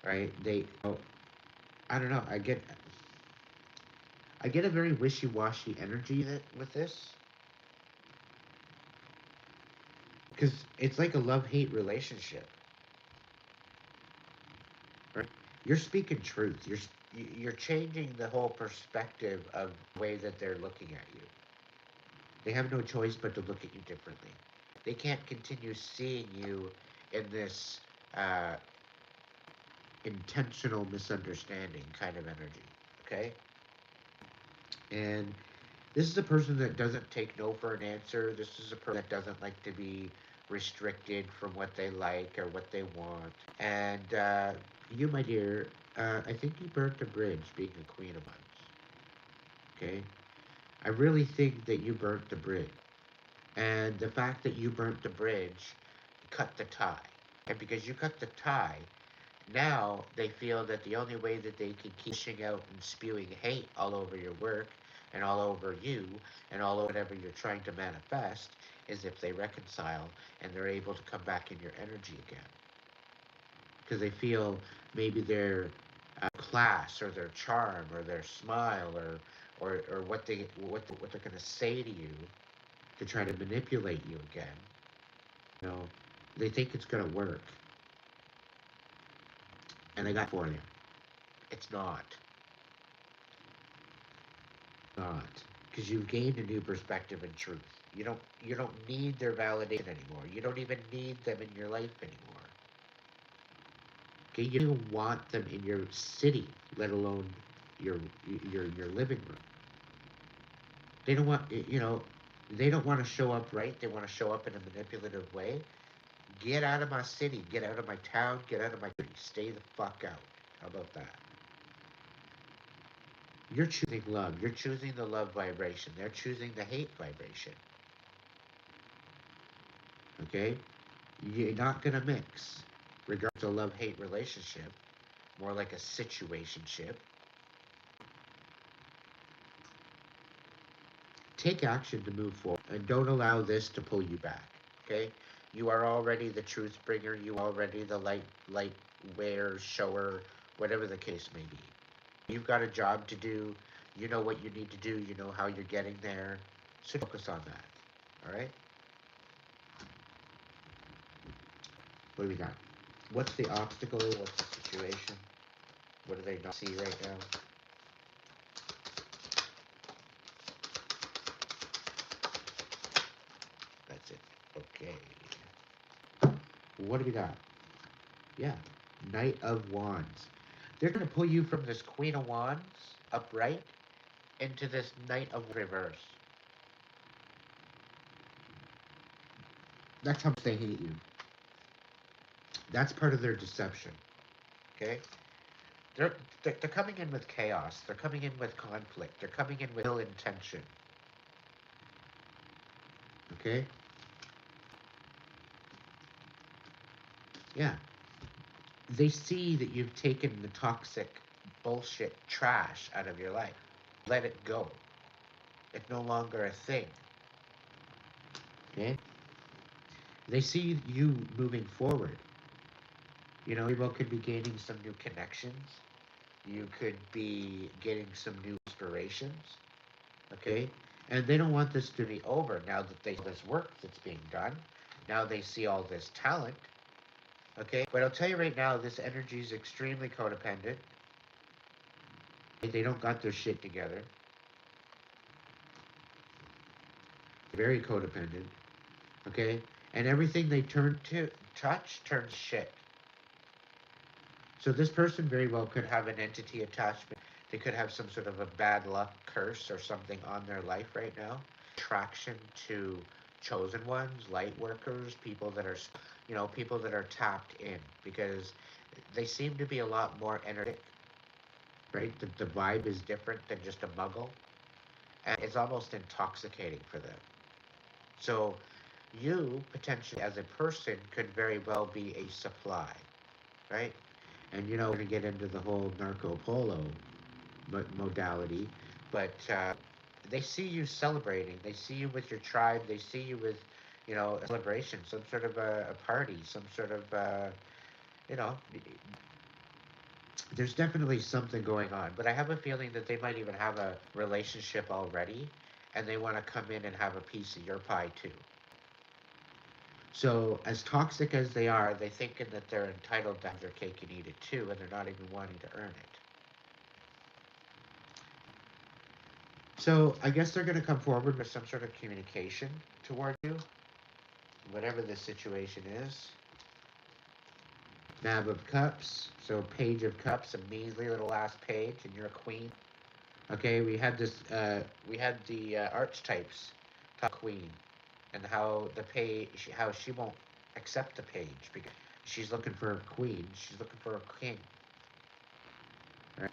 Right? I don't know, I get a very wishy-washy energy with this. Because it's like a love-hate relationship. Right? You're speaking truth. You're changing the whole perspective of the way that they're looking at you. They have no choice but to look at you differently. They can't continue seeing you in this uh, intentional misunderstanding kind of energy. Okay? And this is a person that doesn't take no for an answer. This is a person that doesn't like to be restricted from what they like or what they want. And you, my dear, I think you burnt a bridge being a queen of months. Okay? I really think that you burnt the bridge. And the fact that you burnt the bridge cut the tie. And because you cut the tie, now they feel that the only way that they can keep pushing out and spewing hate all over your work and all over you and all over whatever you're trying to manifest is if they reconcile and they're able to come back in your energy again. Because they feel maybe their class or their charm or their smile or what they're going to say to you to try to manipulate you again You know, they think it's gonna work, and I got for you. It's not. Not. Because you've gained a new perspective and truth. You don't need their validation anymore. You don't even need them in your life anymore. Okay, you don't even want them in your city, let alone your your living room. They don't want they don't want to show up right. They want to show up in a manipulative way. Get out of my city. Get out of my town. Get out of my city. Stay the fuck out. How about that? You're choosing love. You're choosing the love vibration. They're choosing the hate vibration. Okay? You're not gonna mix. Regardless of love hate relationship, more like a situationship. Take action to move forward and don't allow this to pull you back. Okay? You are already the truth bringer, you are already the light wearer, shower, whatever the case may be. You've got a job to do, you know what you need to do, you know how you're getting there. So focus on that. Alright? What do we got? What's the obstacle? What's the situation? What do they not see right now? That's it. Okay. What do we got? Yeah. Knight of Wands. They're going to pull you from this Queen of Wands upright into this Knight of Reverse. That's how much they hate you. That's part of their deception. Okay? They're, they're coming in with chaos. They're coming in with conflict. They're coming in with ill intention. Okay? Yeah. They see that you've taken the toxic bullshit trash out of your life. Let it go. It's no longer a thing. Okay? They see you moving forward. You know, you could be gaining some new connections. You could be getting some new inspirations. Okay? And they don't want this to be over now that they see this work that's being done. Now they see all this talent. Okay? But I'll tell you right now, this energy is extremely codependent. They don't got their shit together. Very codependent. Okay? And everything they turn to touch turns shit. So this person very well could have an entity attachment. They could have some sort of a bad luck curse or something on their life right now. Attraction to chosen ones, light workers, people that are, people that are tapped in because they seem to be a lot more energetic, right? The vibe is different than just a muggle, and it's almost intoxicating for them. So you potentially as a person could very well be a supply, right? And we're gonna get into the whole narco polo modality, but they see you celebrating. They see you with your tribe. They see you with, a celebration, some sort of a party, some sort of, you know, there's definitely something going on. But I have a feeling that they might even have a relationship already, and they want to come in and have a piece of your pie too. So, as toxic as they are, they're thinking that they're entitled to have their cake and eat it too, and they're not even wanting to earn it. So, I guess they're going to come forward with some sort of communication toward you, whatever the situation is. Nab of Cups, so Page of Cups, a measly little last page, and you're a queen. Okay, we had this, we had the archetypes, top queen, and how the page, how she won't accept the page because she's looking for a queen, she's looking for a king. Right?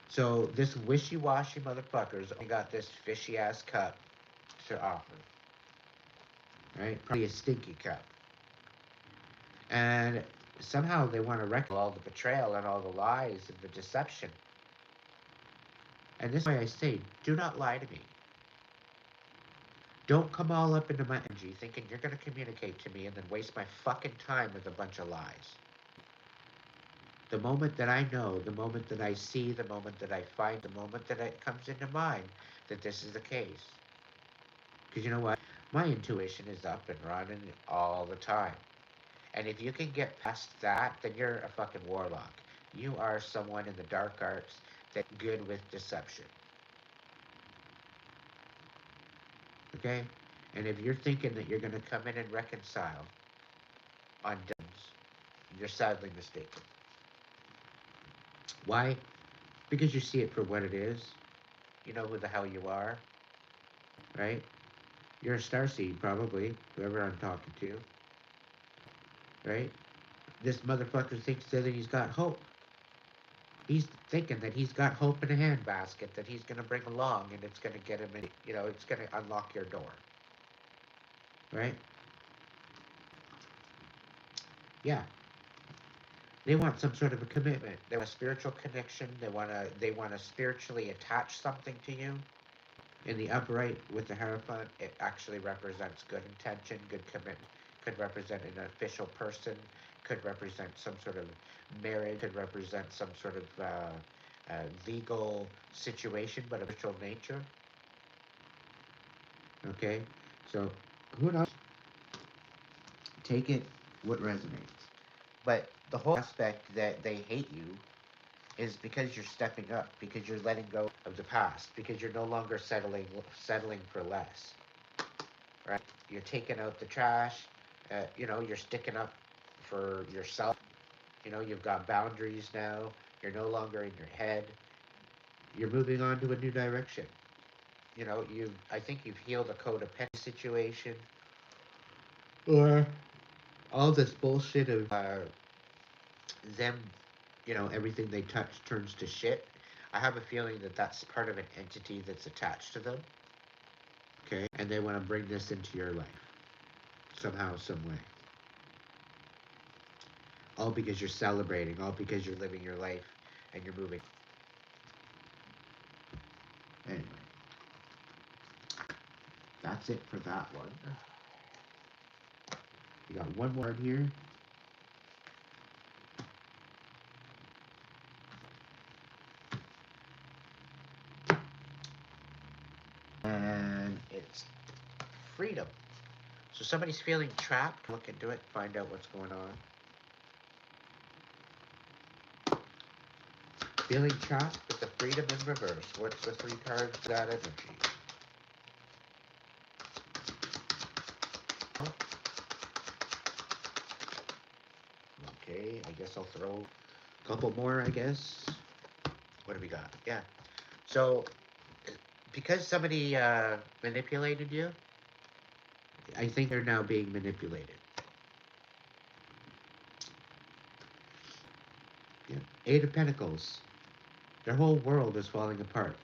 So this wishy-washy motherfucker's only got this fishy-ass cup to offer. Right? Probably a stinky cup. And somehow they want to reconcile all the betrayal and all the lies and the deception. And this is why I say, do not lie to me. Don't come all up into my energy thinking you're going to communicate to me and then waste my fucking time with a bunch of lies. The moment that I know, the moment that I see, the moment that I find, the moment that it comes into mind that this is the case. Because you know what? My intuition is up and running all the time. And if you can get past that, then you're a fucking warlock. You are someone in the dark arts that's good with deception. Okay? And if you're thinking that you're going to come in and reconcile on dons, you're sadly mistaken. Why? Because you see it for what it is. You know who the hell you are, right? You're a starseed, probably, whoever I'm talking to, right? This motherfucker thinks that he's got hope. He's thinking that he's got hope in a handbasket that he's going to bring along and it's going to get him in, it's going to unlock your door, right? Yeah. They want some sort of a commitment. They want a spiritual connection. They want to spiritually attach something to you. In the upright with the Hierophant, it actually represents good intention, good commitment. Could represent an official person. Could represent some sort of marriage. Could represent some sort of legal situation, but of spiritual nature. Okay, so who knows? Take it what resonates. But the whole aspect that they hate you is because you're stepping up, because you're letting go of the past, because you're no longer settling for less, right? You're taking out the trash. You're sticking up for yourself. You've got boundaries now. You're no longer in your head. You're moving on to a new direction. I think you've healed a codependent situation, or all this bullshit of them. Everything they touch turns to shit. I have a feeling that that's part of an entity that's attached to them. Okay, and they want to bring this into your life somehow, some way. All because you're celebrating, all because you're living your life and you're moving. Anyway, that's it for that one. We got one more here. And it's freedom. So somebody's feeling trapped. Look into it, find out what's going on. Feeling trapped with the freedom in reverse. What's the three cards of that energy? Okay, I guess I'll throw a couple more, I guess. What do we got? Yeah. So, because somebody manipulated you, I think they're now being manipulated. Yeah. Eight of Pentacles. Their whole world is falling apart.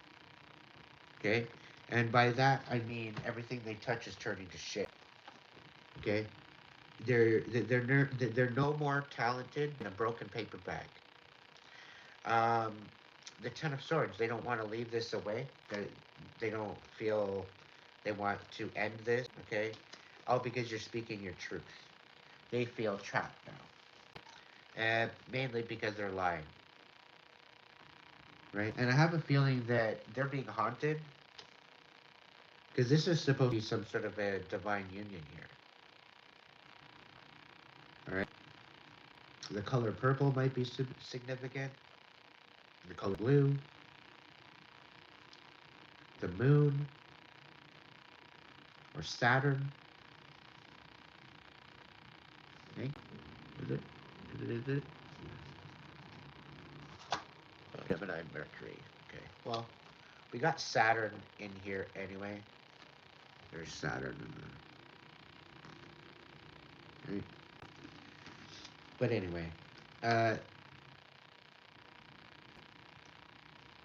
Okay? And by that, I mean everything they touch is turning to shit. Okay? They're no more talented than a broken paper bag. Um, the Ten of Swords, they don't want to leave this away. They don't feel they want to end this, okay? All because you're speaking your truth. They feel trapped now. And mainly because they're lying, right? And I have a feeling that they're being haunted because this is supposed to be some sort of a divine union here. All right? The color purple might be significant. The color blue. The moon. Or Saturn. Okay? Is it? Is it? Gemini, Mercury. Okay. Well, we got Saturn in here anyway. There's Saturn in there. Right? But anyway, uh,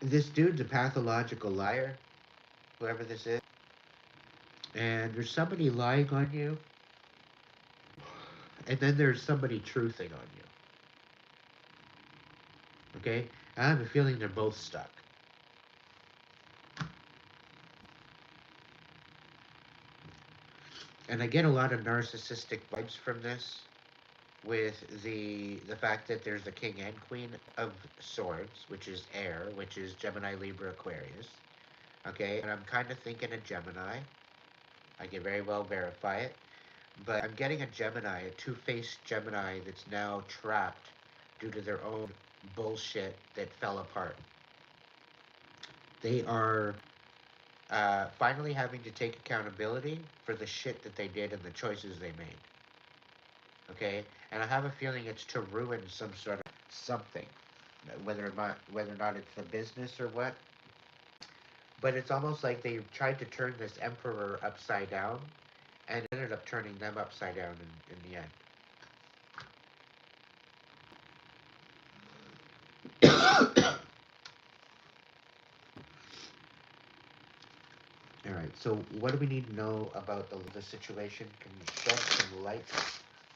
this dude's a pathological liar, whoever this is. And there's somebody lying on you, and then there's somebody truthing on you. Okay? I have a feeling they're both stuck. And I get a lot of narcissistic vibes from this, with the fact that there's the King and Queen of Swords, which is air, which is Gemini, Libra, Aquarius. Okay, and I'm kind of thinking of Gemini. I can very well verify it. But I'm getting a Gemini, a two-faced Gemini that's now trapped due to their own bullshit that fell apart. They are finally having to take accountability for the shit that they did and the choices they made. Okay, and I have a feeling it's to ruin some sort of something, whether or not it's the business or what. But it's almost like they tried to turn this emperor upside down, and ended up turning them upside down in the end. All right. So, what do we need to know about the situation? Can you shed some light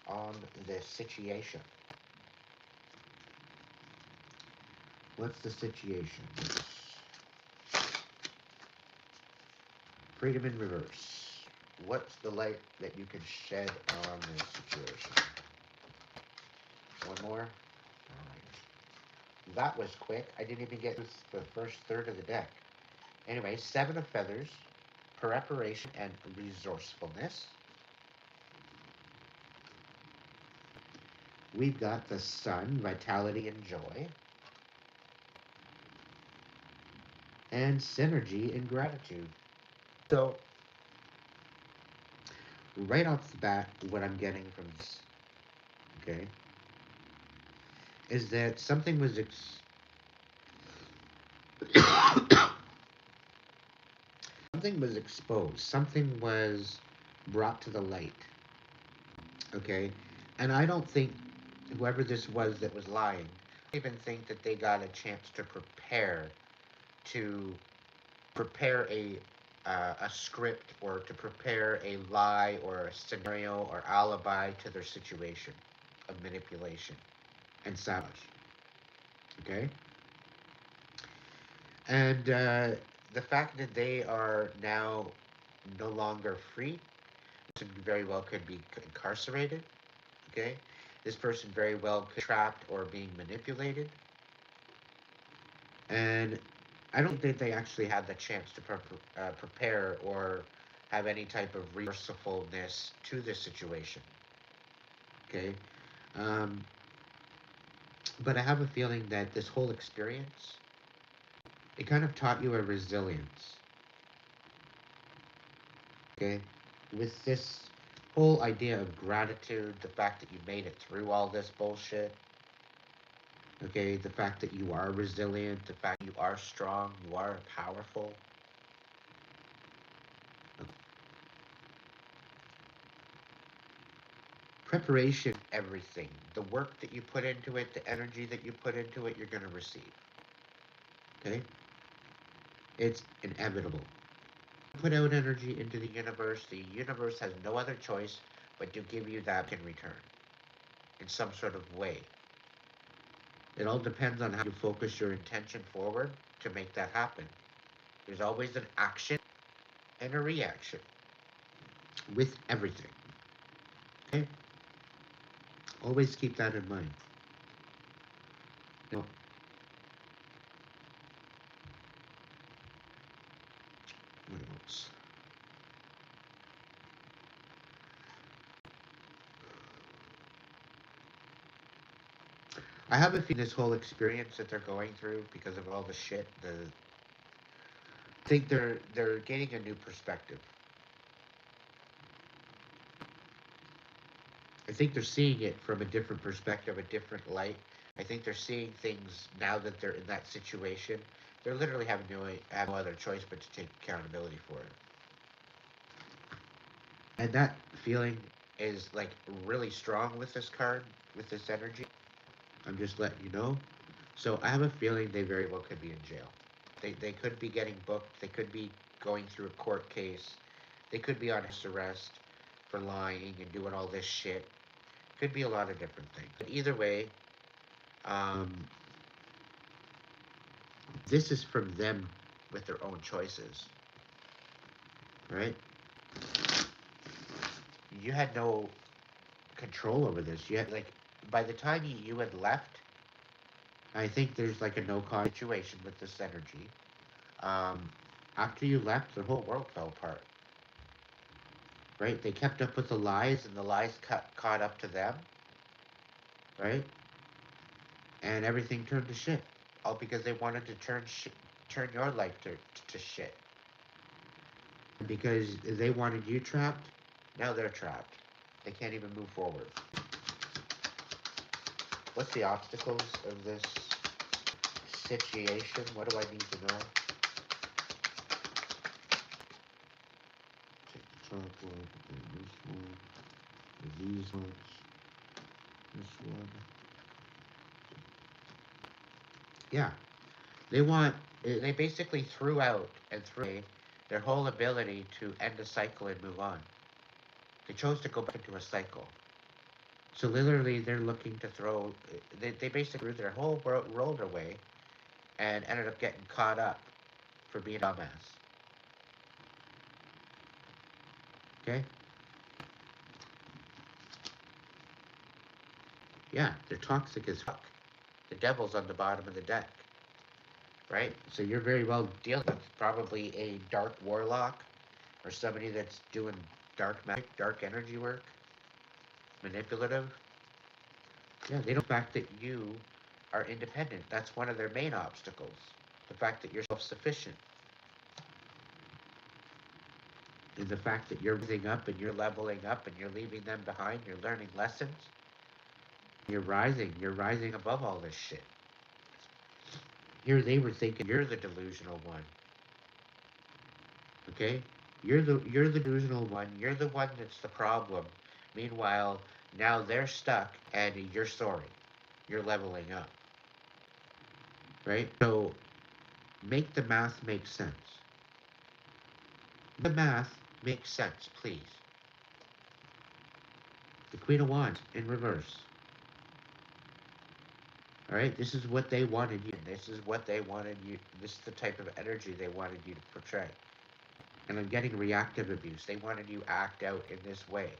on the situation? What's the situation? Freedom in reverse. What's the light that you can shed on this situation? One more. All right. That was quick. I didn't even get through the first third of the deck. Anyway, Seven of Feathers, preparation and resourcefulness. We've got the Sun, vitality and joy. And synergy and gratitude. So, right off the bat, what I'm getting from this, okay, is that something was something was exposed, something was brought to the light, okay, and I don't think whoever this was that was lying, I even think that they got a chance to to prepare a script or to prepare a lie or a scenario or alibi to their situation of manipulation and sabotage. Okay? And the fact that they are now no longer free, this person very well could be incarcerated. Okay? This person very well could be trapped or being manipulated. And I don't think they actually had the chance to prepare or have any type of resourcefulness to this situation. Okay? Um, but I have a feeling that this whole experience, it kind of taught you a resilience. Okay? With this whole idea of gratitude, the fact that you made it through all this bullshit, okay? The fact that you are resilient, the fact you are strong, you are powerful. Preparation, everything. The work that you put into it, the energy that you put into it, you're going to receive. Okay? It's inevitable. Put out energy into the universe has no other choice but to give you that in return in some sort of way. It all depends on how you focus your intention forward to make that happen. There's always an action and a reaction with everything. Okay? Always keep that in mind. Now, what else? I have a feeling this whole experience that they're going through because of all the shit, I think they're gaining a new perspective. I think they're seeing it from a different perspective, a different light. I think they're seeing things now that they're in that situation. They're literally having have no other choice but to take accountability for it. And that feeling is like really strong with this card, with this energy. I'm just letting you know. So I have a feeling they very well could be in jail. They could be getting booked. They could be going through a court case. They could be on house arrest for lying and doing all this shit. Could be a lot of different things. But either way, um, this is from them with their own choices, right? You had no control over this. You had like by the time you had left, I think there's like a no cause situation with this energy. Um, After you left, the whole world fell apart. right? They kept up with the lies, and the lies caught up to them, right? And everything turned to shit, all because they wanted to turn your life to shit. Because they wanted you trapped, now they're trapped. They can't even move forward. What's the obstacles of this situation? What do I need to know? Take the top one, then this one, these ones, this one. Yeah, they want. They basically threw out and threw away their whole ability to end a cycle and move on. They chose to go back into a cycle. So literally, they're looking to throw. They basically threw their whole world away and ended up getting caught up for being a dumbass. Okay? Yeah, they're toxic as fuck. The devil's on the bottom of the deck, right? So you're very well dealing with probably a dark warlock or somebody that's doing dark magic, dark energy work, manipulative. Yeah, they don't. The fact that you are independent. That's one of their main obstacles. The fact that you're self-sufficient. And the fact that you're rising up and you're leveling up and you're leaving them behind, you're learning lessons, you're rising above all this shit. Here they were thinking you're the delusional one. Okay? You're the delusional one, you're the one that's the problem. Meanwhile, now they're stuck and you're sorry. You're leveling up. Right? So make the math make sense. The math makes sense, please. The Queen of Wands in reverse. All right, this is what they wanted you. This is what they wanted you. This is the type of energy they wanted you to portray. And I'm getting reactive abuse. They wanted you act out in this way.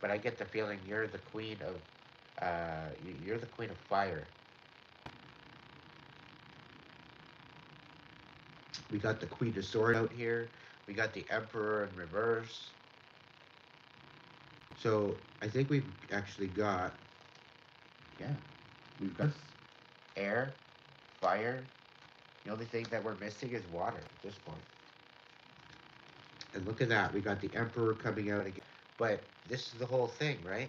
But I get the feeling you're the queen of, you're the queen of fire. We got the Queen of Swords out here. We got the Emperor in reverse. So I think we've actually got, yeah, we've got air, fire. The only thing that we're missing is water at this point. And look at that, we got the Emperor coming out again. But this is the whole thing, right?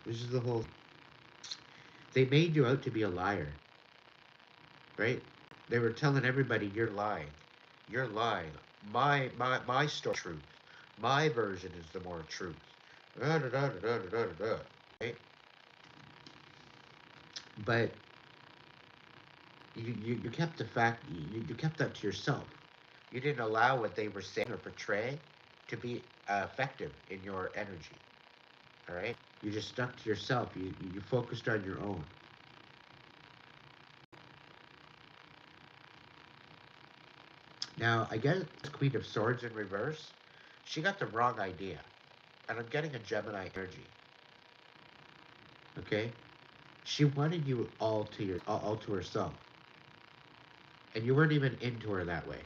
This is the whole. They made you out to be a liar, right? They were telling everybody you're lying. You're lying. My story, truth. My version is the more truth. Da, da, da, da, da, da, da, right? But you kept the fact. You kept that to yourself. You didn't allow what they were saying or portray to be effective in your energy. All right. You just stuck to yourself. You focused on your own. Now, I guess Queen of Swords in reverse, she got the wrong idea. And I'm getting a Gemini energy. Okay? She wanted you all to herself. And you weren't even into her that way.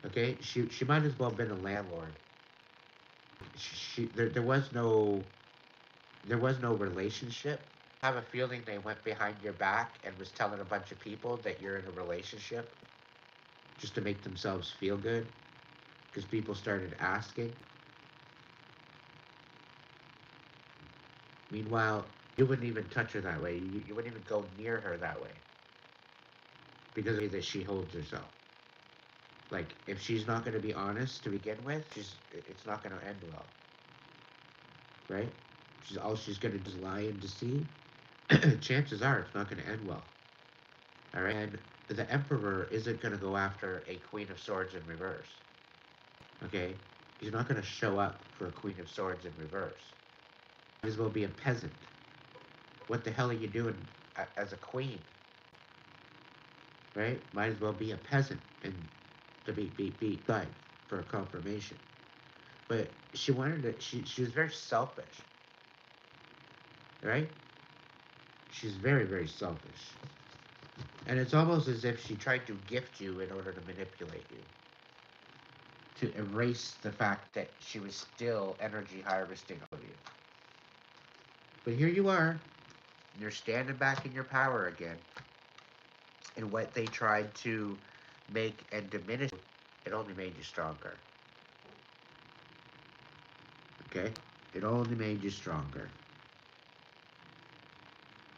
Okay? She might as well have been a landlord. There was no relationship. I have a feeling they went behind your back and was telling a bunch of people that you're in a relationship just to make themselves feel good because people started asking. Meanwhile, you wouldn't even touch her that way. You wouldn't even go near her that way because of the way that she holds herself. Like, if she's not going to be honest to begin with, it's not going to end well, right? She's going to just lie and deceive. Chances are it's not going to end well. All right, and the Emperor isn't going to go after a Queen of Swords in reverse. Okay, he's not going to show up for a Queen of Swords in reverse. Might as well be a peasant. What the hell are you doing as a queen? Right? Might as well be a peasant and to be died for a confirmation. But she wanted to. She was very selfish. Right? She's very, very selfish. And it's almost as if she tried to gift you in order to manipulate you. to erase the fact that she was still energy harvesting of you. But here you are, you're standing back in your power again. And what they tried to make and diminish, it only made you stronger. Okay? It only made you stronger.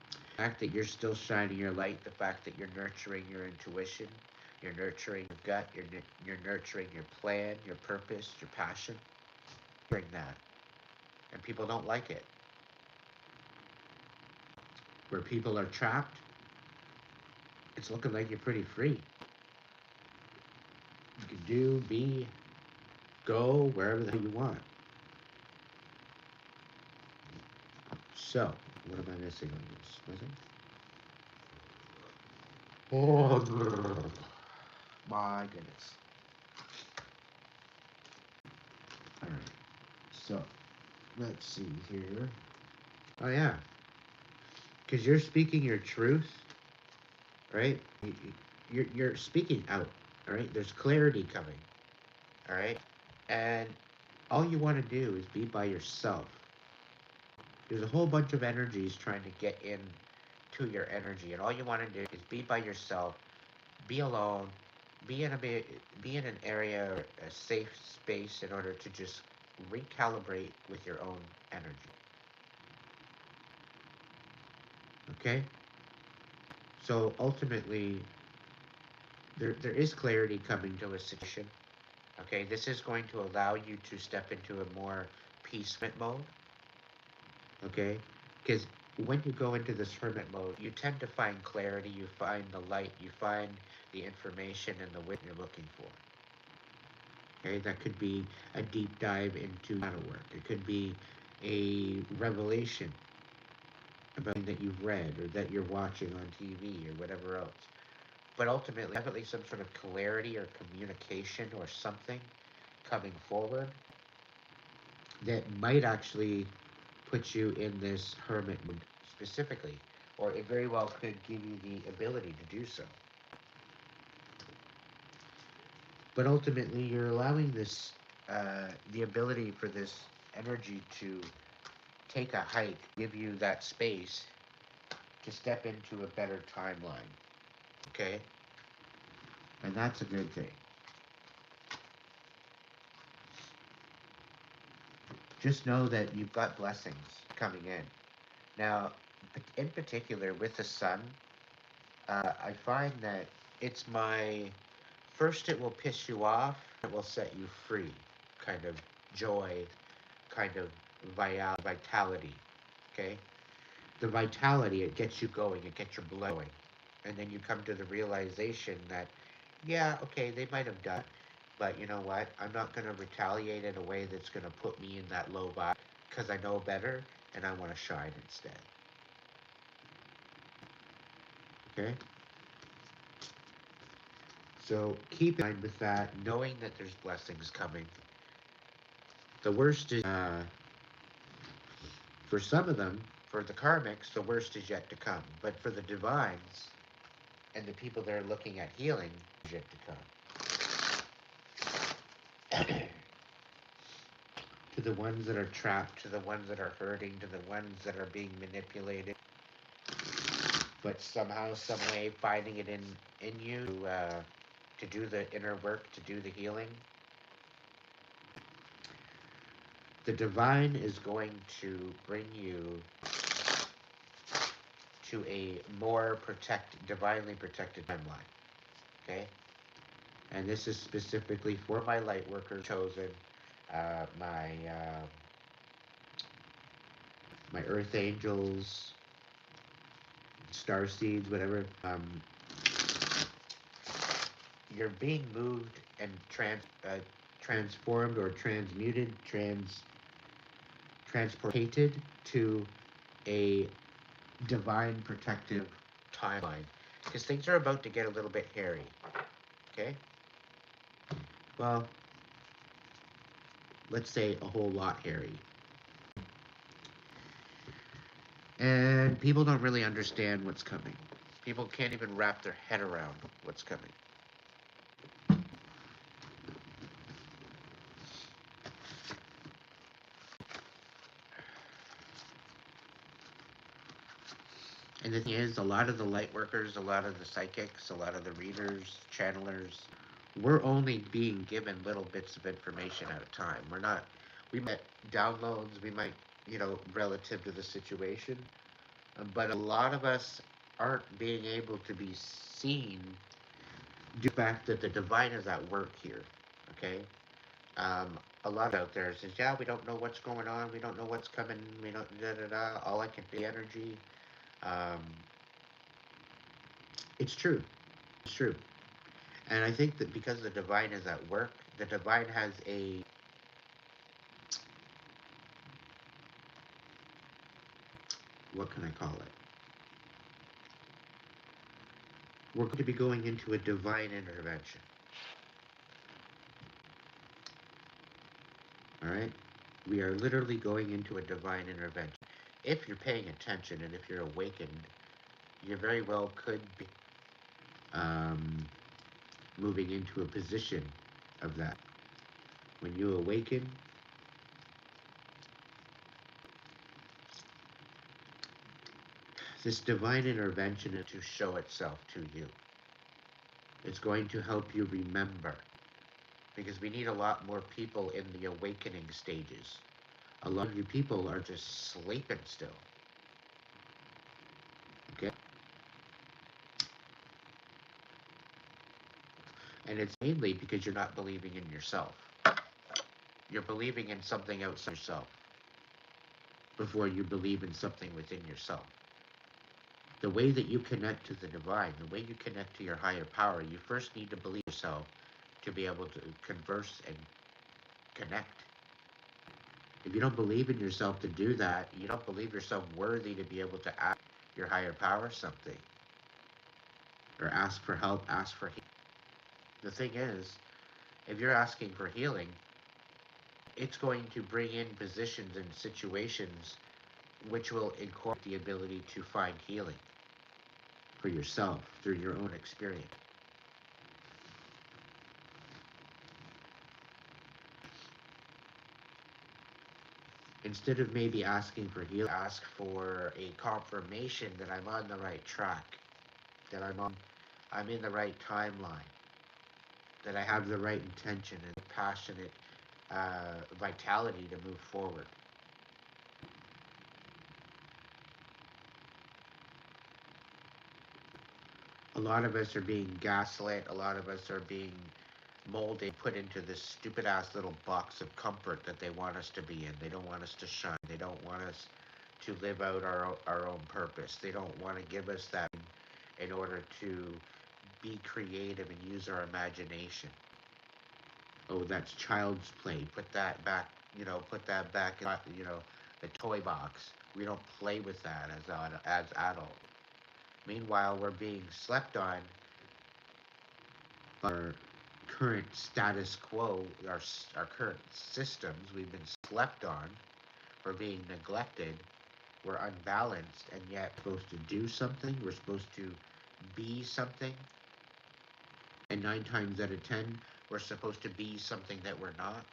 The fact that you're still shining your light, the fact that you're nurturing your intuition, you're nurturing your gut, you're nurturing your plan, your purpose, your passion, bring that. And people don't like it. Where people are trapped, it's looking like you're pretty free. You can do, be, go wherever the hell you want. So, what am I missing on this? Was it? Oh, my goodness. Alright, so, let's see here. Oh, yeah. Because you're speaking your truth, right? You're speaking out, all right? There's clarity coming, all right? And all you want to do is be by yourself. There's a whole bunch of energies trying to get in to your energy, and all you want to do is be by yourself, be alone, be in an area, a safe space, in order to just recalibrate with your own energy. Okay? So ultimately, there is clarity coming to a situation. Okay, this is going to allow you to step into a more peaceful mode. Okay, because when you go into this hermit mode, you tend to find clarity, you find the light, you find the information and the wisdom you're looking for. Okay, that could be a deep dive into shadow work. It could be a revelation about something that you've read or that you're watching on TV or whatever else. But ultimately, definitely some sort of clarity or communication or something coming forward that might actually put you in this hermit mode specifically, or it very well could give you the ability to do so. But ultimately, you're allowing this, the ability for this energy to take a hike, give you that space to step into a better timeline. Okay? And that's a good thing. Just know that you've got blessings coming in. Now, in particular, with the sun, I find that it's my first, it will piss you off, it will set you free kind of joy, kind of vitality. Okay? The vitality, it gets you going, it gets your blood going. And then you come to the realization that, yeah, okay, they might have done, but you know what? I'm not going to retaliate in a way that's going to put me in that low vibe because I know better and I want to shine instead. Okay? So keep in mind with that, knowing that there's blessings coming. The worst is, for some of them, for the karmics, the worst is yet to come. But for the divines and the people that are looking at healing, is yet to come. To the ones that are trapped, to the ones that are hurting, to the ones that are being manipulated, but somehow, some way, finding it in you to do the inner work, to do the healing. The divine is going to bring you to a more divinely protected timeline. Okay? And this is specifically for my light workers chosen, my earth angels, star seeds, whatever. You're being moved and transformed or transmuted, transported to a divine protective timeline, because things are about to get a little bit hairy. Okay? Well, let's say a whole lot hairy. And people don't really understand what's coming. People can't even wrap their head around what's coming. And the thing is, a lot of the light workers, a lot of the psychics, a lot of the readers, channelers, we're only being given little bits of information at a time. We're not, we might downloads, we might, relative to the situation, but a lot of us aren't being able to be seen due to the fact that the divine is at work here. Okay? A lot out there says, yeah, we don't know what's going on, we don't know what's coming, we don't, da da da, all I can be energy. Um, it's true. It's true. And I think that because the divine is at work, the divine has what can I call it? We're going to be going into a divine intervention. All right? We are literally going into a divine intervention. If you're paying attention and if you're awakened, you very well could be um, moving into a position of that. When you awaken, this divine intervention is to show itself to you. It's going to help you remember. Because we need a lot more people in the awakening stages. A lot of you people are just sleeping still. Okay? And it's mainly because you're not believing in yourself. You're believing in something outside yourself before you believe in something within yourself. The way that you connect to the divine, the way you connect to your higher power, you first need to believe yourself to be able to converse and connect. If you don't believe in yourself to do that, you don't believe yourself worthy to be able to ask your higher power something. Or ask for help, ask for healing. The thing is, if you're asking for healing, it's going to bring in positions and situations which will incorporate the ability to find healing for yourself through your own experience. Instead of maybe asking for healing, ask for a confirmation that I'm on the right track, that I'm in the right timeline, that I have the right intention and passionate vitality to move forward. A lot of us are being gaslit. A lot of us are being molded, put into this stupid ass little box of comfort that they want us to be in. They don't want us to shine. They don't want us to live out our own purpose. They don't want to give us that in order to be creative and use our imagination. Oh, that's child's play. Put that back, put that back in, the toy box. We don't play with that as adults. Meanwhile, we're being slept on our current status quo, our current systems. We've been slept on. We're being neglected. We're unbalanced, and yet we're supposed to do something. We're supposed to be something. And 9 times out of 10, we're supposed to be something that we're not.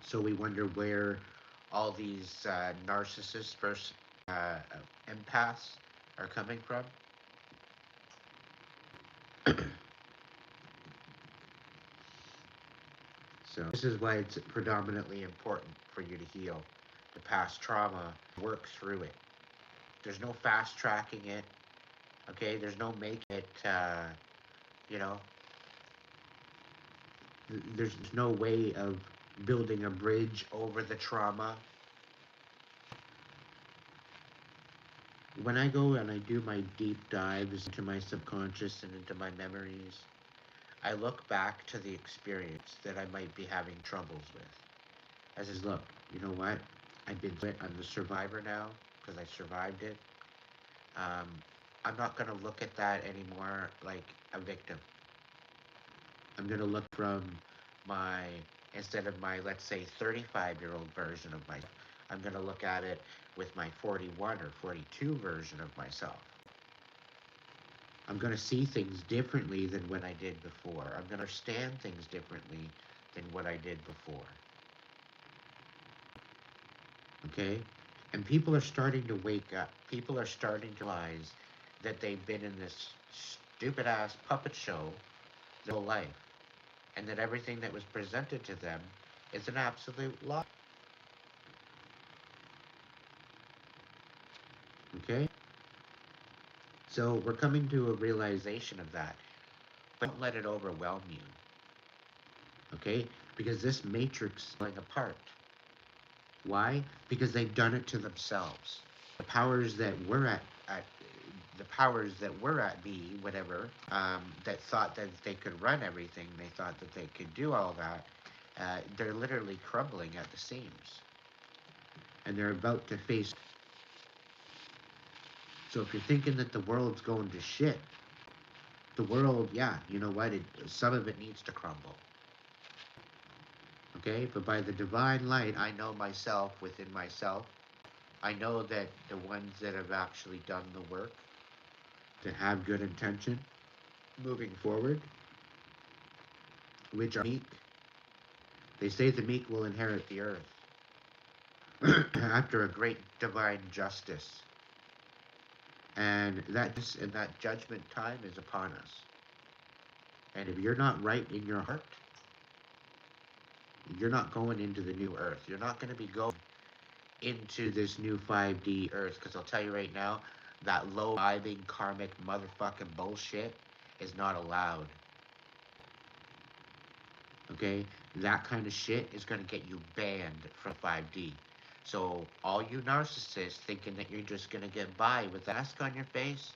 So we wonder where all these narcissists versus empaths are coming from. So this is why it's predominantly important for you to heal the past trauma, work through it. There's no fast tracking it. Okay, there's no making it. You know, there's no way of building a bridge over the trauma. When I go and I do my deep dives into my subconscious and into my memories, I look back to the experience that I might be having troubles with. I says, look, you know what? I've been through it. I'm the survivor now because I survived it. Um, I'm not going to look at that anymore like a victim. I'm going to look from my, instead of my, let's say, 35-year-old version of myself, I'm going to look at it with my 41 or 42 version of myself. I'm going to see things differently than what I did before. I'm going to understand things differently than what I did before. Okay? And people are starting to wake up. People are starting to realize that they've been in this stupid ass puppet show their whole life, and that everything that was presented to them is an absolute lie. Okay? So we're coming to a realization of that. But don't let it overwhelm you. Okay? Because this matrix is falling apart. Why? Because they've done it to themselves. The powers that were at the powers that were at B, whatever, that thought that they could run everything, they thought that they could do all that, they're literally crumbling at the seams. And they're about to face. So if you're thinking that the world's going to shit, the world, yeah, you know what? Some of it needs to crumble. Okay? But by the divine light, I know myself within myself. I know that the ones that have actually done the work, that have good intention, moving forward, which are meek, they say the meek will inherit the earth after a great divine justice. And that judgment time is upon us. And if you're not right in your heart, you're not going into the new earth. You're not going to be going into this new 5D earth. Because I'll tell you right now, that low vibing karmic motherfucking bullshit is not allowed. Okay? That kind of shit is going to get you banned from 5D. So all you narcissists thinking that you're just going to get by with a mask on your face,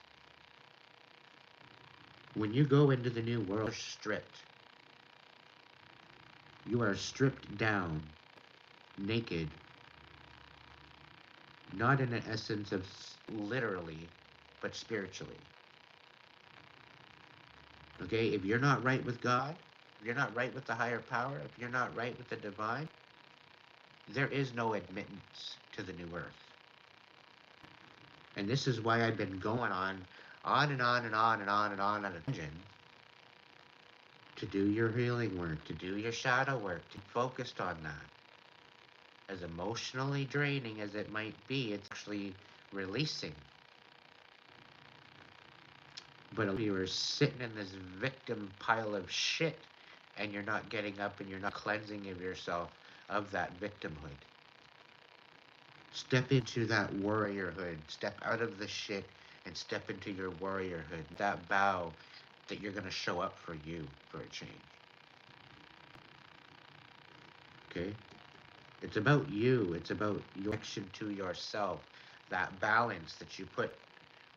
when you go into the new world, you're stripped. You are stripped down, naked, not in an essence of literally, but spiritually. Okay? If you're not right with God, if you're not right with the higher power, if you're not right with the divine, there is no admittance to the new earth. And this is why I've been going on and on and on and on and on a tangent to do your healing work, to do your shadow work, to be focused on that. As emotionally draining as it might be, it's actually releasing. But if you are sitting in this victim pile of shit and you're not getting up and you're not cleansing of yourself of that victimhood. Step into that warriorhood. Step out of the shit and step into your warriorhood. That vow that you're going to show up for you for a change. Okay? It's about you. It's about your connection to yourself. That balance that you put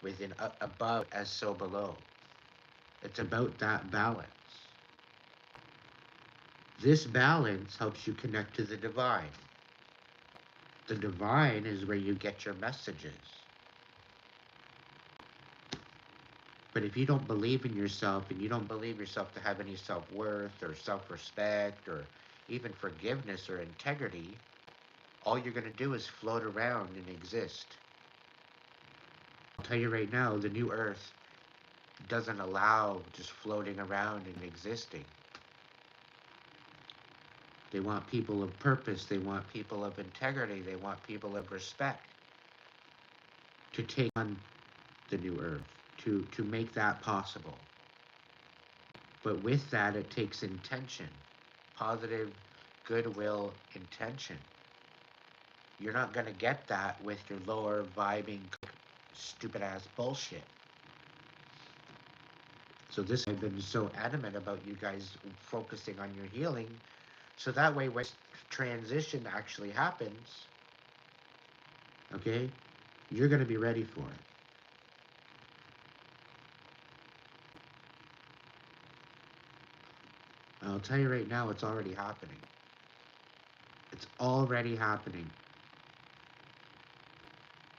within above as so below. It's about that balance. This balance helps you connect to the divine. The divine is where you get your messages. But if you don't believe in yourself and you don't believe yourself to have any self-worth or self-respect or even forgiveness or integrity, all you're going to do is float around and exist. I'll tell you right now, the new earth doesn't allow just floating around and existing. They want people of purpose. They want people of integrity. They want people of respect to take on the new earth, to make that possible. But with that, it takes intention, positive, goodwill intention. You're not going to get that with your lower vibing, stupid ass bullshit. So this, I've been so adamant about you guys focusing on your healing. So that way, when transition actually happens, okay, you're going to be ready for it. I'll tell you right now, it's already happening. It's already happening.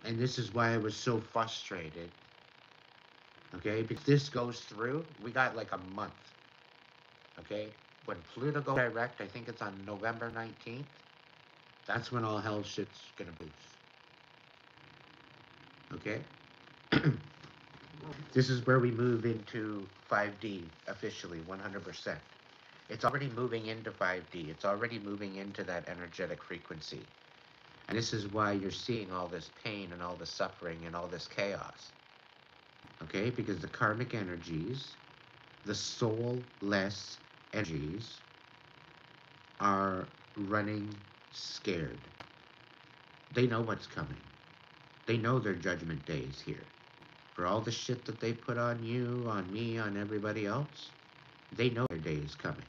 And this is why I was so frustrated. Okay, because this goes through, we got like a month. Okay, when Pluto goes direct, I think it's on November 19th. That's when all hell shit's gonna boost. Okay? This is where we move into 5D officially, 100%. It's already moving into 5D. It's already moving into that energetic frequency. And this is why you're seeing all this pain and all this suffering and all this chaos. Okay? Because the karmic energies, the soulless energies, are running scared. They know what's coming. They know their judgment day is here. For all the shit that they put on you, on me, on everybody else, they know their day is coming.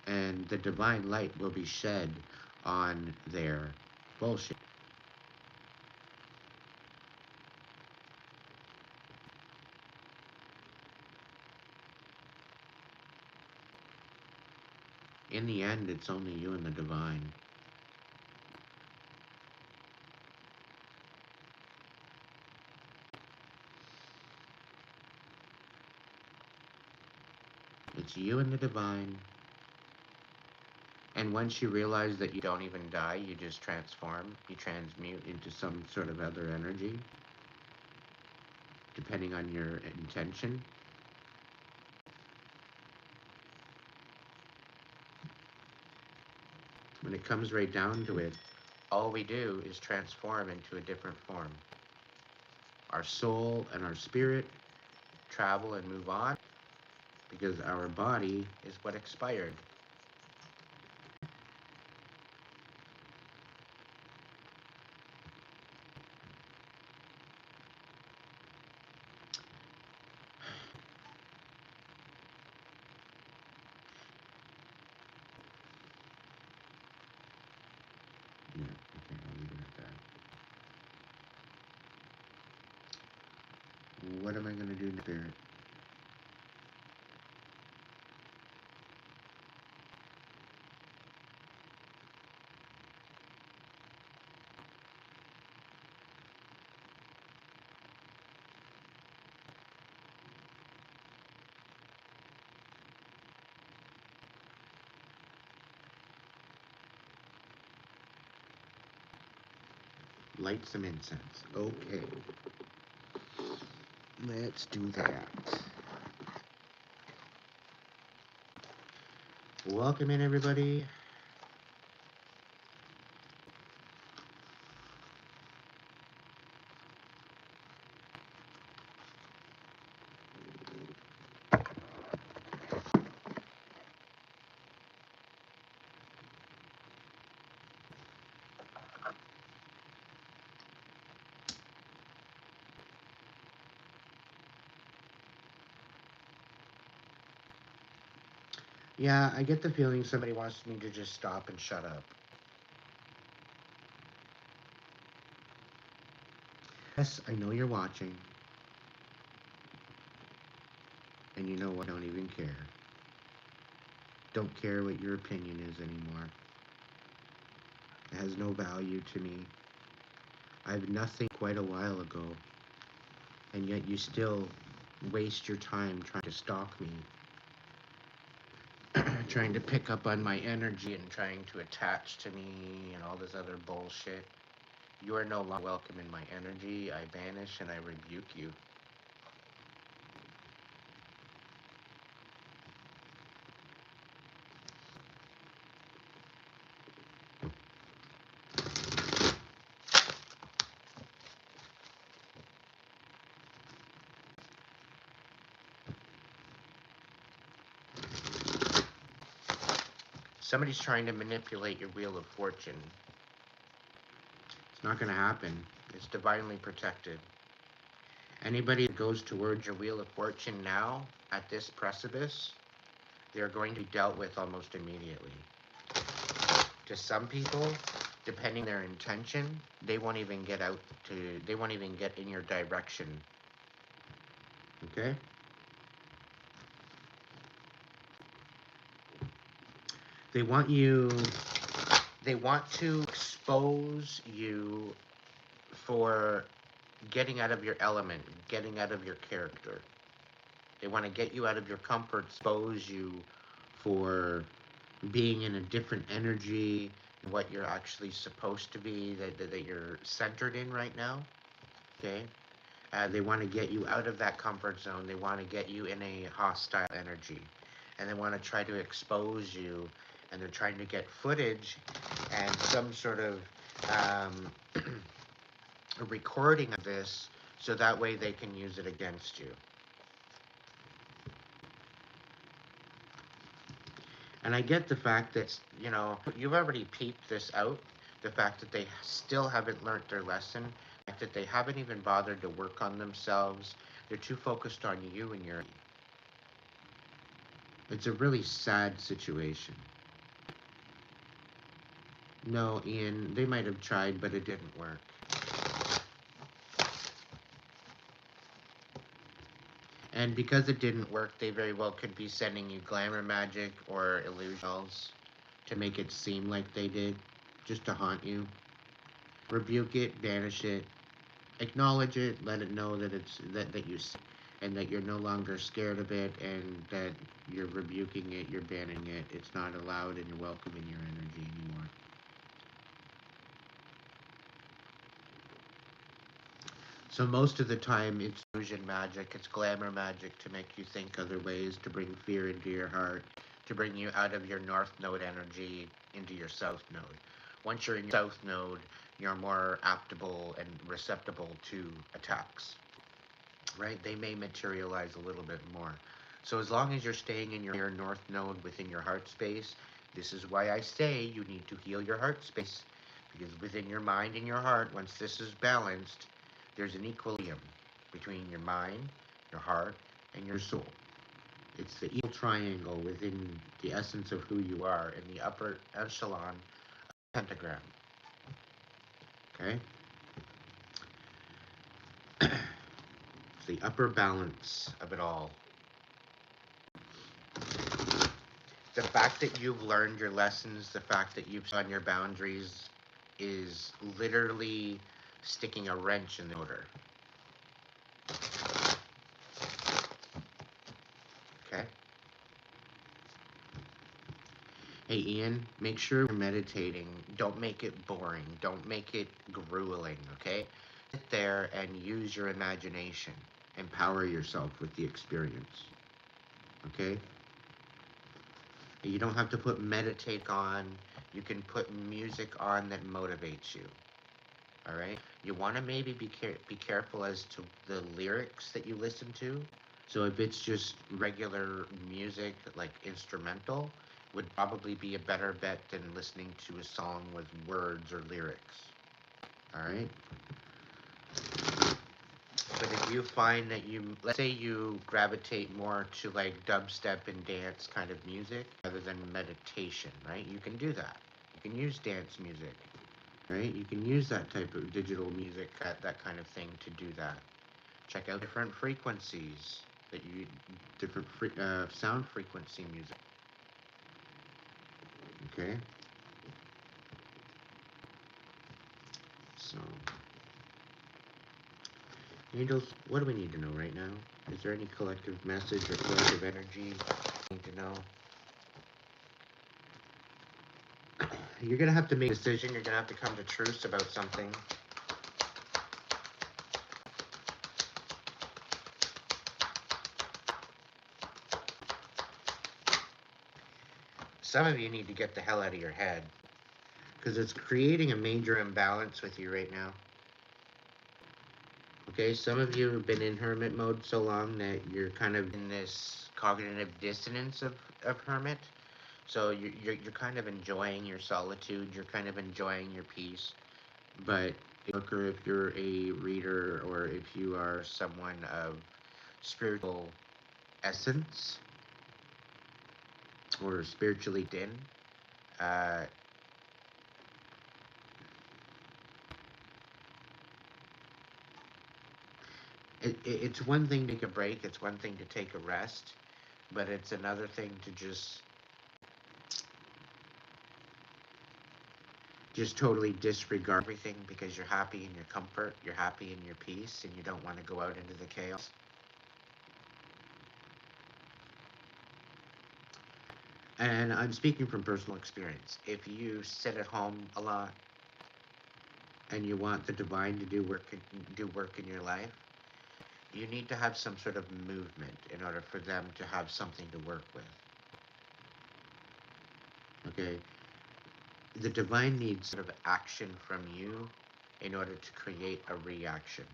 And the divine light will be shed on their bullshit. In the end, it's only you and the divine. It's you and the divine. And once you realize that you don't even die, you just transform, you transmute into some sort of other energy, depending on your intention. When it comes right down to it, all we do is transform into a different form. Our soul and our spirit travel and move on because our body is what expired. Yeah, okay, I'll leave it at that. What am I going to do, spirit? Light some incense. Okay. Let's do that. Welcome in, everybody. Yeah, I get the feeling somebody wants me to just stop and shut up. Yes, I know you're watching. And you know what? I don't even care. Don't care what your opinion is anymore. It has no value to me. I have nothing quite a while ago. And yet you still waste your time trying to stalk me. Trying to pick up on my energy and trying to attach to me and all this other bullshit. You are no longer welcome in my energy. I banish and I rebuke you. Somebody's trying to manipulate your wheel of fortune. It's not going to happen. It's divinely protected. Anybody that goes towards your wheel of fortune now, at this precipice, they're going to be dealt with almost immediately. To some people, depending on their intention, they won't even get in your direction. Okay? They want to expose you for getting out of your element, getting out of your character. They want to get you out of your comfort, expose you for being in a different energy, what you're actually supposed to be, that you're centered in right now. Okay? They want to get you out of that comfort zone. They want to get you in a hostile energy. And they want to try to expose you and they're trying to get footage and some sort of um, a recording of this so that way they can use it against you. And I get the fact that, you've already peeped this out, the fact that they still haven't learned their lesson, the fact that they haven't even bothered to work on themselves. They're too focused on you and your. It's a really sad situation. No, Ian, they might have tried, but it didn't work. And because it didn't work, they very well could be sending you glamour magic or illusions to make it seem like they did, just to haunt you. Rebuke it, banish it, acknowledge it, let it know that it's that you and that you're no longer scared of it, and that you're rebuking it, you're banning it. It's not allowed, and you're welcome in your energy anymore. So most of the time, it's illusion magic, it's glamour magic to make you think other ways, to bring fear into your heart, to bring you out of your north node energy into your south node. Once you're in your south node, you're more aptable and receptible to attacks, right? They may materialize a little bit more. So as long as you're staying in your north node within your heart space, this is why I say you need to heal your heart space, because within your mind and your heart, once this is balanced, there's an equilibrium between your mind, your heart, and your soul. It's the equal triangle within the essence of who you are in the upper echelon of the pentagram. Okay? It's the upper balance of it all. The fact that you've learned your lessons, the fact that you've set on your boundaries is literally sticking a wrench in the motor. Okay? Hey Ian, make sure you're meditating. Don't make it boring. Don't make it grueling, okay? Sit there and use your imagination. Empower yourself with the experience. Okay? You don't have to put meditate on. You can put music on that motivates you. All right? You want to maybe be careful as to the lyrics that you listen to. So if it's just regular music, like instrumental, would probably be a better bet than listening to a song with words or lyrics. All right? But if you find that let's say you gravitate more to like dubstep and dance kind of music rather than meditation, right? You can do that. You can use dance music, right? You can use that type of digital music, that kind of thing to do that. Check out different frequencies different sound frequency music. Okay? So, angels, what do we need to know right now? Is there any collective message or collective energy we need to know? You're going to have to make a decision. You're going to have to come to truce about something. Some of you need to get the hell out of your head, because it's creating a major imbalance with you right now. Okay, some of you have been in hermit mode so long that you're kind of in this cognitive dissonance of hermit. So you're kind of enjoying your solitude, you're kind of enjoying your peace. But if you're a reader or if you are someone of spiritual essence or spiritually in, uh, it's one thing to take a break, it's one thing to take a rest, but it's another thing to just totally disregard everything because you're happy in your comfort, you're happy in your peace, and you don't want to go out into the chaos. And I'm speaking from personal experience. If you sit at home a lot and you want the divine to do work in your life, you need to have some sort of movement in order for them to have something to work with. Okay? The divine needs sort of action from you in order to create a reaction.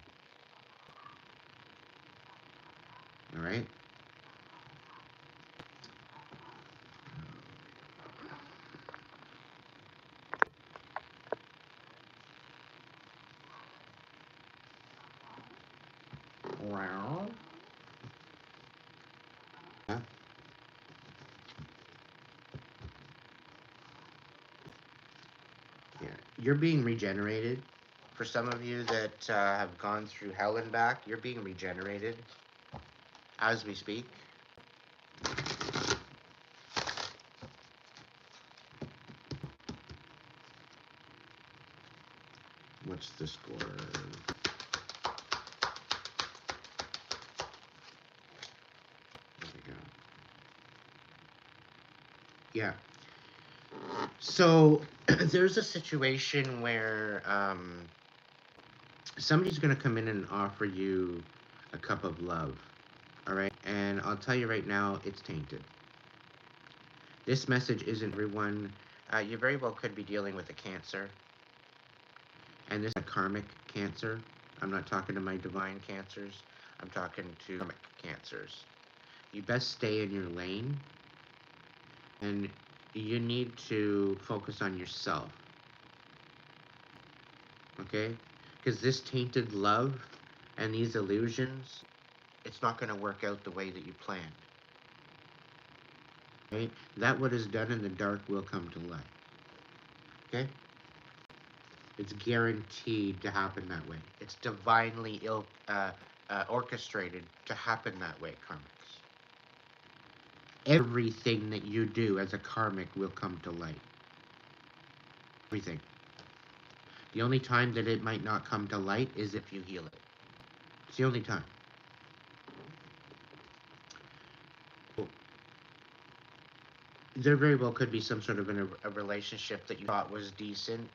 All right? Wow. Yeah. Yeah. You're being regenerated. For some of you that have gone through hell and back, you're being regenerated as we speak. What's the score? There we go. Yeah. So there's a situation where somebody's going to come in and offer you a cup of love. All right. And I'll tell you right now, it's tainted. This message isn't everyone. You very well could be dealing with a cancer. And this is a karmic cancer. I'm not talking to my divine cancers. I'm talking to karmic cancers. You best stay in your lane. And you need to focus on yourself. Okay? Because this tainted love and these illusions, it's not going to work out the way that you planned. Right? That what is done in the dark will come to light. Okay? It's guaranteed to happen that way. It's divinely orchestrated to happen that way, karmics. Everything that you do as a karmic will come to light. Everything. The only time that it might not come to light is if you heal it. It's the only time. There very well could be some sort of a relationship that you thought was decent,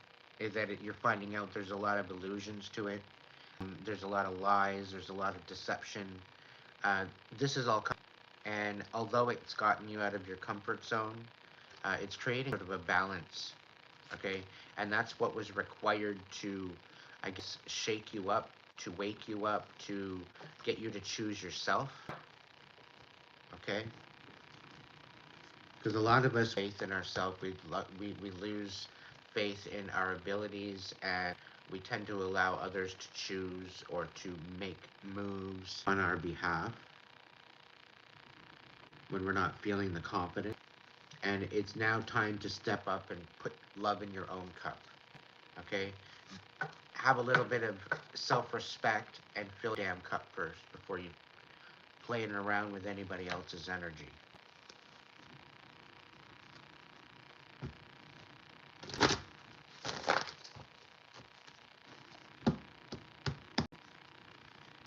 you're finding out there's a lot of illusions to it. There's a lot of lies. There's a lot of deception. This is all, and although it's gotten you out of your comfort zone, it's creating sort of a balance. Okay, and that's what was required to, I guess, shake you up, to wake you up, to get you to choose yourself. Okay, because a lot of us faith in ourselves, we lose faith in our abilities, and we tend to allow others to choose or to make moves on our behalf when we're not feeling the confidence. And it's now time to step up and put love in your own cup. Okay, have a little bit of self-respect and fill the damn cup first before you playing around with anybody else's energy.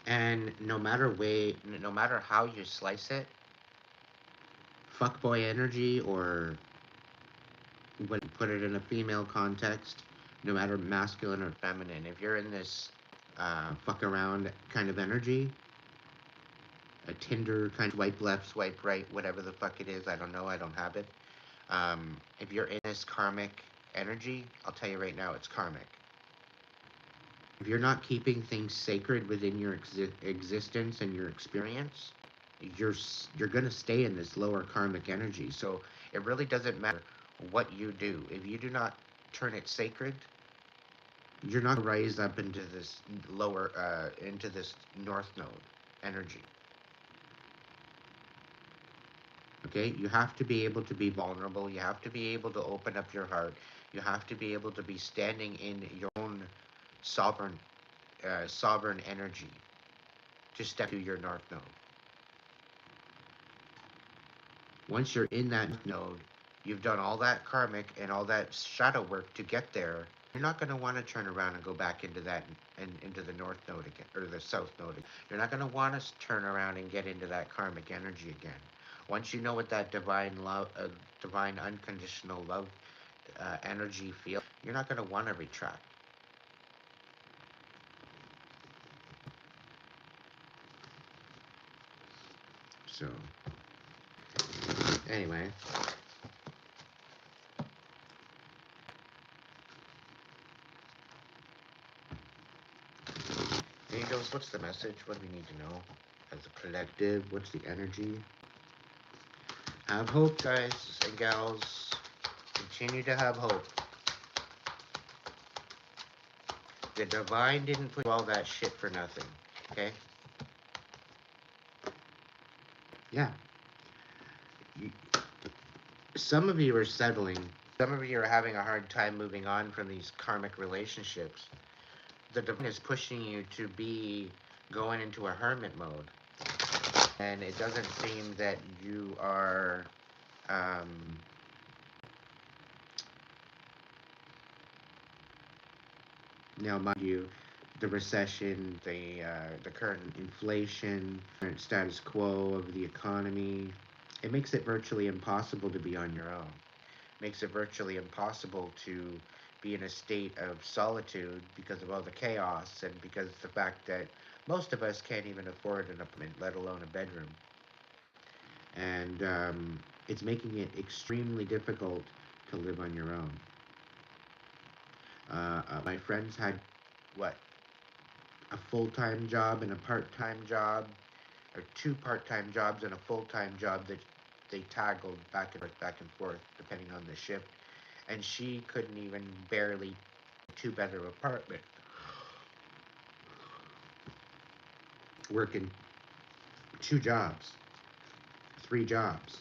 And no matter how you slice it, fuckboy energy, or when you put it in a female context, no matter masculine or feminine, if you're in this fuck around kind of energy, a Tinder kind of swipe left, swipe right, whatever the fuck it is, I don't know, I don't have it. If you're in this karmic energy, I'll tell you right now, it's karmic. If you're not keeping things sacred within your existence and your experience, you're going to stay in this lower karmic energy. So it really doesn't matter what you do. If you do not turn it sacred, you're not going to rise up into this into this north node energy. Okay, you have to be able to be vulnerable. You have to be able to open up your heart. You have to be able to be standing in your own sovereign sovereign energy to step to your north node. Once you're in that node, you've done all that karmic and all that shadow work to get there. You're not going to want to turn around and go back into that and into the north node again or the south node again. You're not going to want to turn around and get into that karmic energy again. Once you know what that divine love, divine unconditional love energy feels, you're not going to want to retract. So, anyway, angels, what's the message? What do we need to know as a collective? What's the energy? Have hope, guys and gals. Continue to have hope. The divine didn't put all that shit for nothing. Okay? Yeah. You, some of you are settling. Some of you are having a hard time moving on from these karmic relationships. The divine is pushing you to be going into a hermit mode. And it doesn't seem that you are now, mind you, the recession, the current inflation, current status quo of the economy, it makes it virtually impossible to be on your own. It makes it virtually impossible to be in a state of solitude because of all the chaos and because of the fact that most of us can't even afford an apartment, let alone a bedroom. And it's making it extremely difficult to live on your own. My friends had what, a full-time job and a part-time job, or two part-time jobs and a full-time job that they toggled back and forth depending on the shift, and she couldn't even barely two-bedroom apartment, working two jobs, three jobs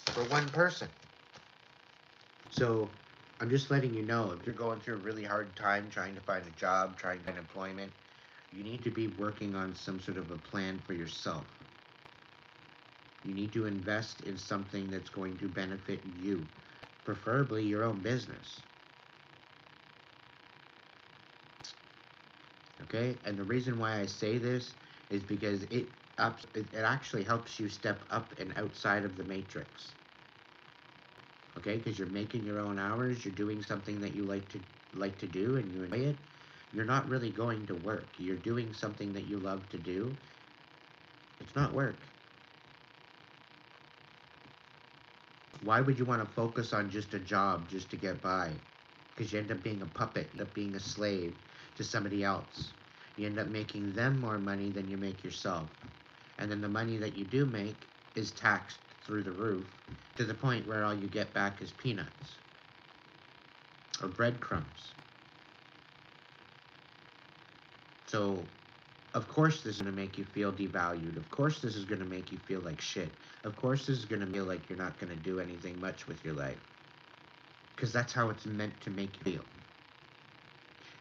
for one person. So I'm just letting you know, if you're going through a really hard time trying to find a job, trying to find employment, you need to be working on some sort of a plan for yourself. You need to invest in something that's going to benefit you, preferably your own business. Okay? And the reason why I say this is because it actually helps you step up and outside of the matrix. Okay? Because you're making your own hours, you're doing something that you like to do and you enjoy it. You're not really going to work. You're doing something that you love to do. It's not work. Why would you want to focus on just a job just to get by? Because you end up being a puppet, you end up being a slave to somebody else. You end up making them more money than you make yourself. And then the money that you do make is taxed through the roof to the point where all you get back is peanuts or breadcrumbs. So, of course this is going to make you feel devalued. Of course this is going to make you feel like shit. Of course this is going to feel like you're not going to do anything much with your life. Because that's how it's meant to make you feel.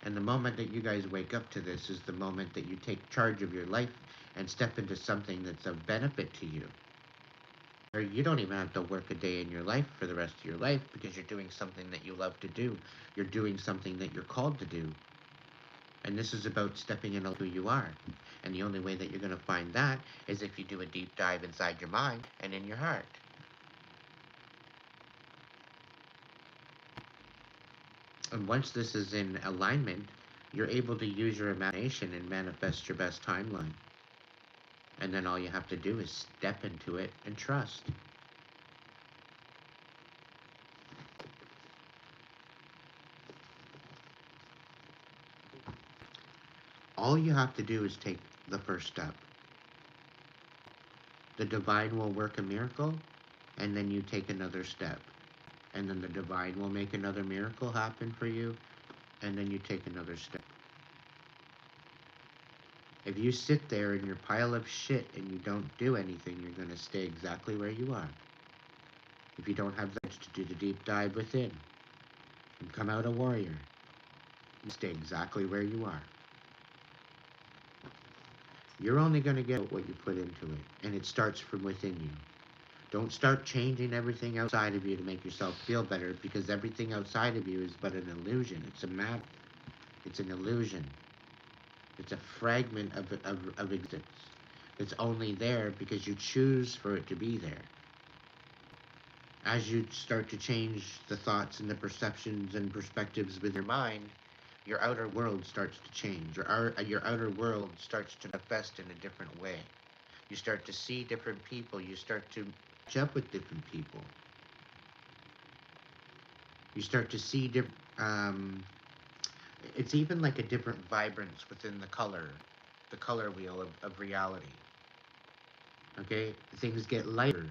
And the moment that you guys wake up to this is the moment that you take charge of your life and step into something that's of benefit to you. Or you don't even have to work a day in your life for the rest of your life because you're doing something that you love to do. You're doing something that you're called to do. And this is about stepping into who you are. And the only way that you're going to find that is if you do a deep dive inside your mind and in your heart. And once this is in alignment, you're able to use your imagination and manifest your best timeline. And then all you have to do is step into it and trust. All you have to do is take the first step. The divine will work a miracle, and then you take another step. And then the divine will make another miracle happen for you, and then you take another step. If you sit there in your pile of shit and you don't do anything, you're going to stay exactly where you are. If you don't have the urge to do the deep dive within and come out a warrior, you stay exactly where you are. You're only going to get what you put into it, and it starts from within you. Don't start changing everything outside of you to make yourself feel better, because everything outside of you is but an illusion. It's a matter. It's an illusion. It's a fragment of existence. It's only there because you choose for it to be there. As you start to change the thoughts and the perceptions and perspectives with your mind, your outer world starts to change. Your outer world starts to manifest in a different way. You start to see different people. You start to match up with different people. You start to see It's even like a different vibrance within the color wheel of reality. Okay? Things get lighter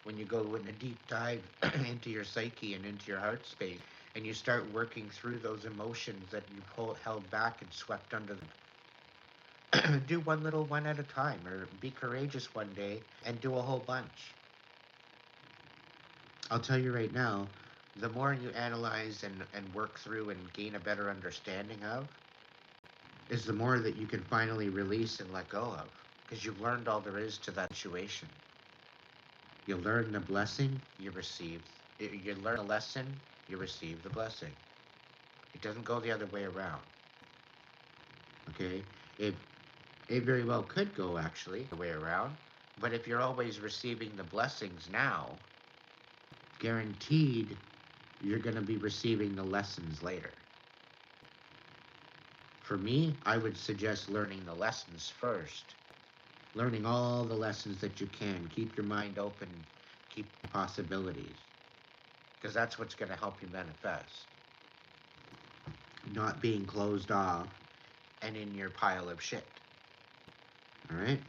when you go in a deep dive into your psyche and into your heart space, and you start working through those emotions that you've held back and swept under the do one little one at a time, or be courageous one day and do a whole bunch. I'll tell you right now, the more you analyze and work through and gain a better understanding of, is the more that you can finally release and let go of. Because you've learned all there is to that situation. You learn the blessing, you receive. You learn a lesson, you receive the blessing. It doesn't go the other way around. Okay? It very well could go actually the way around. But if you're always receiving the blessings now, guaranteed you're going to be receiving the lessons later. For me, I would suggest learning the lessons first. Learning all the lessons that you can. Keep your mind open. Keep possibilities. Because that's what's going to help you manifest. Not being closed off and in your pile of shit. Alright?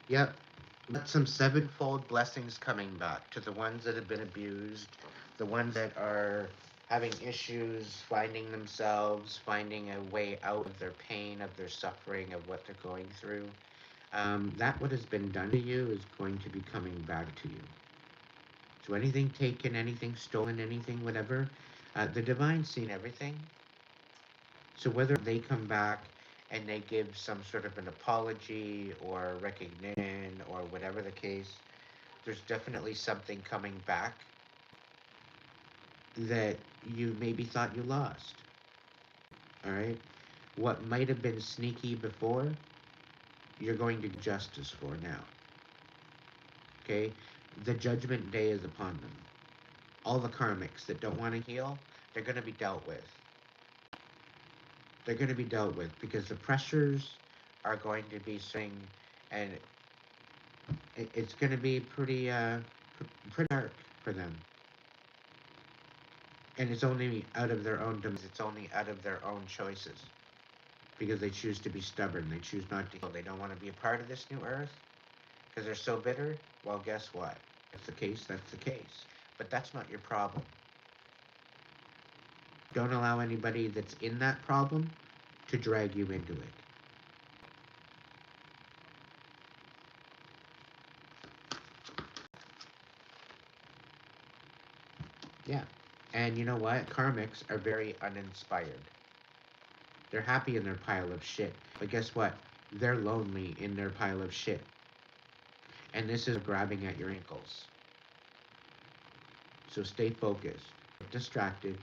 Yep. Let some sevenfold blessings coming back to the ones that have been abused, the ones that are having issues, finding themselves, finding a way out of their pain, of their suffering, of what they're going through. That what has been done to you is going to be coming back to you. So anything taken, anything stolen, anything, whatever, the divine's seen everything. So whether they come back and they give some sort of an apology or recognition or whatever the case, there's definitely something coming back that you maybe thought you lost. All right? What might have been sneaky before, you're going to get justice for now. Okay? The judgment day is upon them. All the karmics that don't want to heal, they're going to be dealt with. They're going to be dealt with because the pressures are going to be swing, and it's going to be pretty dark for them. And it's only out of their own it's only out of their own choices. Because they choose to be stubborn. They choose not to heal. They don't want to be a part of this new earth. Because they're so bitter. Well, guess what? If that's the case, that's the case. But that's not your problem. Don't allow anybody that's in that problem to drag you into it. Yeah. And you know what? Karmics are very uninspired. They're happy in their pile of shit. But guess what? They're lonely in their pile of shit. And this is grabbing at your ankles. So stay focused. Get distracted.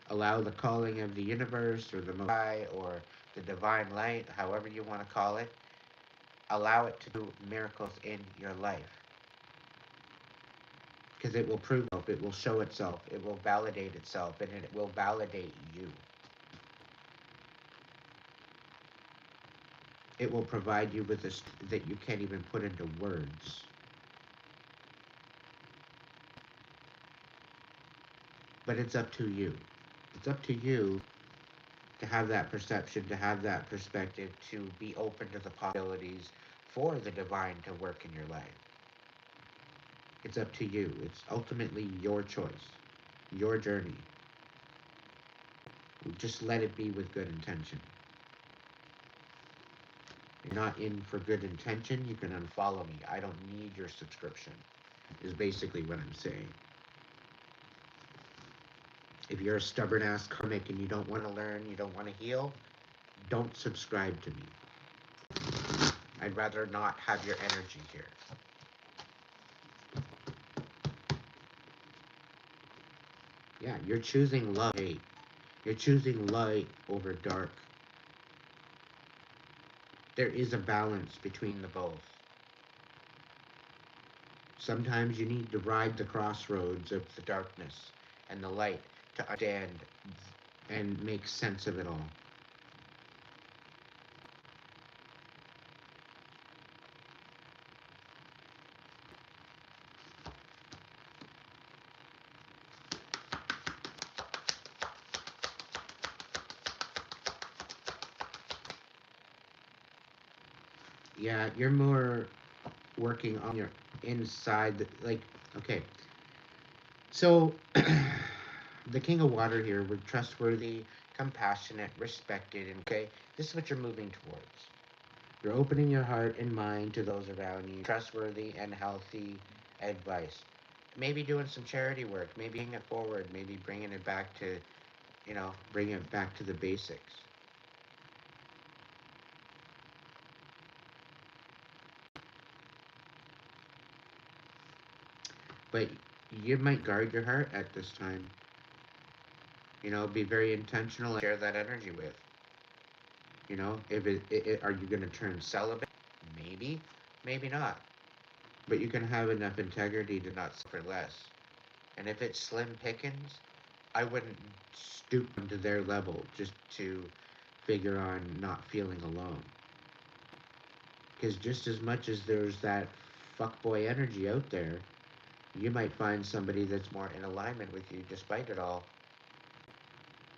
Allow the calling of the universe or the Most High or the divine light, however you want to call it, allow it to do miracles in your life. Because it will prove itself, it will show itself, it will validate itself, and it will validate you. It will provide you with this that you can't even put into words. But it's up to you. It's up to you to have that perception, to have that perspective, to be open to the possibilities for the divine to work in your life. It's up to you. It's ultimately your choice, your journey. Just let it be with good intention. You're not in for good intention, you can unfollow me. I don't need your subscription, is basically what I'm saying. If you're a stubborn ass karmic and you don't want to learn, you don't want to heal, don't subscribe to me. I'd rather not have your energy here. Yeah, you're choosing love, hate. You're choosing light over dark. There is a balance between the both. Sometimes you need to ride the crossroads of the darkness and the light to understand and make sense of it all. Yeah, you're more working on your inside. Like, okay, so the King of Water here, we're trustworthy, compassionate, respected, and okay, this is what you're moving towards. You're opening your heart and mind to those around you, trustworthy and healthy advice. Maybe doing some charity work, maybe bringing it forward, maybe bringing it back to, bringing it back to the basics. But you might guard your heart at this time. Be very intentional and share that energy with. If are you going to turn celibate? Maybe, maybe not. But you can have enough integrity to not suffer less. And if it's slim pickings, I wouldn't stoop to their level just to figure on not feeling alone. Because just as much as there's that fuckboy energy out there, you might find somebody that's more in alignment with you despite it all.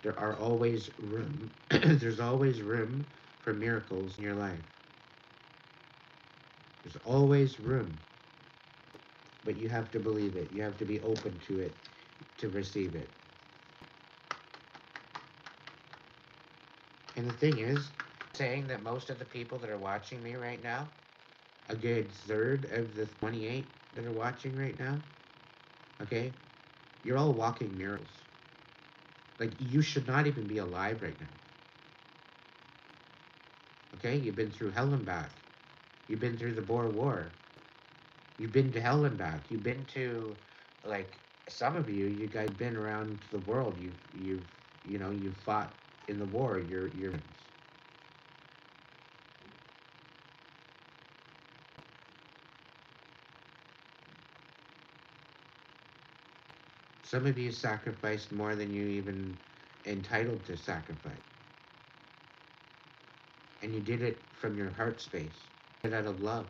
There are always room, there's always room for miracles in your life. There's always room. But you have to believe it. You have to be open to it to receive it. And the thing is, saying that most of the people that are watching me right now, a good third of the 28 that are watching right now, okay, you're all walking miracles. Like, you should not even be alive right now. Okay? You've been through hell and back. You've been through the Boer War. You've been to hell and back. You've been to, like, some of you, you guys been around the world. You've fought in the war. You're Some of you sacrificed more than you even entitled to sacrifice. And you did it from your heart space. You did it out of love.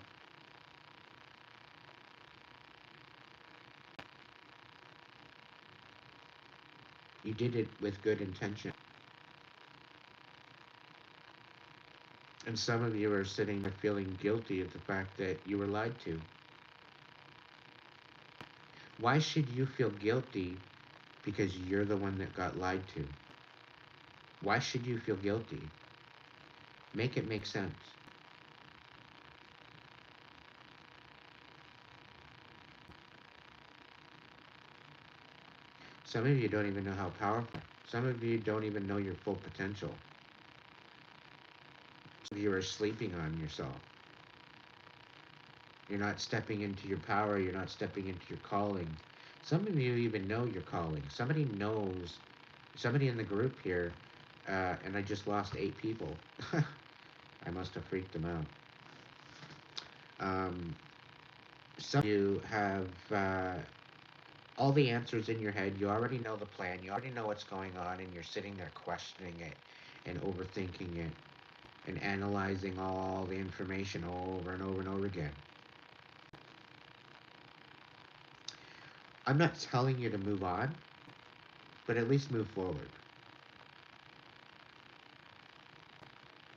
You did it with good intention. And some of you are sitting there feeling guilty of the fact that you were lied to. Why should you feel guilty because you're the one that got lied to? Why should you feel guilty? Make it make sense. Some of you don't even know how powerful. Some of you don't even know your full potential. Some of you are sleeping on yourself. You're not stepping into your power. You're not stepping into your calling. Some of you even know your calling. Somebody knows, somebody in the group here, and I just lost 8 people. I must have freaked them out. Some of you have all the answers in your head. You already know the plan. You already know what's going on, and you're sitting there questioning it and overthinking it and analyzing all the information over and over and over again. I'm not telling you to move on, but at least move forward.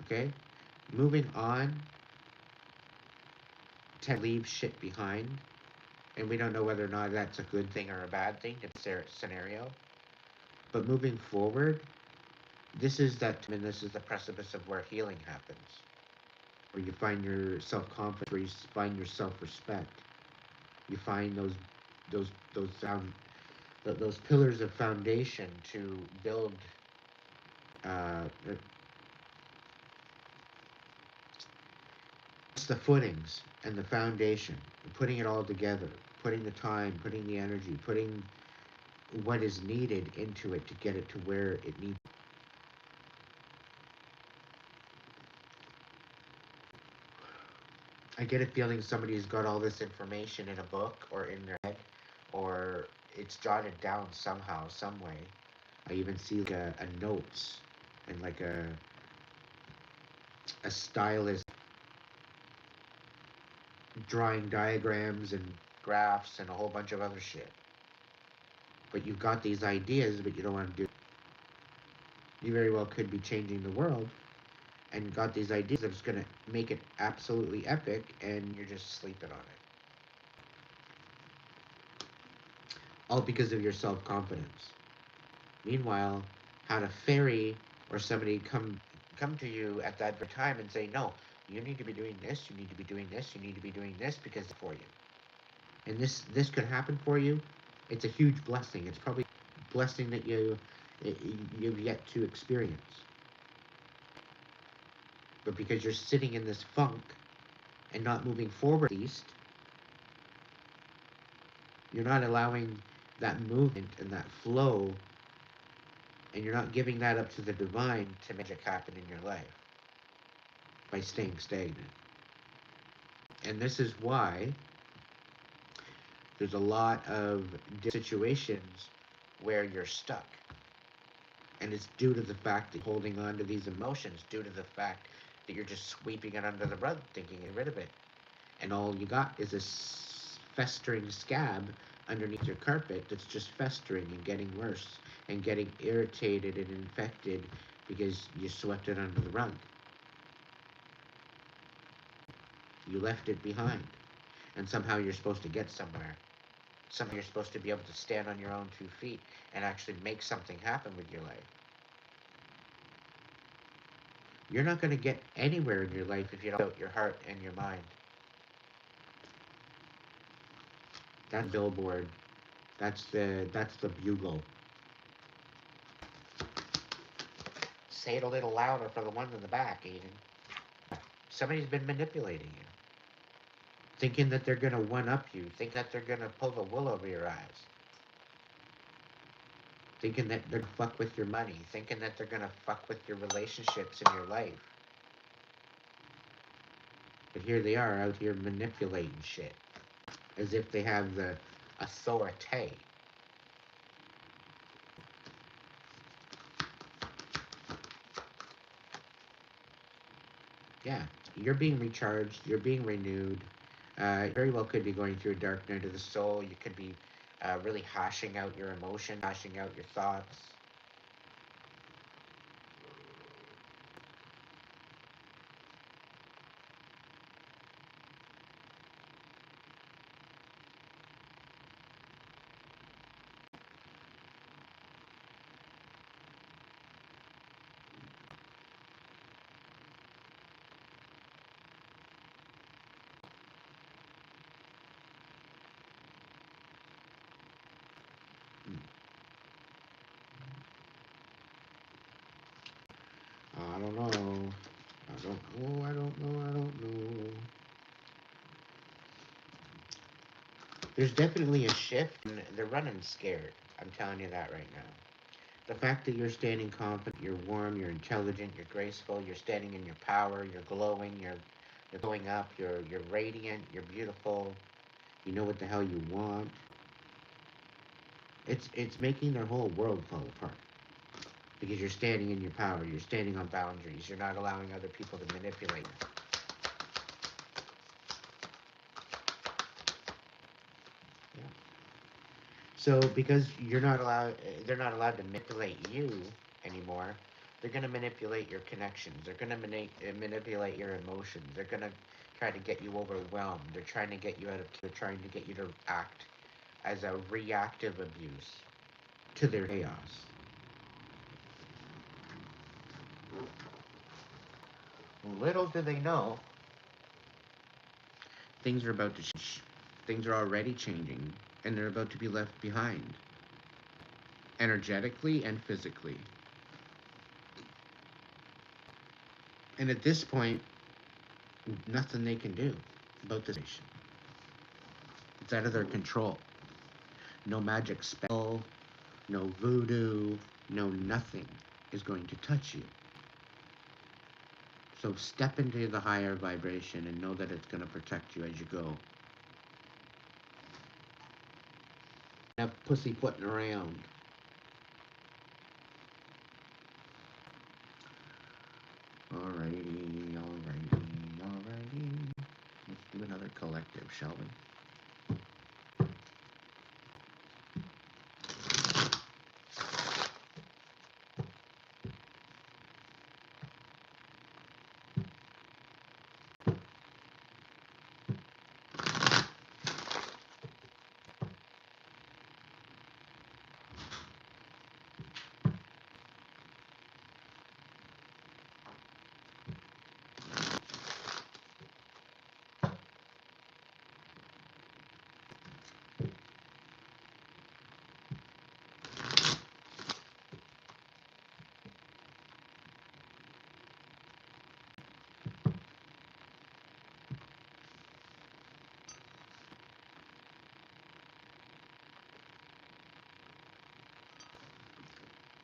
Okay? Moving on to leave shit behind, and we don't know whether or not that's a good thing or a bad thing to the scenario. But moving forward, this is the precipice of where healing happens, where you find your self-confidence, where you find your self-respect. You find those pillars of foundation to build uh, it's the footings and the foundation, putting it all together, putting the time, putting the energy, putting what is needed into it to get it to where it needs. I get a feeling somebody's got all this information in a book or in their head, or it's jotted down somehow, some way. I even see like a notes and like a stylist drawing diagrams and graphs and a whole bunch of other shit. But you've got these ideas, but you don't want to do it. You very well could be changing the world, and got these ideas that's going to make it absolutely epic, and you're just sleeping on it. All because of your self confidence. Meanwhile, had a fairy or somebody come to you at that very time and say, no, you need to be doing this, you need to be doing this, you need to be doing this because it's for you. And this could happen for you. It's a huge blessing. It's probably a blessing that you've yet to experience. But because you're sitting in this funk and not moving forward, at least, you're not allowing that movement and that flow, and you're not giving that up to the divine to make magic happen in your life by staying stagnant. And this is why there's a lot of situations where you're stuck. And it's due to the fact that you're holding on to these emotions, due to the fact that you're just sweeping it under the rug, thinking get rid of it. And all you got is this festering scab underneath your carpet that's just festering and getting worse and getting irritated and infected because you swept it under the rug. You left it behind. And somehow you're supposed to get somewhere. Somehow you're supposed to be able to stand on your own 2 feet and actually make something happen with your life. You're not going to get anywhere in your life if you don't out your heart and your mind. That's the billboard. That's the bugle. Say it a little louder for the ones in the back, Aiden. Somebody's been manipulating you. Thinking that they're going to one-up you. Think that they're going to pull the wool over your eyes. Thinking that they're going to fuck with your money. Thinking that they're going to fuck with your relationships in your life. But here they are out here manipulating shit. As if they have the authority. Yeah, you're being recharged, you're being renewed. You very well could be going through a dark night of the soul. You could be really hashing out your emotion, hashing out your thoughts. I don't know. I don't know. There's definitely a shift, and they're running scared. I'm telling you that right now. The fact that you're standing confident, you're warm, you're intelligent, you're graceful, you're standing in your power, you're glowing, you're going up, you're radiant, you're beautiful, you know what the hell you want. It's making their whole world fall apart. Because you're standing in your power, you're standing on boundaries, you're not allowing other people to manipulate you. Yeah. So because they're not allowed to manipulate you anymore. They're going to manipulate your connections. They're going to manipulate your emotions. They're going to try to get you overwhelmed. They're trying to get you they're trying to get you to act as a reactive abuse to their chaos. Little do they know, things are about to change. Things are already changing, and they're about to be left behind, energetically and physically. And at this point, nothing they can do about the situation. It's out of their control. No magic spell, no voodoo, no nothing is going to touch you. So step into the higher vibration and know that it's going to protect you as you go. Have pussy putting around. Alrighty. Let's do another collective, shall we?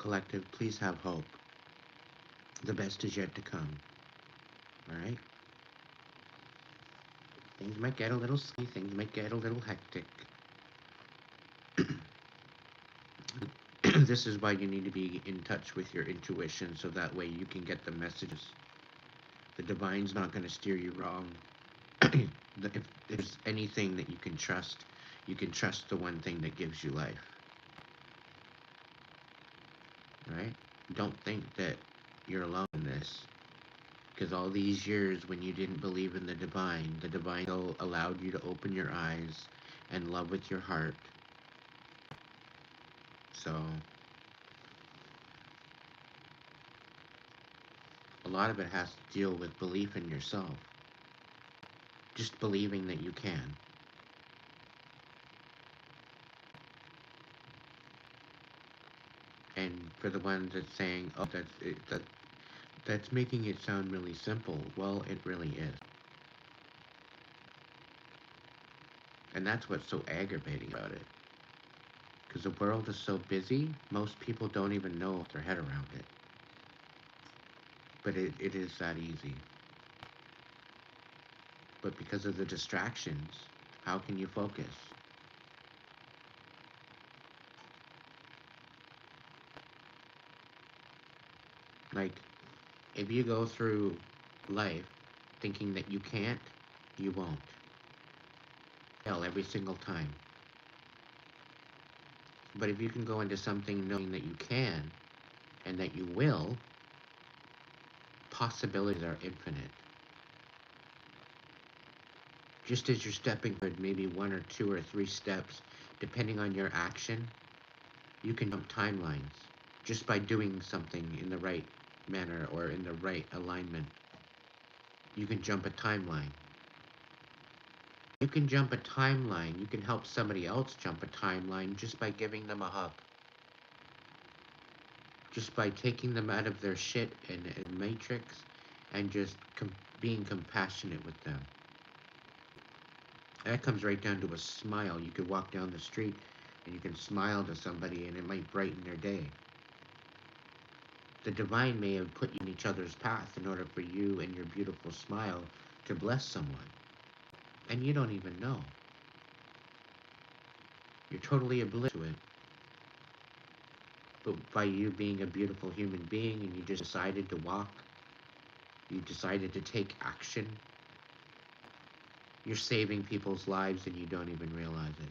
Collective, please have hope. The best is yet to come. Alright? Things might get a little scary, things might get a little hectic. This is why you need to be in touch with your intuition so that way you can get the messages. The divine's not going to steer you wrong. If there's anything that you can trust the one thing that gives you life. Right? Don't think that you're alone in this. Because all these years when you didn't believe in the divine allowed you to open your eyes and love with your heart. So, a lot of it has to deal with belief in yourself. Just believing that you can. And for the ones that's saying, oh, that's making it sound really simple. Well, it really is. And that's what's so aggravating about it. Because the world is so busy, most people don't even know their head around it. But it is that easy. But because of the distractions, how can you focus? Like, if you go through life thinking that you can't, you won't. Fail every single time. But if you can go into something knowing that you can and that you will, possibilities are infinite. Just as you're stepping forward maybe 1 or 2 or 3 steps, depending on your action, you can jump timelines just by doing something in the right manner or in the right alignment. You can jump a timeline. You can jump a timeline. You can help somebody else jump a timeline just by giving them a hug. Just by taking them out of their shit and matrix and just being compassionate with them. That comes right down to a smile. You could walk down the street and you can smile to somebody and it might brighten their day. The divine may have put you in each other's path in order for you and your beautiful smile to bless someone. And you don't even know. You're totally oblivious to it. But by you being a beautiful human being and you just decided to walk, you decided to take action, you're saving people's lives and you don't even realize it.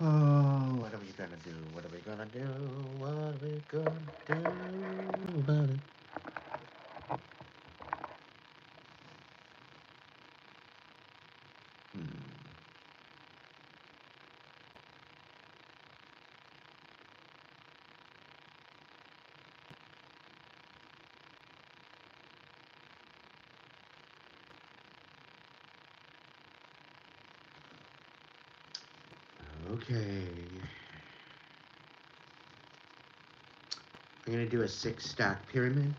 Oh, what are we gonna do? What are we gonna do? What are we gonna do about it? Hmm. Okay. I'm gonna do a 6-stack pyramid.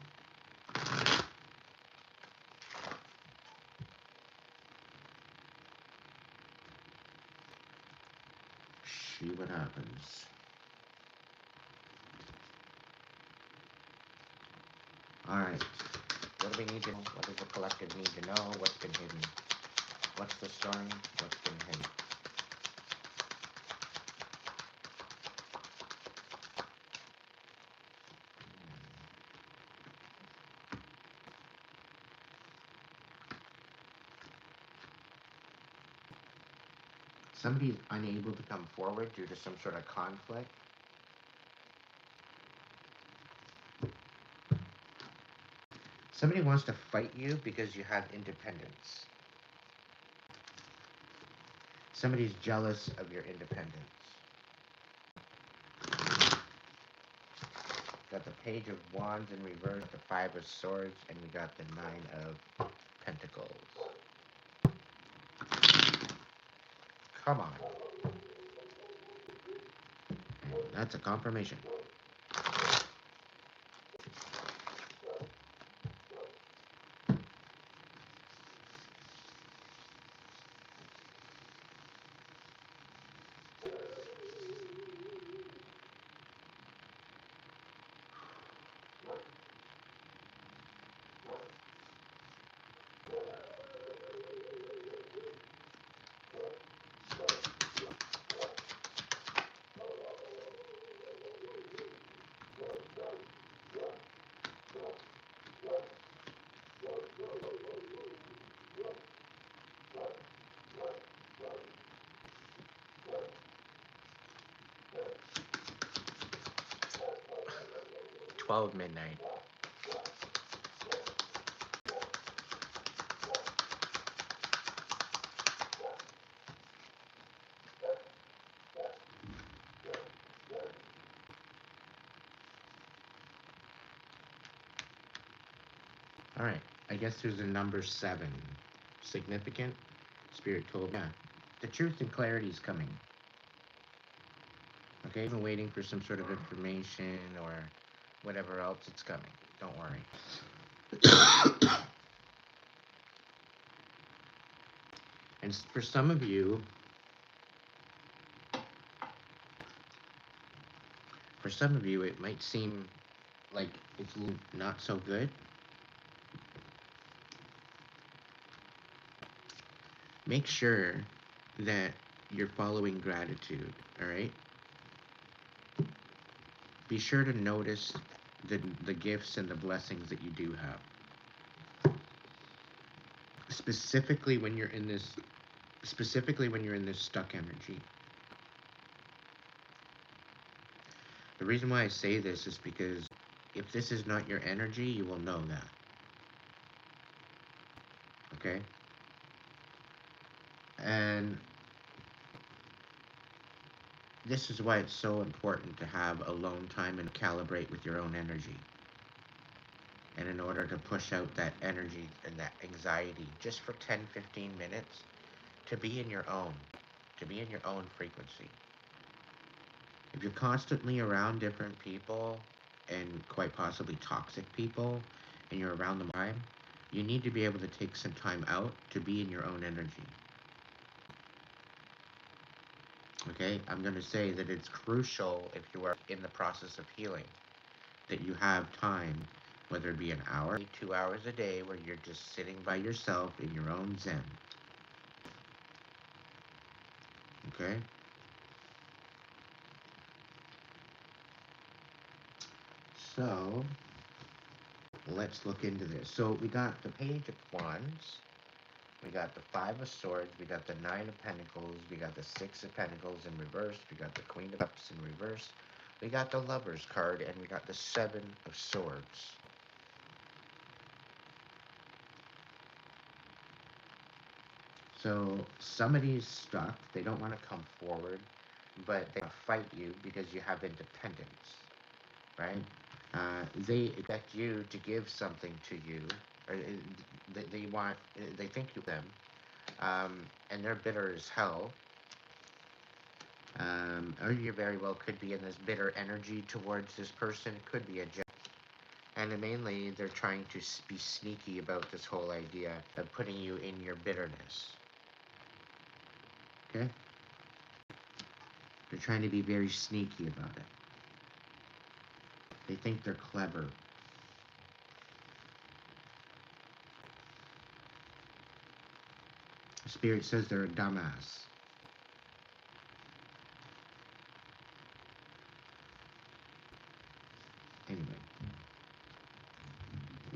See what happens. Alright. What do we need to know? What does the collective need to know? What's been hidden? What's the story? What's been hidden? Somebody's unable to come forward due to some sort of conflict. Somebody wants to fight you because you have independence. Somebody's jealous of your independence. Got the Page of Wands in reverse, the 5 of Swords, and we got the 9 of Pentacles. Come on. That's a confirmation. 12 midnight. All right. I guess there's a number 7. Significant. Spirit told me. Yeah. The truth and clarity is coming. Okay. Even waiting for some sort of information or whatever else, it's coming. Don't worry. And for some of you, it might seem like it's not so good. Make sure that you're following gratitude, all right? Be sure to notice the gifts and the blessings that you do have. Specifically when you're in this stuck energy. The reason why I say this is because if this is not your energy, you will know that. Okay? And this is why it's so important to have alone time and calibrate with your own energy. And in order to push out that energy and that anxiety just for 10-15 minutes, to be in your own frequency. If you're constantly around different people and quite possibly toxic people and you're around them all the time, you need to be able to take some time out to be in your own energy. Okay, I'm going to say that it's crucial if you are in the process of healing that you have time, whether it be an hour, 2 hours a day, where you're just sitting by yourself in your own zen. Okay? So, let's look into this. So, we got the Page of Wands, we got the Five of Swords, we got the Nine of Pentacles, we got the Six of Pentacles in reverse, we got the Queen of Cups in reverse, we got the Lovers card, and we got the Seven of Swords. So somebody's stuck, they don't want to come forward, but they fight you because you have independence, right? They expect you to give something to you, or they think you them, and they're bitter as hell. Or you very well could be in this bitter energy towards this person. It could be a joke. And mainly, they're trying to be sneaky about this whole idea of putting you in your bitterness. Okay? They're trying to be very sneaky about it. They think they're clever. Spirit says they're a dumbass. Anyway.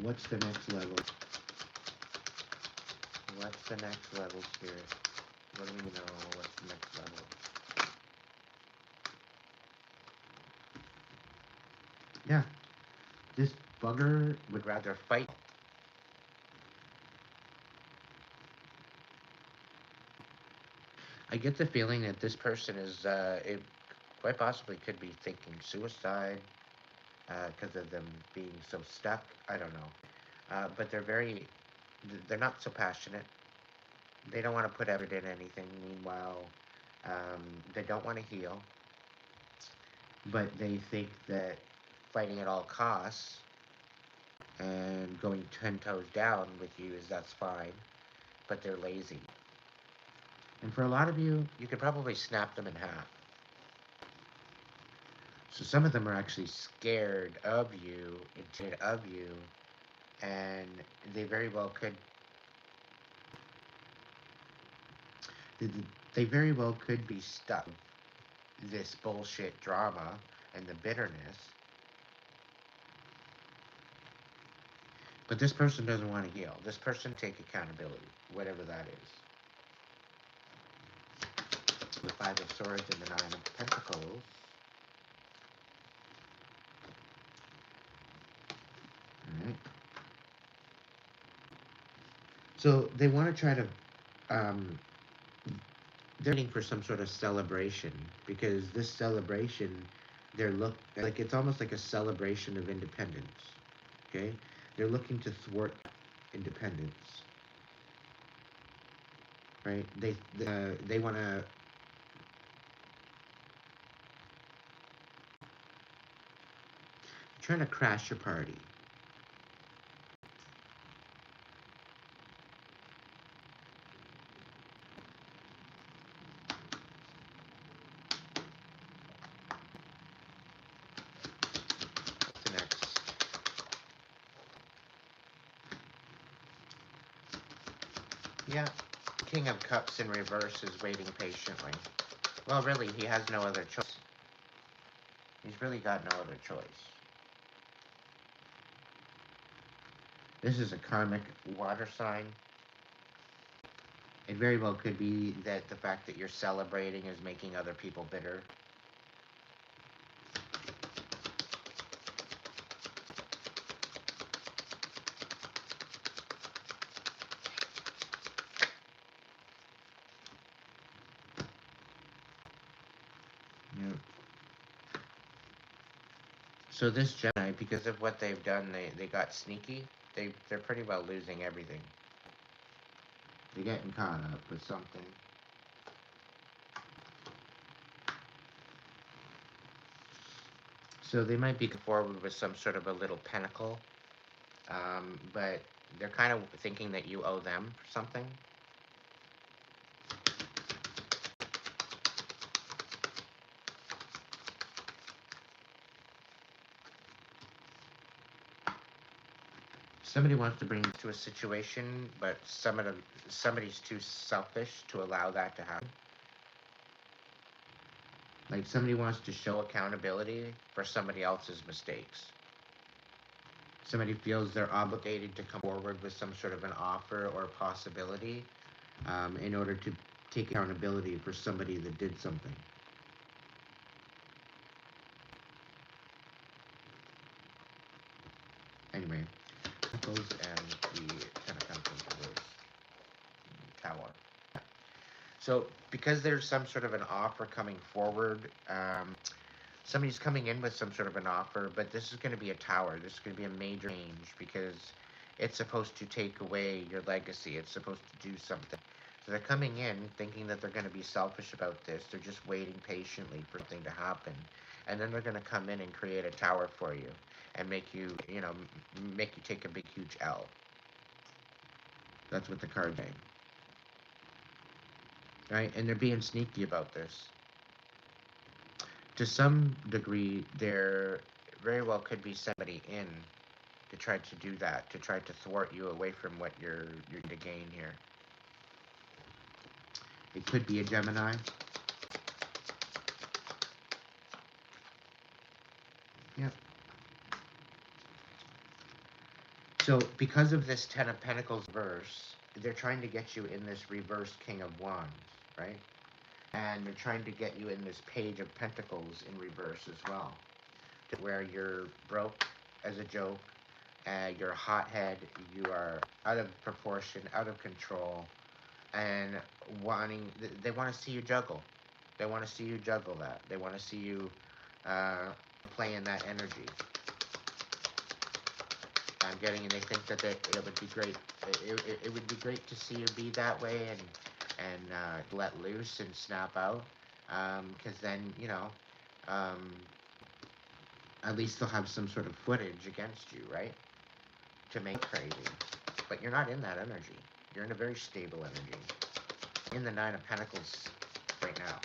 What's the next level? What's the next level, Spirit? What do we know? What's the next level? Yeah. This bugger would rather fight. I get the feeling that this person is, it quite possibly could be thinking suicide because of them being so stuck. I don't know. But they're not so passionate. They don't want to put effort in anything. Meanwhile, They don't want to heal, but they think that fighting at all costs and going 10 toes down with you is that's fine, but they're lazy. And for a lot of you, you could probably snap them in half. So some of them are actually scared of you, intimidated of you, and they very well could they very well could be stuck in this bullshit drama and the bitterness. But this person doesn't want to heal. This person take accountability, whatever that is. The Five of Swords and the Nine of Pentacles. Alright. So they want to try to they're looking for some sort of celebration, because this celebration, they're like it's almost like a celebration of independence. Okay, they're looking to thwart independence, right? They want to trying to crash your party. What's the next? Yeah, King of Cups in reverse is waiting patiently. Well, really, he has no other choice. He's really got no other choice. This is a karmic water sign. It very well could be that the fact that you're celebrating is making other people bitter. Yeah. So this Gemini, because of what they've done, they got sneaky. They're pretty well losing everything. They're getting caught up with something. So they might be forward with some sort of a little pentacle, but they're kind of thinking that you owe them something. Somebody wants to bring you to a situation, but somebody's too selfish to allow that to happen. Like somebody wants to show accountability for somebody else's mistakes. Somebody feels they're obligated to come forward with some sort of an offer or possibility in order to take accountability for somebody that did something. Anyway, Pentacles and the Ten of Pentacles reverse. Tower. So because there's some sort of an offer coming forward, somebody's coming in with some sort of an offer, but this is going to be a tower. This is going to be a major change because it's supposed to take away your legacy. It's supposed to do something. So they're coming in thinking that they're going to be selfish about this. They're just waiting patiently for something to happen. And then they're going to come in and create a tower for you and make you, make you take a big, huge L. That's what the card's saying. Right? And they're being sneaky about this. To some degree, there very well could be somebody in to try to do that, to try to thwart you away from what you're to gain here. It could be a Gemini. Yep. So because of this Ten of Pentacles verse, they're trying to get you in this reverse King of Wands, right? And they're trying to get you in this Page of Pentacles in reverse as well, where you're broke as a joke, you're a hothead, you are out of proportion, out of control, and they want to see you juggle. They want to see you juggle that. They want to see you play in that energy. And they think that it would be great. It would be great to see you be that way, and and let loose and snap out. Because then, um, at least they'll have some sort of footage against you, right? To make crazy. But you're not in that energy. You're in a very stable energy. In the Nine of Pentacles right now.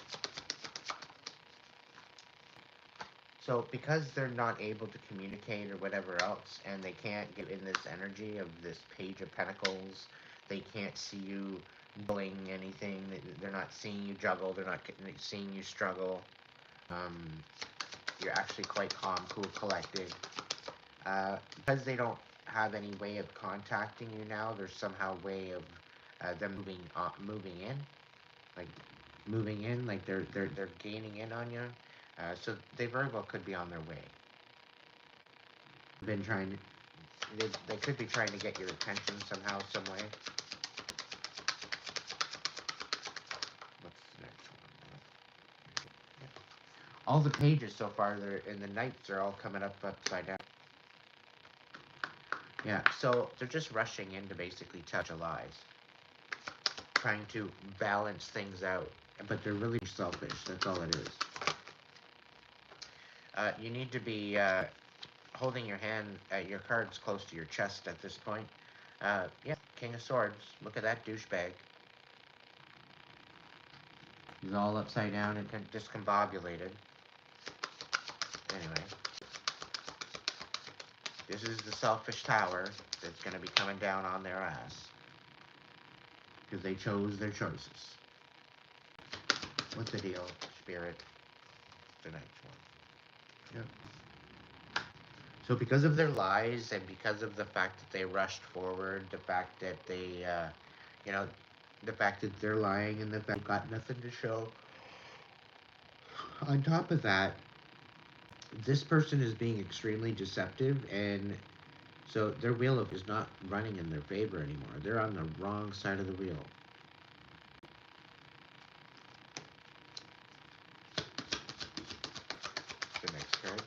So because they're not able to communicate or whatever else, and they can't get in this energy of this Page of Pentacles, they can't see you doing anything. They're not seeing you juggle. They're not seeing you struggle. Um, you're actually quite calm, cool, collected. Because they don't have any way of contacting you now, there's somehow way of them like moving in, like they're gaining in on you. So they very well could be on their way. Been trying to, they could be trying to get your attention somehow, some way. What's the next one? Yeah. All the pages so far, they're in the nights are all coming up upside down. Yeah, so they're just rushing in to basically touch lies, trying to balance things out, but they're really selfish. That's all it is. You need to be holding your cards close to your chest at this point. Yeah, King of Swords. Look at that douchebag. He's all upside down and discombobulated. Anyway, this is the selfish tower that's going to be coming down on their ass because they chose their choices. What's the deal, Spirit? The next one. Yep. So because of their lies and because of the fact that they rushed forward, the fact that they, you know, the fact that they're lying and the fact they've got nothing to show. On top of that, this person is being extremely deceptive, and so their wheel is not running in their favor anymore. They're on the wrong side of the wheel. The next card.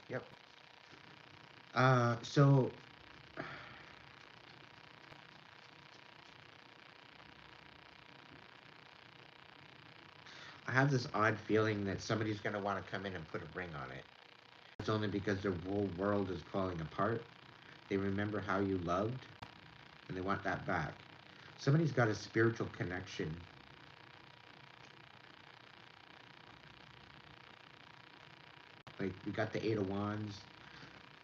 Yep. So I have this odd feeling that somebody's going to want to come in and put a ring on it. It's only because their whole world is falling apart. They remember how you loved, and they want that back. Somebody's got a spiritual connection. Like, we got the Eight of Wands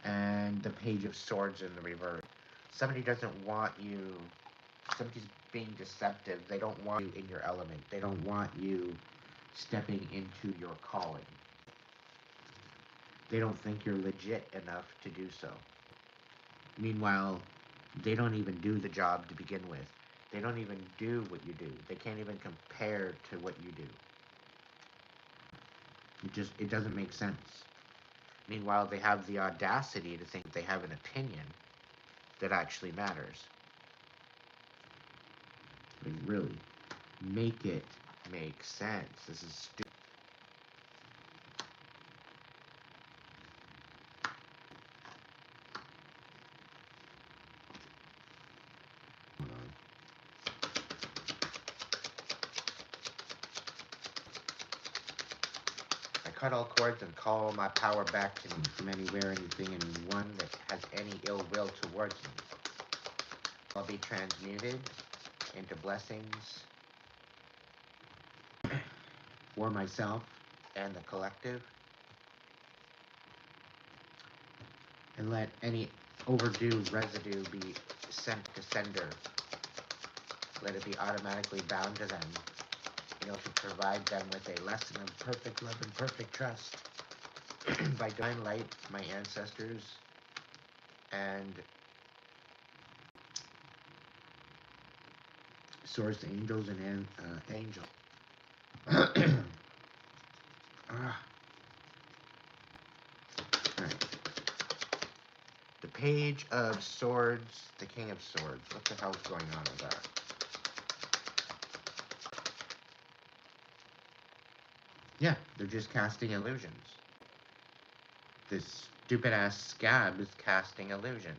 and the Page of Swords in the reverse. Somebody doesn't want you, somebody's being deceptive. They don't want you in your element. They don't want you stepping into your calling. They don't think you're legit enough to do so. Meanwhile, they don't even do the job to begin with. They don't even do what you do. They can't even compare to what you do. It doesn't make sense. Meanwhile, they have the audacity to think they have an opinion that actually matters. Like, really, make it make sense. This is stupid. I cut all cords and call my power back to me from anywhere, anything, anyone that has any ill will towards me. I'll be transmuted into blessings for myself and the collective. And let any overdue residue be sent to sender. Let it be automatically bound to them, in order to provide them with a lesson of perfect love and perfect trust. By divine light, my ancestors, and source angels and angel. Alright. The Page of Swords, the King of Swords. What the hell's going on with that? Yeah, they're just casting illusions. This stupid-ass scab is casting illusions.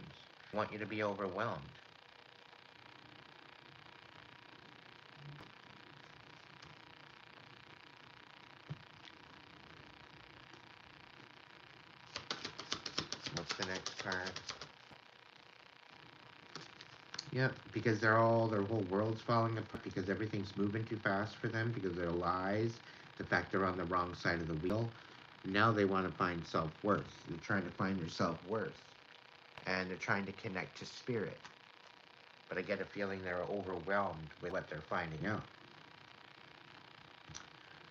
I want you to be overwhelmed. What's the next card? Yep, because their whole world's falling apart because everything's moving too fast for them because of their lies, the fact they're on the wrong side of the wheel. Now they want to find self-worth. They're trying to find their self-worth. And they're trying to connect to spirit. But I get a feeling they're overwhelmed with what they're finding out.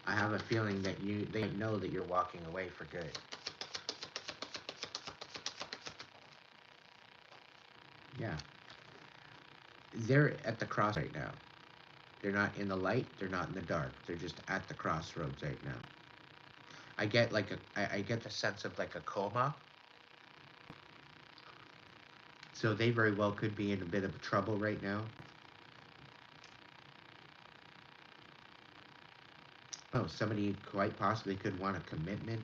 I have a feeling that they know that you're walking away for good. Yeah. They're at the cross right now. They're not in the light, they're not in the dark. They're just at the crossroads right now. I get I get the sense of like a coma. So they very well could be in a bit of trouble right now. Oh, somebody quite possibly could want a commitment.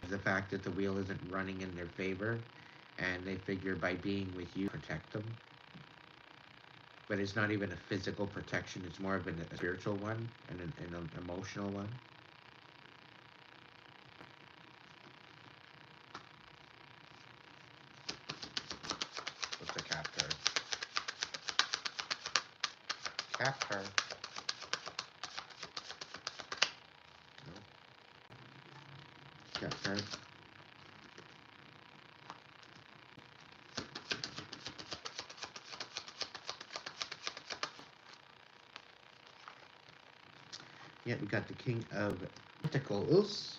The fact that the wheel isn't running in their favor, and they figure by being with you, protect them. But it's not even a physical protection, it's more of a spiritual one and an emotional one. What's the cat card? Cat card. No. Cat card. Yeah, we got the King of Pentacles.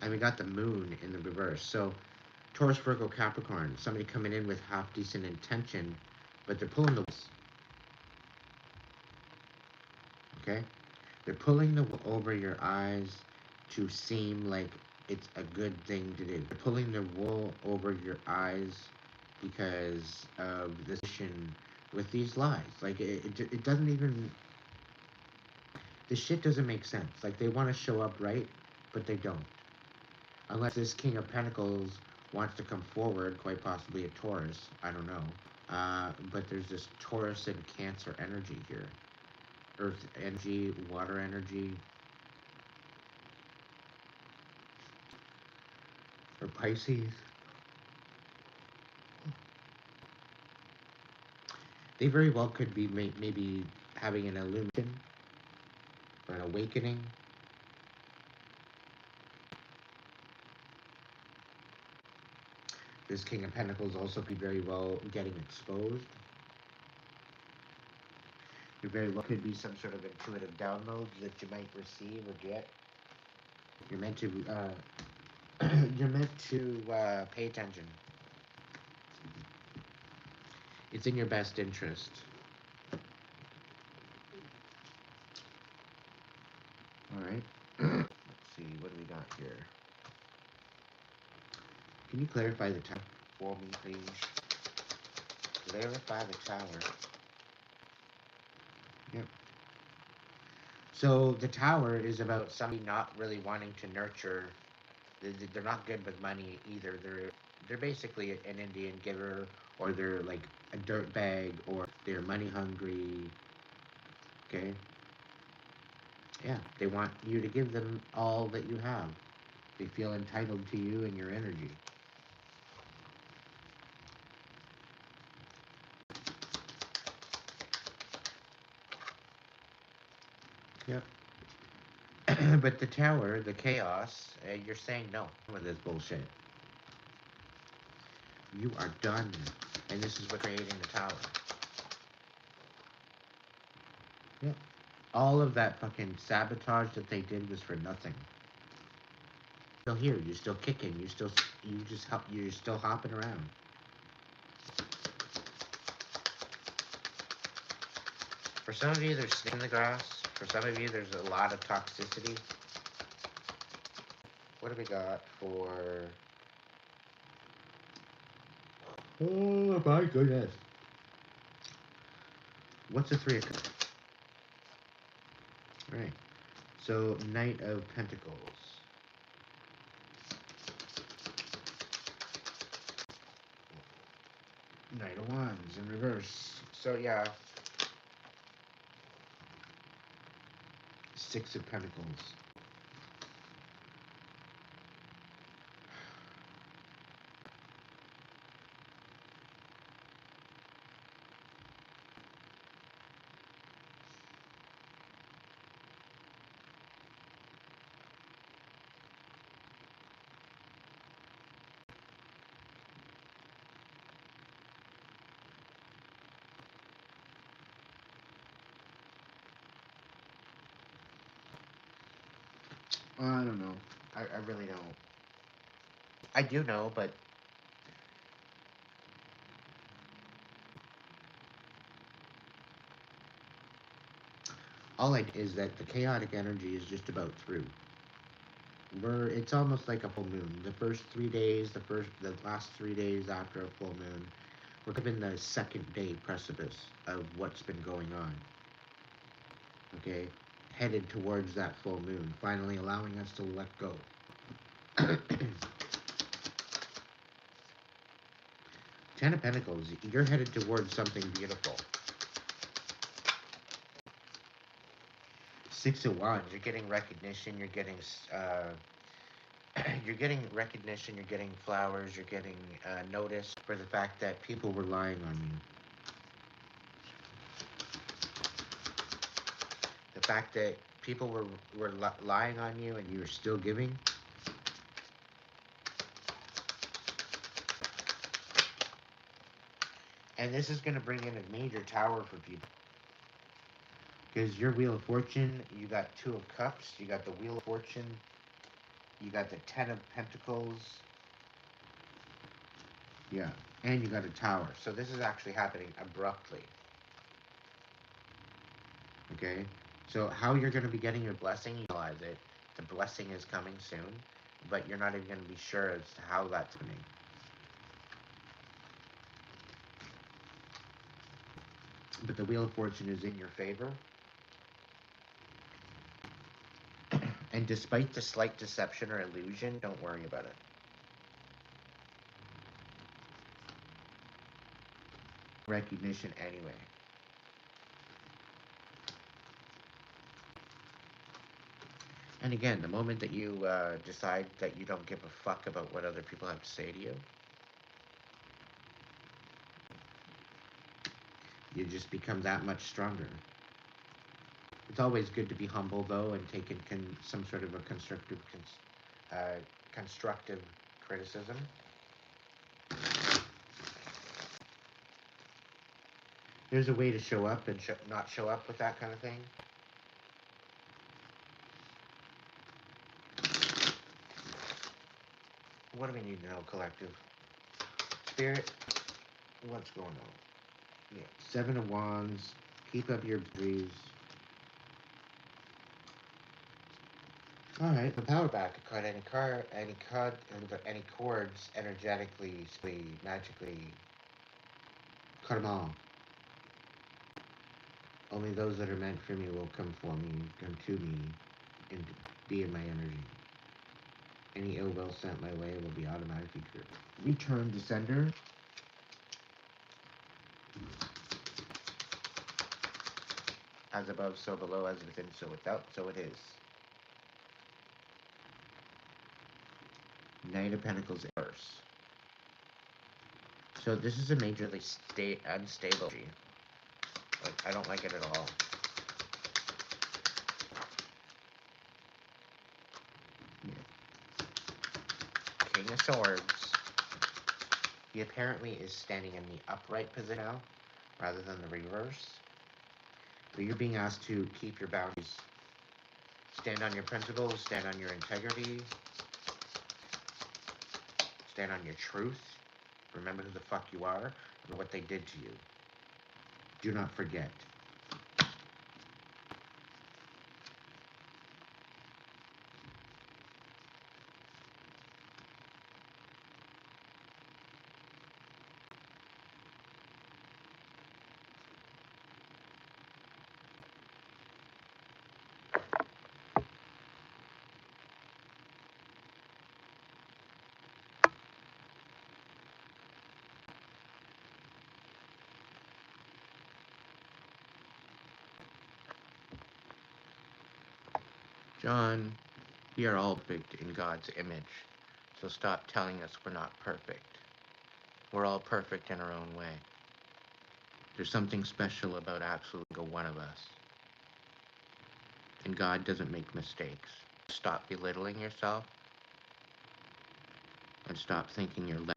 And we got the Moon in the reverse. So, Taurus, Virgo, Capricorn. Somebody coming in with half-decent intention, but they're pulling the wheels. Okay? They're pulling the wool over your eyes to seem like it's a good thing to do. They're pulling the wool over your eyes because of this mission with these lies. Like, it doesn't even... This shit doesn't make sense. Like, they want to show up right, but they don't. Unless this King of Pentacles wants to come forward, quite possibly a Taurus, I don't know. But there's this Taurus and Cancer energy here. Earth energy, water energy. Or Pisces. They very well could be maybe having an illumination or an awakening. This King of Pentacles also could very well getting exposed. There very well could be some sort of intuitive downloads that you might receive or get. You're meant to you're meant to pay attention. It's in your best interest. All right. Let's see. What do we got here? Can you clarify the tower for me, please? Clarify the tower. Yep. So the tower is about somebody not really wanting to nurture. They're not good with money either. They're basically an Indian giver, or they're like a dirt bag, or they're money hungry. Okay. Yeah, they want you to give them all that you have. They feel entitled to you and your energy. Yep. But the tower, the chaos, you're saying no with this bullshit. You are done. And this is what creating the tower. Yep. All of that fucking sabotage that they did was for nothing. You're still here, you're still kicking, you're still hopping around. For some of you, there's snake in the grass. For some of you, there's a lot of toxicity. What do we got for... Oh my goodness. What's the Three of Cups? Right. So, Knight of Pentacles. Knight of Wands in reverse. So, yeah. Six of Pentacles. I don't know. I really don't. I do know, but all I is that the chaotic energy is just about through. It's almost like a full moon. The first 3 days, the last 3 days after a full moon, we're given the second day precipice of what's been going on. Okay, headed towards that full moon, finally allowing us to let go. Ten of Pentacles, you're headed towards something beautiful. Six of Wands, you're getting recognition, you're getting recognition, you're getting flowers, you're getting notice for the fact that people were lying on you. The fact that people were lying on you and you were still giving. And this is going to bring in a major tower for people. Because your Wheel of Fortune, you got Two of Cups, you got the Wheel of Fortune, you got the Ten of Pentacles. Yeah, and you got a Tower. So this is actually happening abruptly. Okay? So how you're going to be getting your blessing, you realize it. The blessing is coming soon, but you're not even going to be sure as to how that's happening. But the Wheel of Fortune is in your favor. And despite the slight deception or illusion, don't worry about it. Recognition anyway. And again, the moment that you decide that you don't give a fuck about what other people have to say to you, you just become that much stronger. It's always good to be humble, though, and take in some sort of a constructive criticism. There's a way to show up and not show up with that kind of thing. What do we need to know, collective? Spirit, what's going on? Yeah. Seven of Wands, keep up your breeze. Alright, the power back. Cut any cords energetically, magically. Cut them all. Only those that are meant for me will come for me, come to me, and be in my energy. Any ill will sent my way will be automatically cured. Return to sender. As above, so below, as within, so without, so it is. Knight of Pentacles reverse. So this is a majorly unstable energy. Like, I don't like it at all. Yeah. King of Swords. He apparently is standing in the upright position now, rather than the reverse. But you're being asked to keep your boundaries. Stand on your principles, stand on your integrity, stand on your truth. Remember who the fuck you are and what they did to you. Do not forget. John, we are all perfect in God's image, so stop telling us we're not perfect. We're all perfect in our own way. There's something special about absolutely one of us. And God doesn't make mistakes. Stop belittling yourself and stop thinking you're less.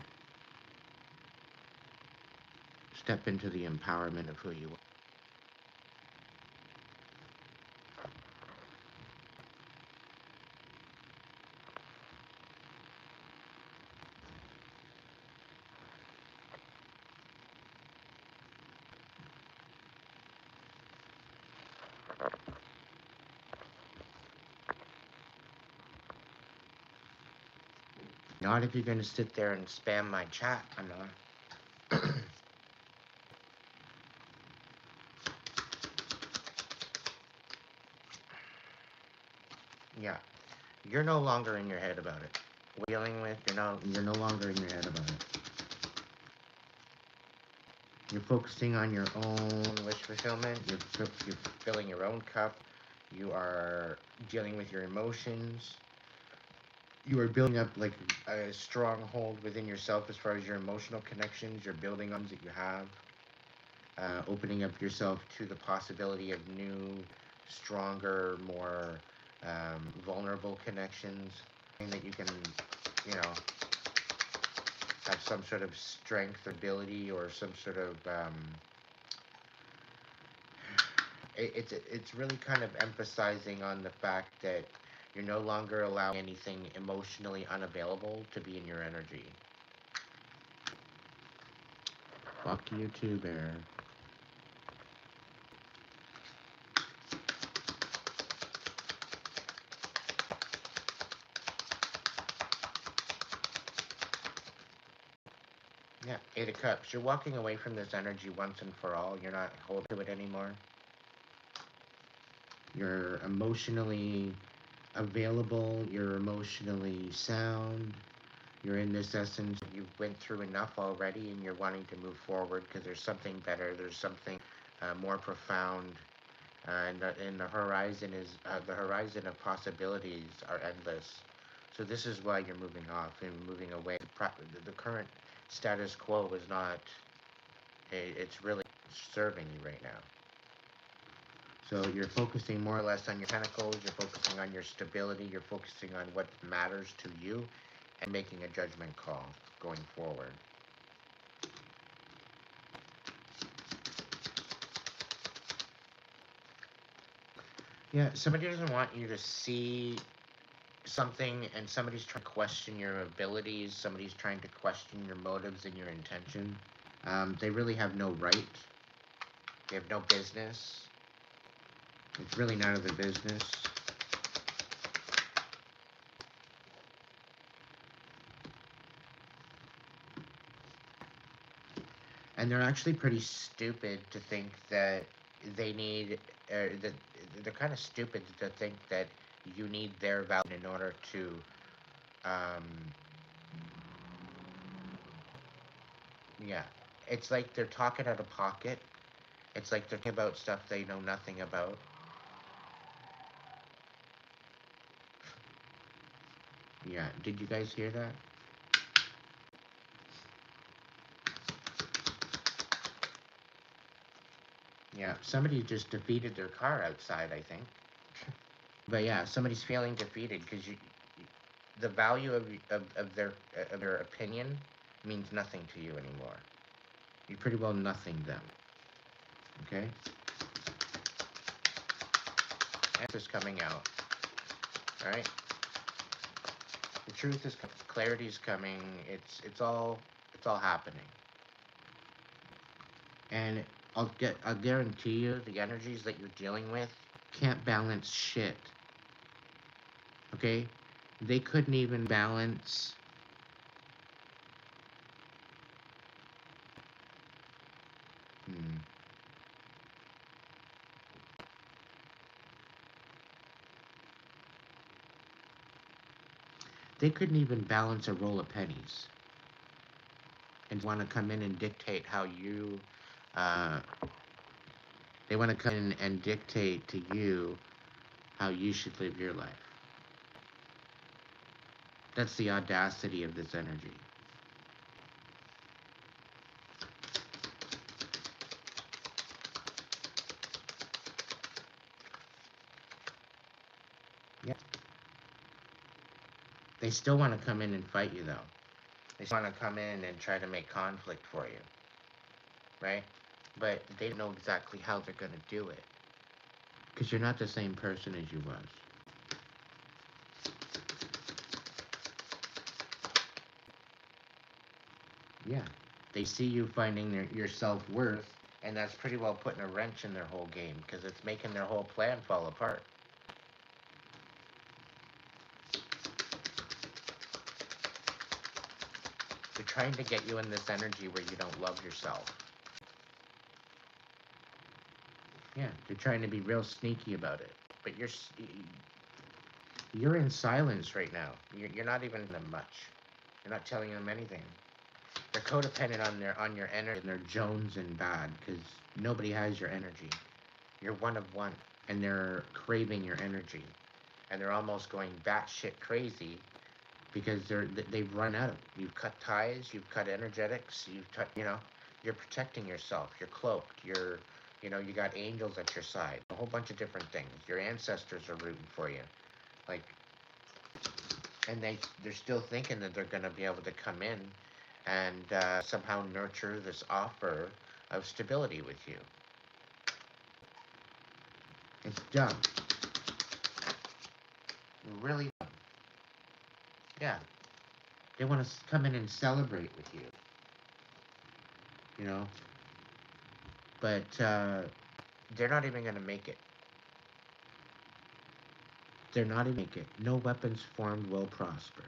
Step into the empowerment of who you are. Not if you're going to sit there and spam my chat. I'm not. Yeah. You're no longer in your head about it. What you're dealing with, you're no longer in your head about it. You're focusing on your own wish fulfillment. You're filling your own cup. You are dealing with your emotions. You are building up like a stronghold within yourself as far as your emotional connections. You're building on that you have. Opening up yourself to the possibility of new, stronger, more vulnerable connections. That you can, you know, have some sort of strength, ability, or some sort of it's really kind of emphasizing on the fact that you're no longer allowing anything emotionally unavailable to be in your energy. Fuck you too, Bear. Yeah, Eight of Cups. You're walking away from this energy once and for all. You're not holding to it anymore. You're emotionally available. You're emotionally sound. You're in this essence. You've went through enough already, and you're wanting to move forward because there's something better. There's something more profound, and the horizon is the horizon of possibilities are endless. So this is why you're moving off and moving away. The current status quo is not. It's really serving you right now. So you're focusing more or less on your pentacles. You're focusing on your stability. You're focusing on what matters to you, and making a judgment call going forward. Yeah, somebody doesn't want you to see something, and somebody's trying to question your abilities. Somebody's trying to question your motives and your intention. They really have no right. They have no business. It's really none of their business. And they're actually pretty stupid to think that they need, that they're kind of stupid to think that you need their value in order to, um, yeah. It's like they're talking out of pocket. It's like they're talking about stuff they know nothing about. Yeah, did you guys hear that? Yeah, somebody just defeated their car outside, I think. But yeah, somebody's feeling defeated because the value of their opinion means nothing to you anymore. You pretty well nothing them. Okay? Answers coming out. Alright? The truth is, clarity's coming. It's all happening. And I'll guarantee you the energies that you're dealing with can't balance shit. Okay? They couldn't even balance they couldn't even balance a roll of pennies and want to come in and dictate how you they want to come in and dictate to you how you should live your life. That's the audacity of this energy. Yeah. They still want to come in and fight you, though. They still want to come in and try to make conflict for you, right? But they don't know exactly how they're going to do it, because you're not the same person as you was. Yeah. They see you finding your self-worth, and that's pretty well putting a wrench in their whole game, because it's making their whole plan fall apart. They're trying to get you in this energy where you don't love yourself. Yeah, they're trying to be real sneaky about it. But you're in silence right now. You're not even them much. You're not telling them anything. They're codependent on your energy, and they're Jones and bad because nobody has your energy. You're one of one, and they're craving your energy, and they're almost going batshit crazy because they've run out. You've cut ties, you've cut energetics, you've cut. You're protecting yourself. You're cloaked. You got angels at your side. A whole bunch of different things. Your ancestors are rooting for you, like, and they're still thinking that they're gonna be able to come in and somehow nurture this offer of stability with you. It's dumb. Really dumb. Yeah. They want to come in and celebrate with you. You know? But they're not even going to make it. They're not even make it. No weapons formed will prosper.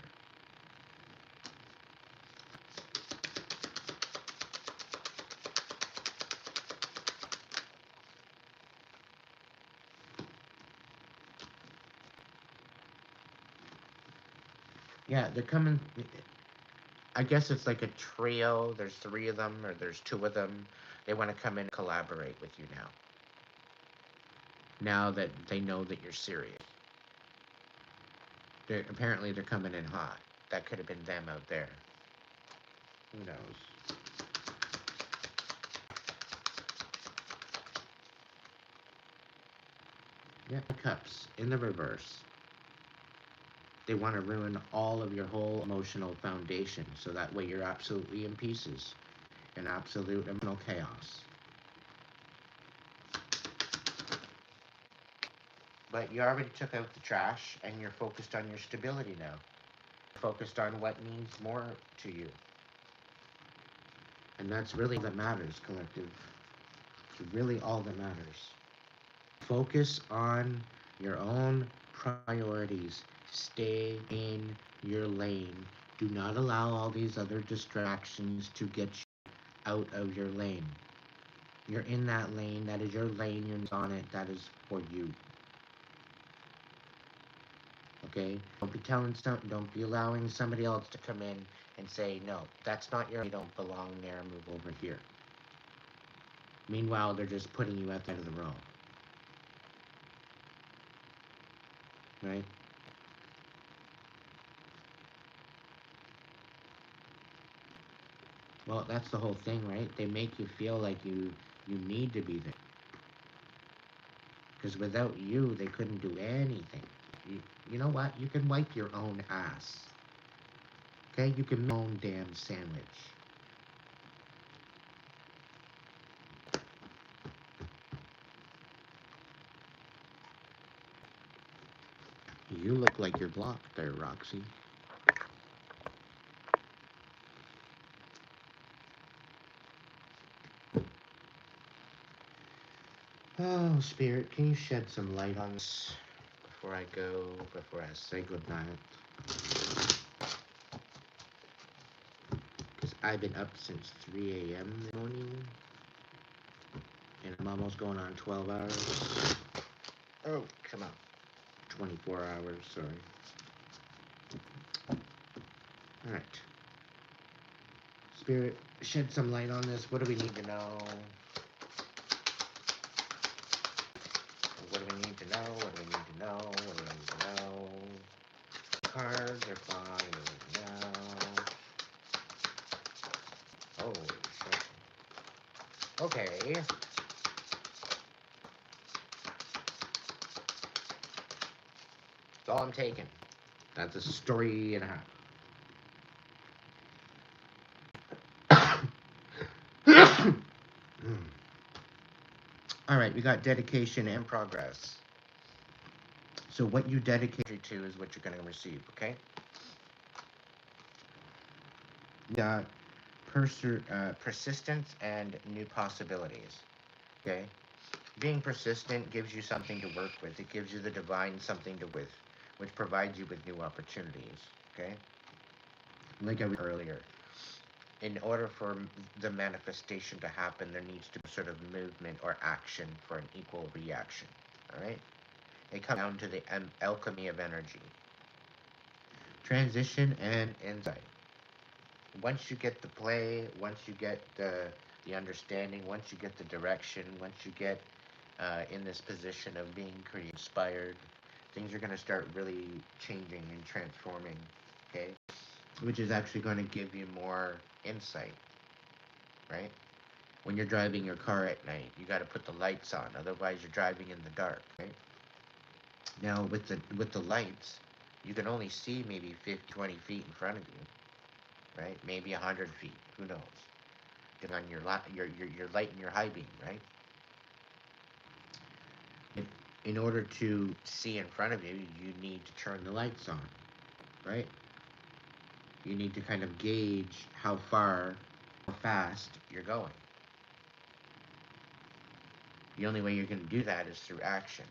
Yeah, they're coming. I guess it's like a trio. There's 3 of them, or there's 2 of them. They want to come in and collaborate with you now. Now that they know that you're serious. Apparently they're coming in hot. That could have been them out there. Who knows? Yeah, cups in the reverse. They want to ruin all of your whole emotional foundation, so that way you're absolutely in pieces, in absolute emotional chaos. But you already took out the trash, and you're focused on your stability now. Focused on what means more to you. And that's really all that matters, collective. It's really all that matters. Focus on your own priorities. Stay in your lane. Do not allow all these other distractions to get you out of your lane. You're in that lane. That is your lane. You're on it. That is for you. Okay? Don't be allowing somebody else to come in and say, no, that's not your, you don't belong there, move over here. Meanwhile, they're just putting you at the end of the row. Right? Well, that's the whole thing, right? They make you feel like you need to be there. Because without you, they couldn't do anything. You know what? You can wipe your own ass. Okay? You can make your own damn sandwich. You look like you're blocked there, Roxy. Oh, Spirit, can you shed some light on this before I go, before I say goodnight? Because I've been up since 3 a.m. this morning, and I'm almost going on 12 hours. Oh, come on. 24 hours, sorry. Alright. Spirit, shed some light on this. What do we need to know? What do we need to know? What do we need to know? What do we need to know? Cards are flying now. Oh, shit. Okay. That's all I'm taking. That's a story and a half. All right, we got dedication and progress. So what you dedicate to is what you're going to receive, okay? We got persistence and new possibilities, okay? Being persistent gives you something to work with. It gives you the divine something to with, which provides you with new opportunities, okay? Like I was earlier, in order for the manifestation to happen, there needs to be sort of movement or action for an equal reaction. All right? It comes down to the alchemy of energy, transition, and insight. Once you get the play, once you get the understanding, once you get the direction, once you get in this position of being creative, inspired, things are going to start really changing and transforming. Okay, which is actually going to give you more insight, right? When you're driving your car at night, you got to put the lights on, otherwise you're driving in the dark, right? Now with the lights, you can only see maybe 50, 20 feet in front of you, right? Maybe 100 feet, who knows? Depending on your light and your high beam, right? In order to see in front of you, you need to turn the lights on, right? You need to kind of gauge how far, how fast you're going. The only way you're going to do that is through action.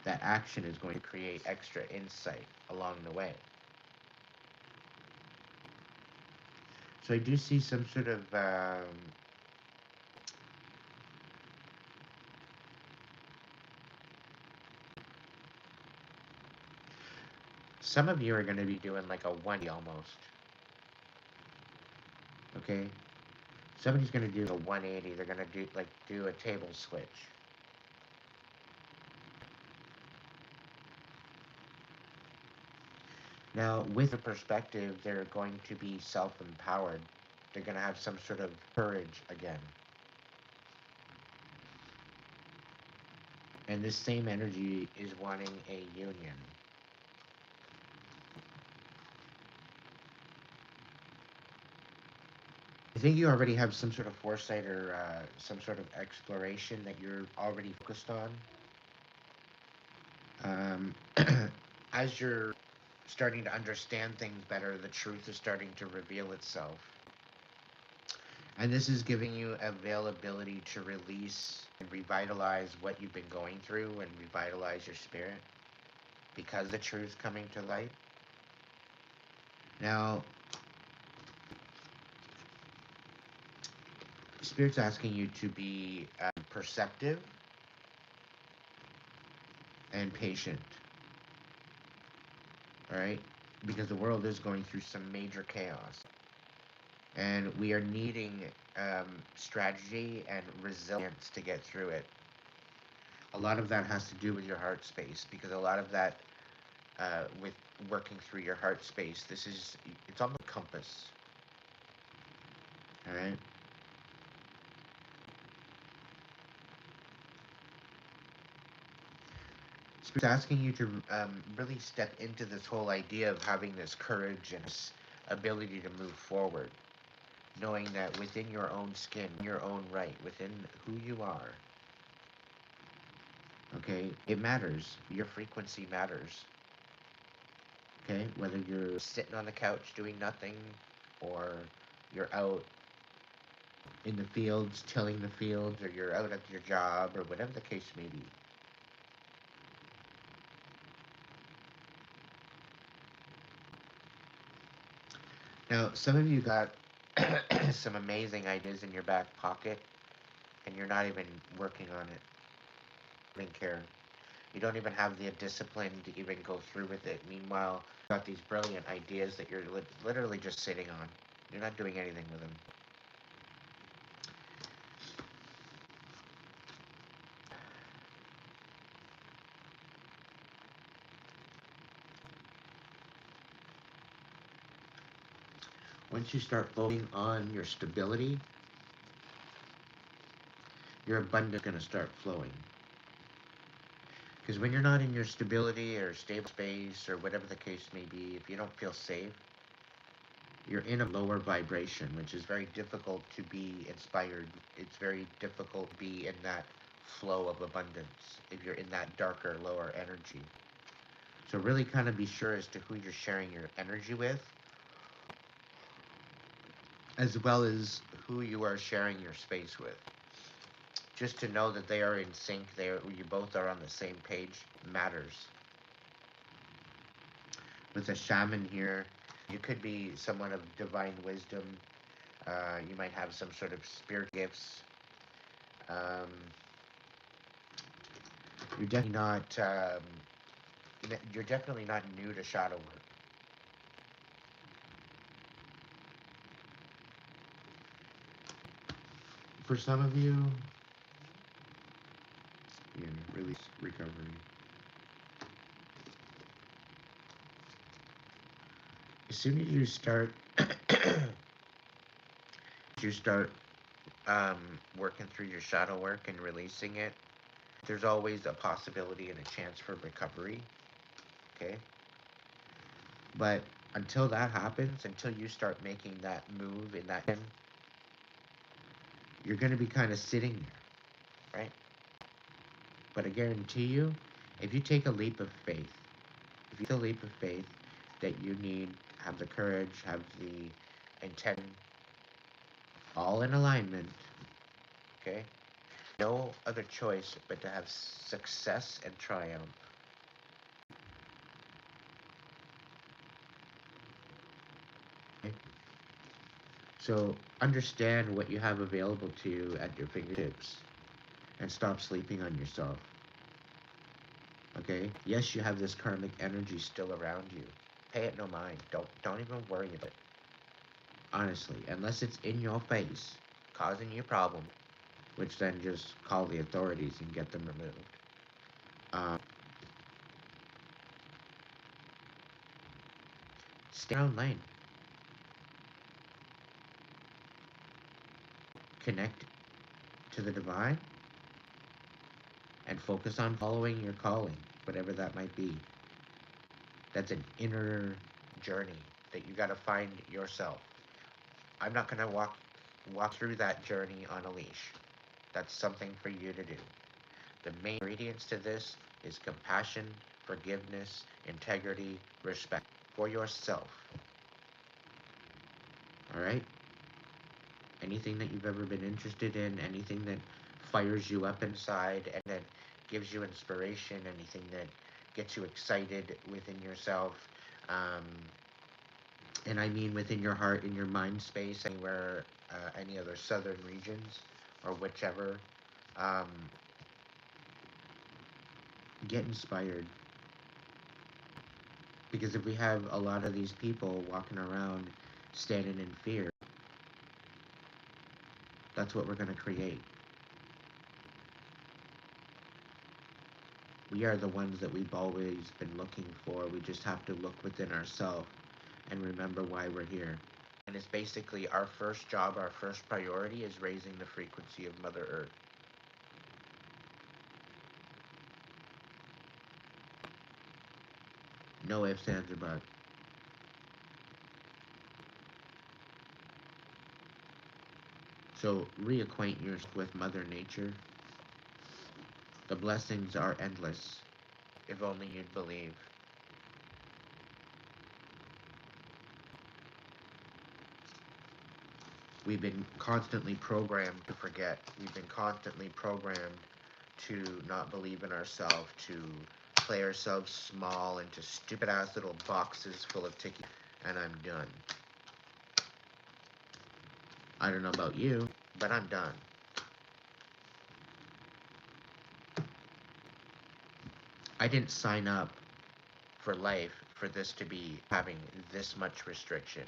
That action is going to create extra insight along the way. So I do see some sort of some of you are going to be doing like a 180 almost. Okay? Somebody's going to do a 180. They're going to do a table switch. Now, with a perspective, they're going to be self-empowered. They're going to have some sort of courage again. And this same energy is wanting a union. I think you already have some sort of foresight or some sort of exploration that you're already focused on. As you're starting to understand things better, the truth is starting to reveal itself. And this is giving you availability to release and revitalize what you've been going through and revitalize your spirit because the truth's coming to light. Now, Spirit's asking you to be perceptive and patient. All right? Because the world is going through some major chaos. And we are needing strategy and resilience to get through it. A lot of that has to do with your heart space, because a lot of that with working through your heart space, it's on the compass. All right? It's asking you to really step into this whole idea of having this courage and this ability to move forward, knowing that within your own skin, your own right, within who you are, okay, it matters. Your frequency matters. Okay, whether you're sitting on the couch doing nothing, or you're out in the fields tilling the fields, or you're out at your job, or whatever the case may be. Now, some of you got some amazing ideas in your back pocket, and you're not even working on it. You don't care. You don't even have the discipline to even go through with it. Meanwhile, you've got these brilliant ideas that you're literally just sitting on. You're not doing anything with them. Once you start focusing on your stability, your abundance is going to start flowing. Because when you're not in your stability or stable space or whatever the case may be, if you don't feel safe, you're in a lower vibration, which is very difficult to be inspired. It's very difficult to be in that flow of abundance if you're in that darker, lower energy. So really kind of be sure as to who you're sharing your energy with, as well as who you are sharing your space with. Just to know that they are in sync, you both are on the same page matters. with a shaman here. You could be someone of divine wisdom. You might have some sort of spirit gifts. Um, you're definitely not. You're definitely not new to shadow work. For some of you, yeah, release, recovery. As soon as you start um, working through your shadow work and releasing it, there's always a possibility and a chance for recovery. Okay, but until that happens, until you start making that move in that, you're going to be kind of sitting there, right? But I guarantee you, if you take a leap of faith, if you take a leap of faith that you need, have the courage, have the intent, all in alignment, okay? No other choice but to have success and triumph. Okay? So understand what you have available to you at your fingertips and stop sleeping on yourself. Okay? Yes, you have this karmic energy still around you. Pay it no mind. Don't even worry about it. Honestly, unless it's in your face, causing you problems, which then just call the authorities and get them removed. Um, Stay in your own lane. Connect to the divine and focus on following your calling, whatever that might be. That's an inner journey that you got to find yourself. I'm not going to walk through that journey on a leash. That's something for you to do. The main ingredients to this is compassion, forgiveness, integrity, respect for yourself. All right? Anything that you've ever been interested in, anything that fires you up inside and that gives you inspiration, anything that gets you excited within yourself. Um, and I mean within your heart, in your mind space, anywhere, any other southern regions or whichever. Um, get inspired. Because if we have a lot of these people walking around standing in fear, that's what we're going to create. We are the ones that we've always been looking for. We just have to look within ourselves and remember why we're here. And it's basically our first job, our first priority is raising the frequency of Mother Earth. No ifs, ands, or buts. So reacquaint yourself with Mother Nature. The blessings are endless. If only you'd believe. We've been constantly programmed to forget. We've been constantly programmed to not believe in ourselves, to play ourselves small into stupid ass little boxes full of tickets. And I'm done. I don't know about you, but I'm done. I didn't sign up for life for this to be having this much restriction,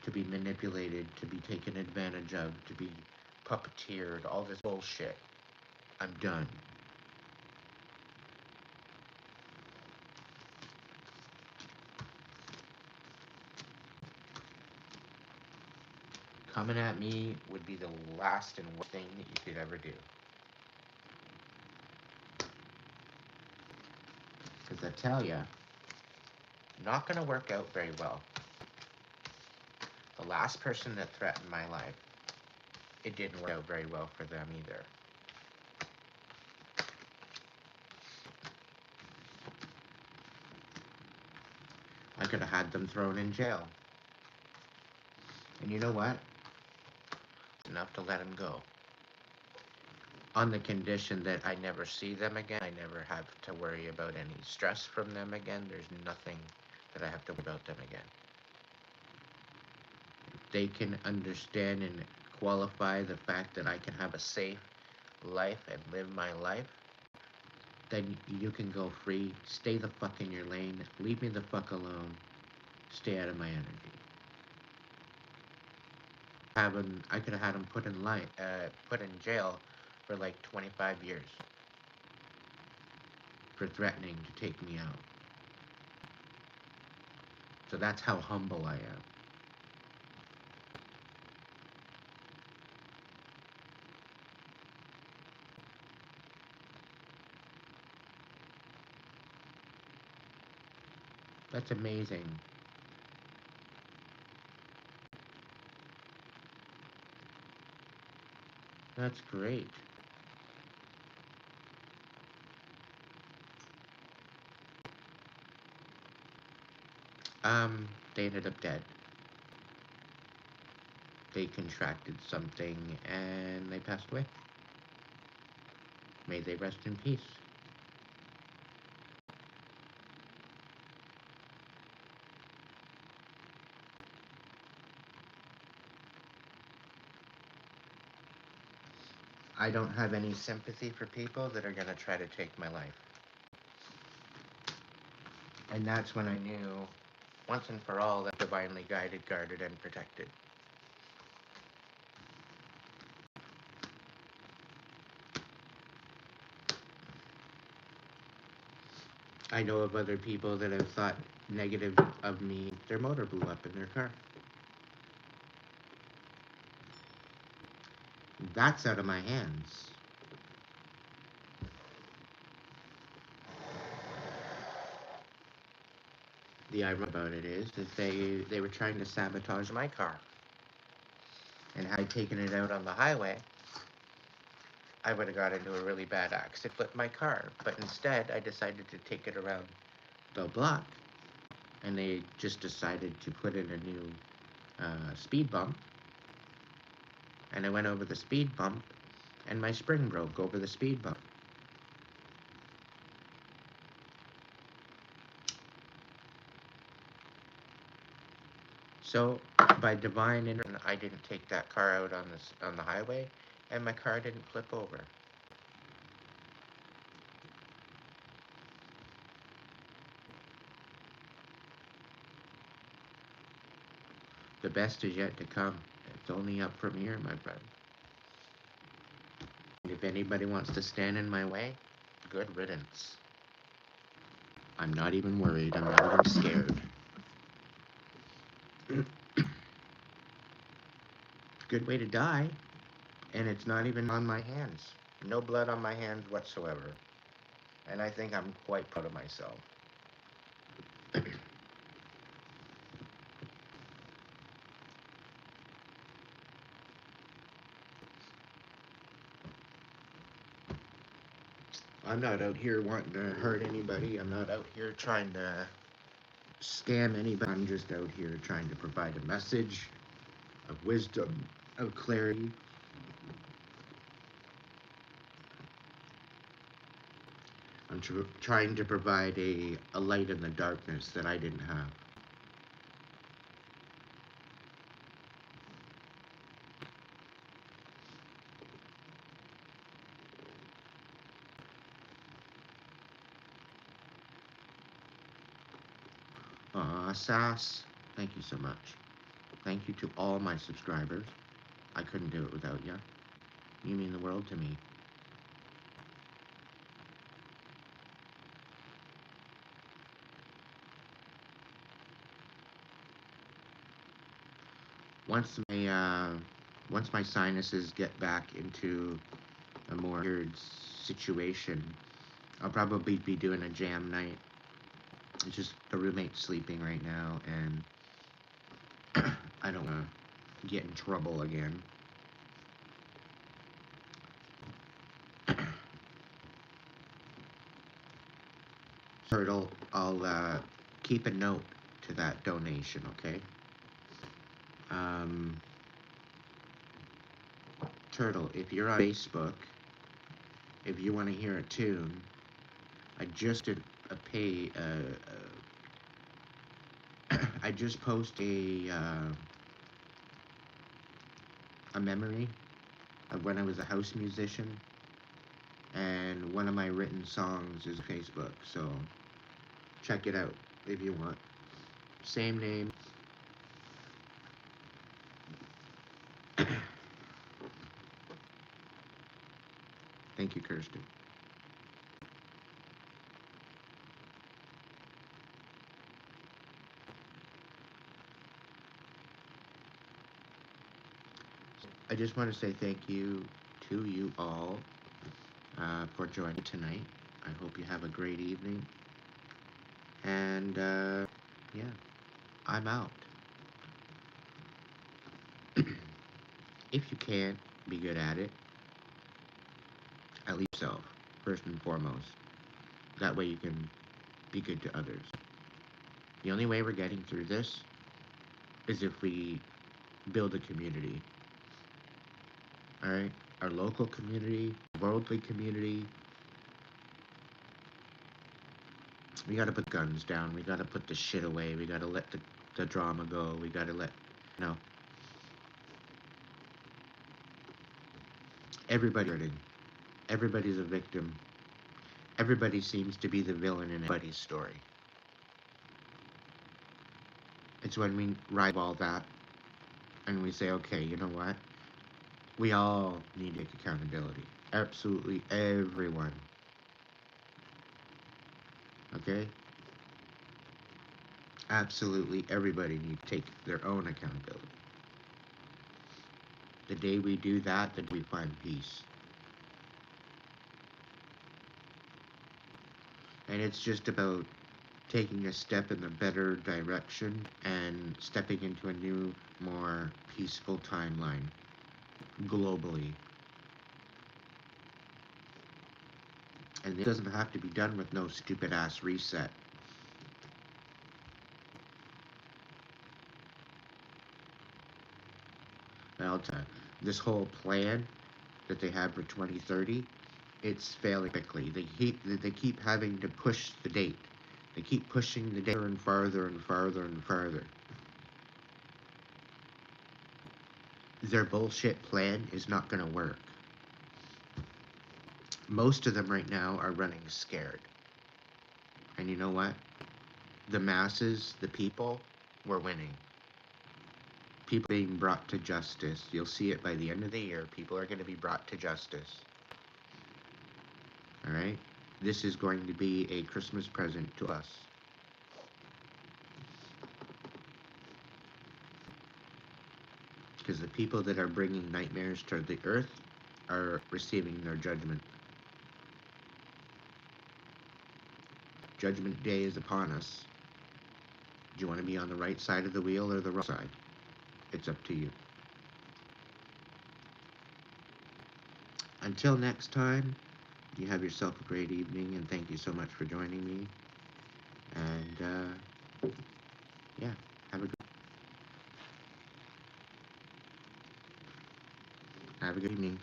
to be manipulated, to be taken advantage of, to be puppeteered, all this bullshit. I'm done. Coming at me would be the last and worst thing that you could ever do. Because I tell ya, not gonna work out very well. The last person that threatened my life, it didn't work out very well for them either. I could have had them thrown in jail. And you know what? Enough to let him go. on the condition that I never see them again. I never have to worry about any stress from them again. There's nothing that I have to worry about them again. They can understand and qualify the fact that I can have a safe life and live my life, then you can go free. Stay the fuck in your lane. Leave me the fuck alone. Stay out of my energy. I could have had him put in jail for like 25 years for threatening to take me out. So that's how humble I am. That's amazing. That's great. They ended up dead. They contracted something and they passed away. May they rest in peace. I don't have any sympathy for people that are going to try to take my life. And that's when I knew, once and for all, that divinely guided, guarded, and protected. I know of other people that have thought negative of me. Their motor blew up in their car. That's out of my hands. The irony about it is that they were trying to sabotage my car. And had I taken it out on the highway, I would have got into a really bad accident, flipped my car. But instead, I decided to take it around the block. And they just decided to put in a new speed bump. And I went over the speed bump, and my spring broke over the speed bump. So, by divine intervention, I didn't take that car out on the highway, and my car didn't flip over. The best is yet to come. It's only up from here, my friend. And if anybody wants to stand in my way, good riddance. I'm not even worried. I'm not even scared. Good way to die, and it's not even on my hands. No blood on my hands whatsoever. And I think I'm quite proud of myself. I'm not out here wanting to hurt anybody. I'm not out here trying to scam anybody. I'm just out here trying to provide a message of wisdom, of clarity. I'm trying to provide a light in the darkness that I didn't have. Sass, thank you so much. Thank you to all my subscribers. I couldn't do it without you. You mean the world to me. Once my sinuses get back into a more weird situation, I'll probably be doing a jam night. It's just the roommate's sleeping right now, and I don't want to get in trouble again. Turtle, I'll keep a note to that donation, okay? Turtle, if you're on Facebook, if you want to hear a tune, I just did a pay. I just posted a memory of when I was a house musician, and one of my written songs is Facebook. So check it out if you want. Same name. Thank you, Kirsten. I just want to say thank you to you all for joining tonight. I hope you have a great evening. And yeah, I'm out. If you can't be good at it, at least yourself, first and foremost. That way you can be good to others. The only way we're getting through this is if we build a community. Alright? Our local community, worldly community. We gotta put guns down. We gotta put the shit away. We gotta let the drama go. We gotta let. No. Everybody's hurting. Everybody's a victim. Everybody seems to be the villain in everybody's story. It's when we write all that and we say, okay, you know what? We all need to take accountability. Absolutely everyone. Okay? Absolutely everybody needs to take their own accountability. The day we do that, the day we find peace. And it's just about taking a step in the better direction and stepping into a new, more peaceful timeline globally. And it doesn't have to be done with no stupid ass reset. Well, this whole plan that they have for 2030, it's failing quickly. They keep having to push the date. They keep pushing the date and farther and farther and farther. Their bullshit plan is not going to work. Most of them right now are running scared. And you know what? The masses, the people, were winning. People being brought to justice. You'll see it by the end of the year. People are going to be brought to justice. Alright? This is going to be a Christmas present to us. Because the people that are bringing nightmares to the earth are receiving their judgment. Judgment Day is upon us. Do you want to be on the right side of the wheel or the wrong side? It's up to you. Until next time, you have yourself a great evening, and thank you so much for joining me. And, yeah, have a good evening.